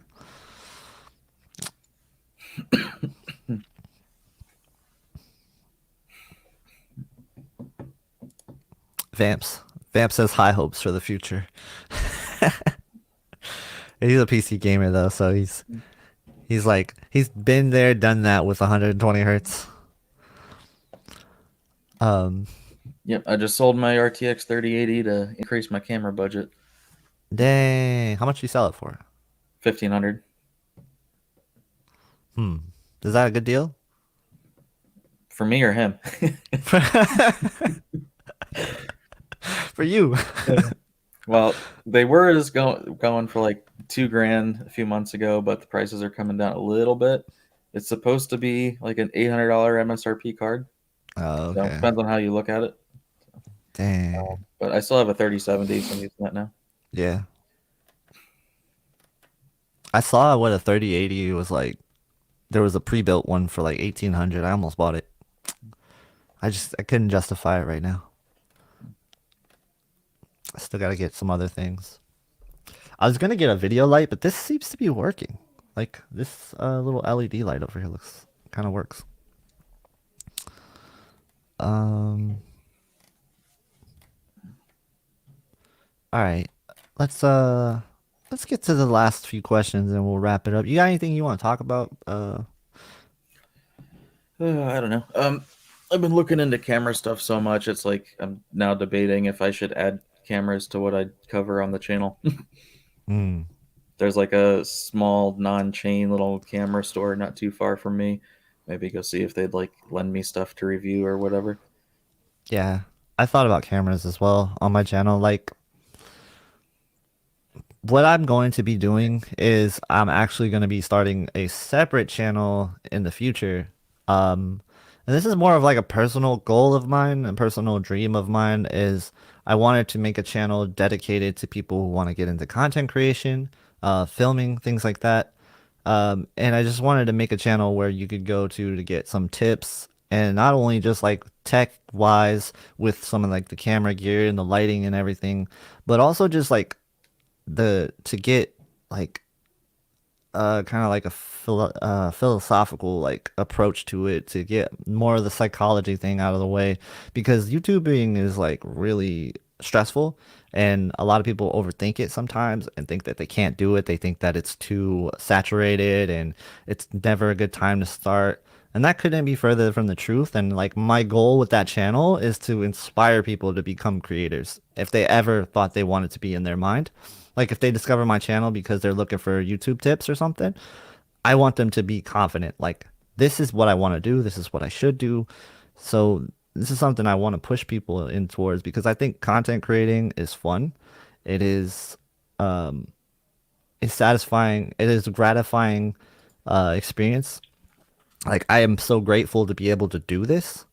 S1: Vamps. Vamp says high hopes for the future. He's a PC gamer though, so he's like he's been there, done that with 120 hertz. Um,
S2: Yep. I just sold my RTX 3080 to increase my camera budget.
S1: Dang, how much do you sell it for?
S2: 1,500
S1: Hmm, is that a good deal?
S2: for me or him.
S1: For you.
S2: Well, they were just going for like 2 grand a few months ago, but the prices are coming down a little bit. It's supposed to be like an $800 MSRP card,
S1: Oh,
S2: so it
S1: okay.
S2: depends on how you look at it.
S1: Dang.
S2: But I still have a 3070, so I'm using that now.
S1: Yeah. I saw what a 3080 was like. There was a pre-built one for like 1800. I almost bought it. I couldn't justify it right now. I still gotta get some other things. I was gonna get a video light, but this seems to be working. Like this little LED light over here looks kind of works. Um, all right. Let's uh let's get to the last few questions and we'll wrap it up. You got anything you want to talk about?
S2: I don't know. I've been looking into camera stuff so much. It's like I'm now debating if I should add cameras to what I cover on the channel.
S1: Hmm.
S2: There's like a small non-chain little camera store not too far from me. Maybe go see if they'd like lend me stuff to review or whatever.
S1: Yeah. I thought about cameras as well on my channel. Like what I'm going to be doing is I'm actually going to be starting a separate channel in the future. Um, and this is more of like a personal goal of mine, a personal dream of mine is I wanted to make a channel dedicated to people who want to get into content creation, filming, things like that. And I just wanted to make a channel where you could go to get some tips and not only just like tech wise with some of like the camera gear and the lighting and everything, but also just like the to get like kind of like a philosophical like approach to it to get more of the psychology thing out of the way because YouTubing is like really stressful and a lot of people overthink it sometimes and think that they can't do it. They think that it's too saturated and it's never a good time to start. And that couldn't be further from the truth. And like my goal with that channel is to inspire people to become creators if they ever thought they wanted to be in their mind. Like if they discover my channel because they're looking for YouTube tips or something, I want them to be confident. Like this is what I want to do. This is what I should do. So this is something I want to push people in towards because I think content creating is fun. It is um it's satisfying. It is a gratifying experience. Like I am so grateful to be able to do this.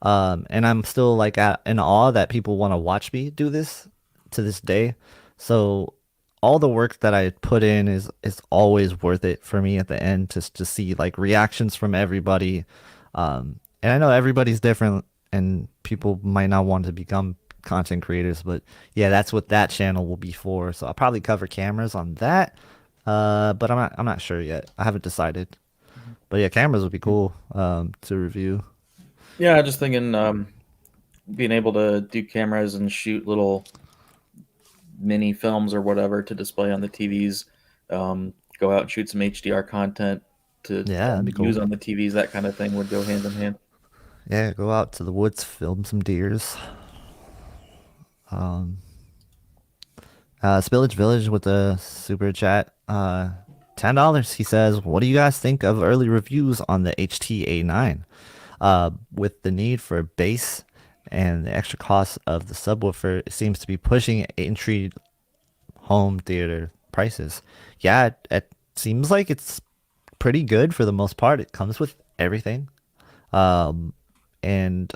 S1: And I'm still like in awe that people want to watch me do this to this day. So all the work that I put in is always worth it for me at the end to see like reactions from everybody. And I know everybody's different and people might not want to become content creators, but yeah, that's what that channel will be for. So I'll probably cover cameras on that. But I'm not sure yet. I haven't decided. But yeah, cameras would be cool to review.
S2: Yeah, just thinking being able to do cameras and shoot little mini films or whatever to display on the TVs, go out and shoot some HDR content to
S1: Yeah, that'd be
S2: use
S1: cool.
S2: on the TVs. That kind of thing would go hand in hand.
S1: Yeah, go out to the woods, film some deers. Um, Spillage Village with the super chat. $10. He says, "What do you guys think of early reviews on the HTA9? With the need for bass and the extra cost of the subwoofer, it seems to be pushing entry home theater prices. Yeah, it seems like it's pretty good for the most part. It comes with everything. Um, and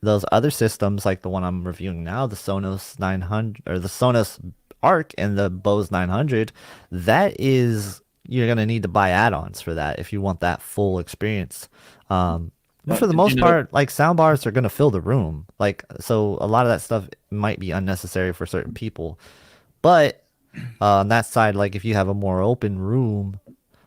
S1: those other systems, like the one I'm reviewing now, the Sonos 900 or the Sonos Arc and the Bose 900, that is you're gonna need to buy add-ons for that if you want that full experience. But for the
S2: Did you
S1: most
S2: know?
S1: part, like soundbars are gonna fill the room. Like so, a lot of that stuff might be unnecessary for certain people. But on that side, like if you have a more open room,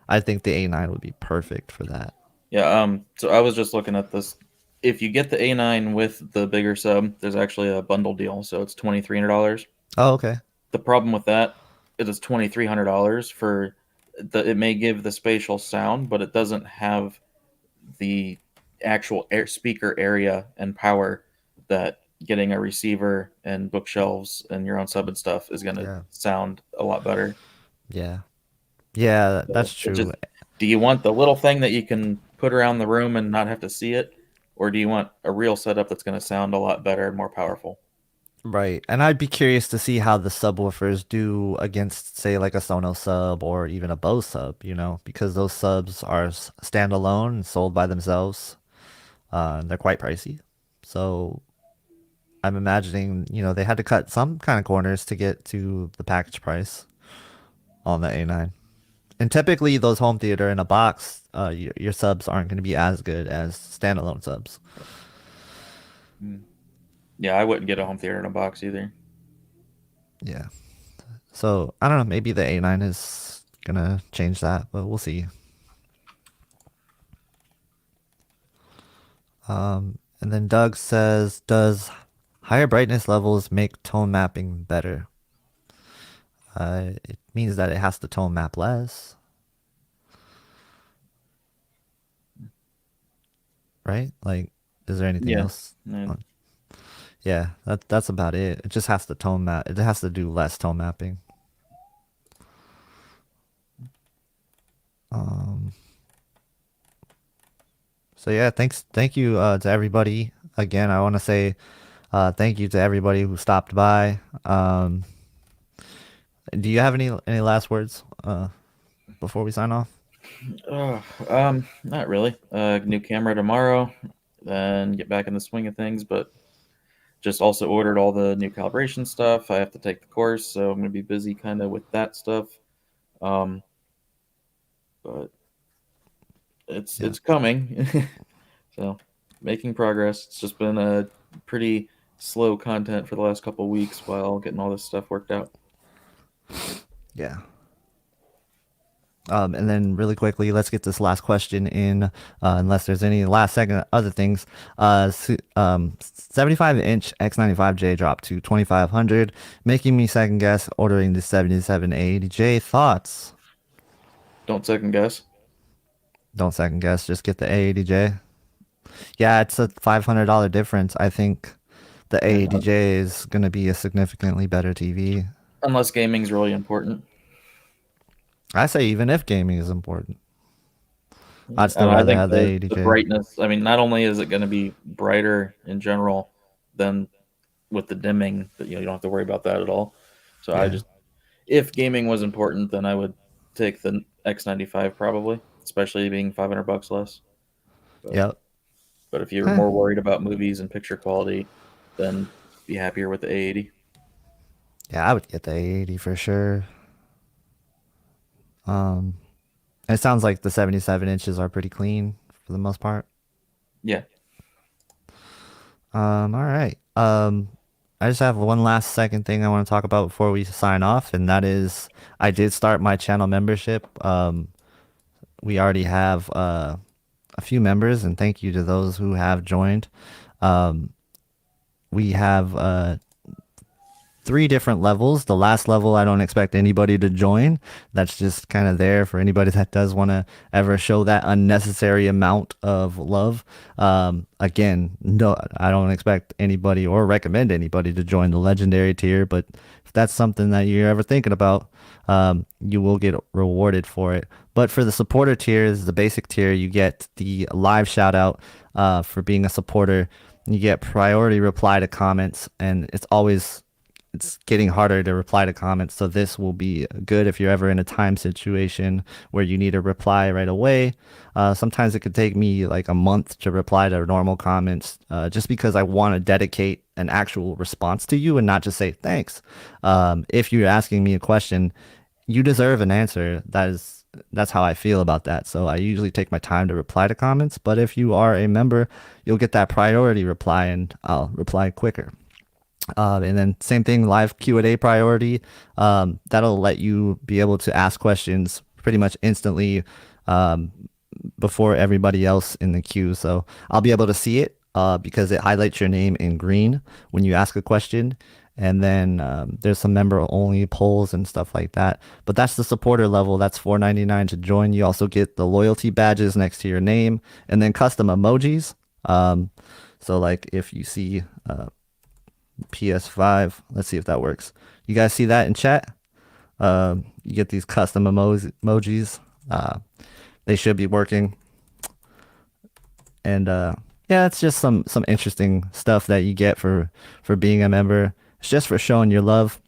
S1: I think the A9 would be perfect for that.
S2: Yeah. So I was just looking at this. If you get the A9 with the bigger sub, there's actually a bundle deal, so it's $2,300.
S1: Oh, okay.
S2: The problem with that is it's $2,300 for the. It may give the spatial sound, but it doesn't have the actual air speaker area and power that getting a receiver and bookshelves and your own sub and stuff is going to
S1: Yeah.
S2: sound a lot better.
S1: Yeah. Yeah,
S2: So
S1: that's
S2: it
S1: true.
S2: just, do you want the little thing that you can put around the room and not have to see it, or do you want a real setup that's going to sound a lot better and more powerful?
S1: Right. And I'd be curious to see how the subwoofers do against, say, like a Sonos sub or even a Bose sub, because those subs are standalone and sold by themselves. And they're quite pricey. So I'm imagining, they had to cut some kind of corners to get to the package price on the A9. And typically, those home theater in a box, your subs aren't going to be as good as standalone subs.
S2: Mm. Yeah, I wouldn't get a home theater in a box either.
S1: Yeah. So I don't know. Maybe the A9 is gonna change that, but we'll see. And then Doug says, "Does higher brightness levels make tone mapping better?" It means that it has to tone map less, right? Like, is there anything
S2: Yeah.
S1: else?
S2: Yeah.
S1: Yeah, that's about it. It just has to tone map. It has to do less tone mapping. Um, so yeah, thank you to everybody. Again, I want to say thank you to everybody who stopped by. Do you have any last words before we sign off?
S2: Not really. New camera tomorrow, then get back in the swing of things. But just also ordered all the new calibration stuff. I have to take the course, so I'm gonna be busy kind of with that stuff. Um, but
S1: Yeah.
S2: it's coming. So making progress. It's just been a pretty slow content for the last couple of weeks while getting all this stuff worked out.
S1: Yeah. And then really quickly, let's get this last question in, unless there's any last second other things. 75-inch X95J dropped to 2500, making me second guess ordering the 7780J. Thoughts?
S2: Don't second guess.
S1: Don't second guess, just get the A80J. Yeah, it's a $500 difference. I think the
S2: Yeah,
S1: A80J is going to be a significantly better TV.
S2: unless gaming's really important.
S1: I say even if gaming is important, I'd
S2: I
S1: still
S2: mean, I
S1: rather
S2: think
S1: have the
S2: the
S1: A80J.
S2: brightness. I mean, not only is it going to be brighter in general than with the dimming, that you don't have to worry about that at all. So I
S1: Yeah.
S2: just, if gaming was important, then I would take the X95 probably, especially being $500 less. But
S1: Yep.
S2: but if you're
S1: Eh,
S2: more worried about movies and picture quality, then be happier with the A80.
S1: yeah, I would get the A80 for sure. Um, it sounds like the 77 inches are pretty clean for the most part.
S2: Yeah.
S1: All right. I just have one last second thing I want to talk about before we sign off, and that is I did start my channel membership. We already have a few members, and thank you to those who have joined. Um, we have 3 different levels. The last level, I don't expect anybody to join. That's just kind of there for anybody that does want to ever show that unnecessary amount of love. Again, no, I don't expect anybody or recommend anybody to join the legendary tier, but if that's something that you're ever thinking about, you will get rewarded for it. But for the supporter tiers, the basic tier, you get the live shout out for being a supporter. You get priority reply to comments, and it's getting harder to reply to comments. So this will be good if you're ever in a time situation where you need a reply right away. Sometimes it could take me like a month to reply to normal comments, just because I want to dedicate an actual response to you and not just say thanks. If you're asking me a question, you deserve an answer. That's how I feel about that. So I usually take my time to reply to comments. But if you are a member, you'll get that priority reply, and I'll reply quicker. And then same thing, live Q&A priority. That'll let you be able to ask questions pretty much instantly um, before everybody else in the queue. So I'll be able to see it because it highlights your name in green when you ask a question. And then there's some member only polls and stuff like that. But that's the supporter level. That's $4.99 to join. You also get the loyalty badges next to your name and then custom emojis. So like if you see PS5. Let's see if that works. You guys see that in chat? You get these custom emojis. They should be working. And yeah, it's just some interesting stuff that you get for being a member. It's just for showing your love.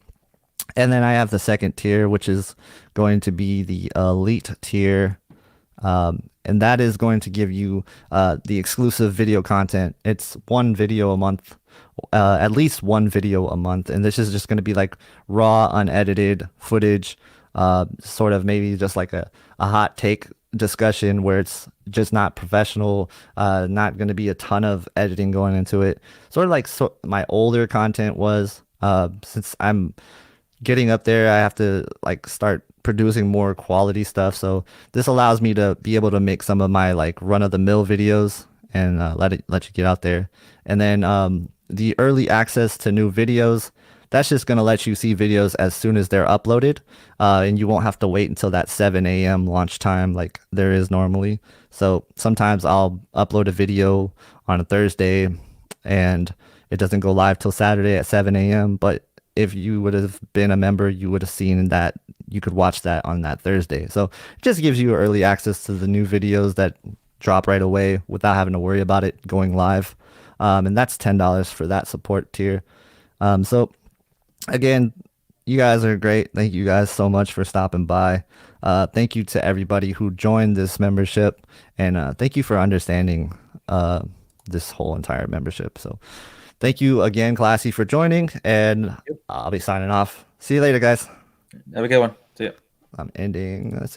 S1: And then I have the second tier, which is going to be the elite tier. And that is going to give you the exclusive video content. It's one video a month, at least one video a month. And this is just going to be like raw, unedited footage, sort of maybe just like a hot take discussion where it's just not professional, not going to be a ton of editing going into it. Sort of like my older content was, since I'm getting up there, I have to like start producing more quality stuff. So this allows me to be able to make some of my like run of the mill videos and let you get out there. And then the early access to new videos, that's just gonna let you see videos as soon as they're uploaded, and you won't have to wait until that 7 a.m. launch time like there is normally. So sometimes I'll upload a video on a Thursday and it doesn't go live till Saturday at 7 a.m. But if you would have been a member, you would have seen that you could watch that on that Thursday. So it just gives you early access to the new videos that drop right away without having to worry about it going live. And that's $10 for that support tier. So again, You guys are great. Thank you guys so much for stopping by. Thank you to everybody who joined this membership, and thank you for understanding this whole entire membership. So, thank you again, Classy, for joining, and I'll be signing off. See you later, guys.
S2: Have a good one. See ya.
S1: I'm ending. Let's see.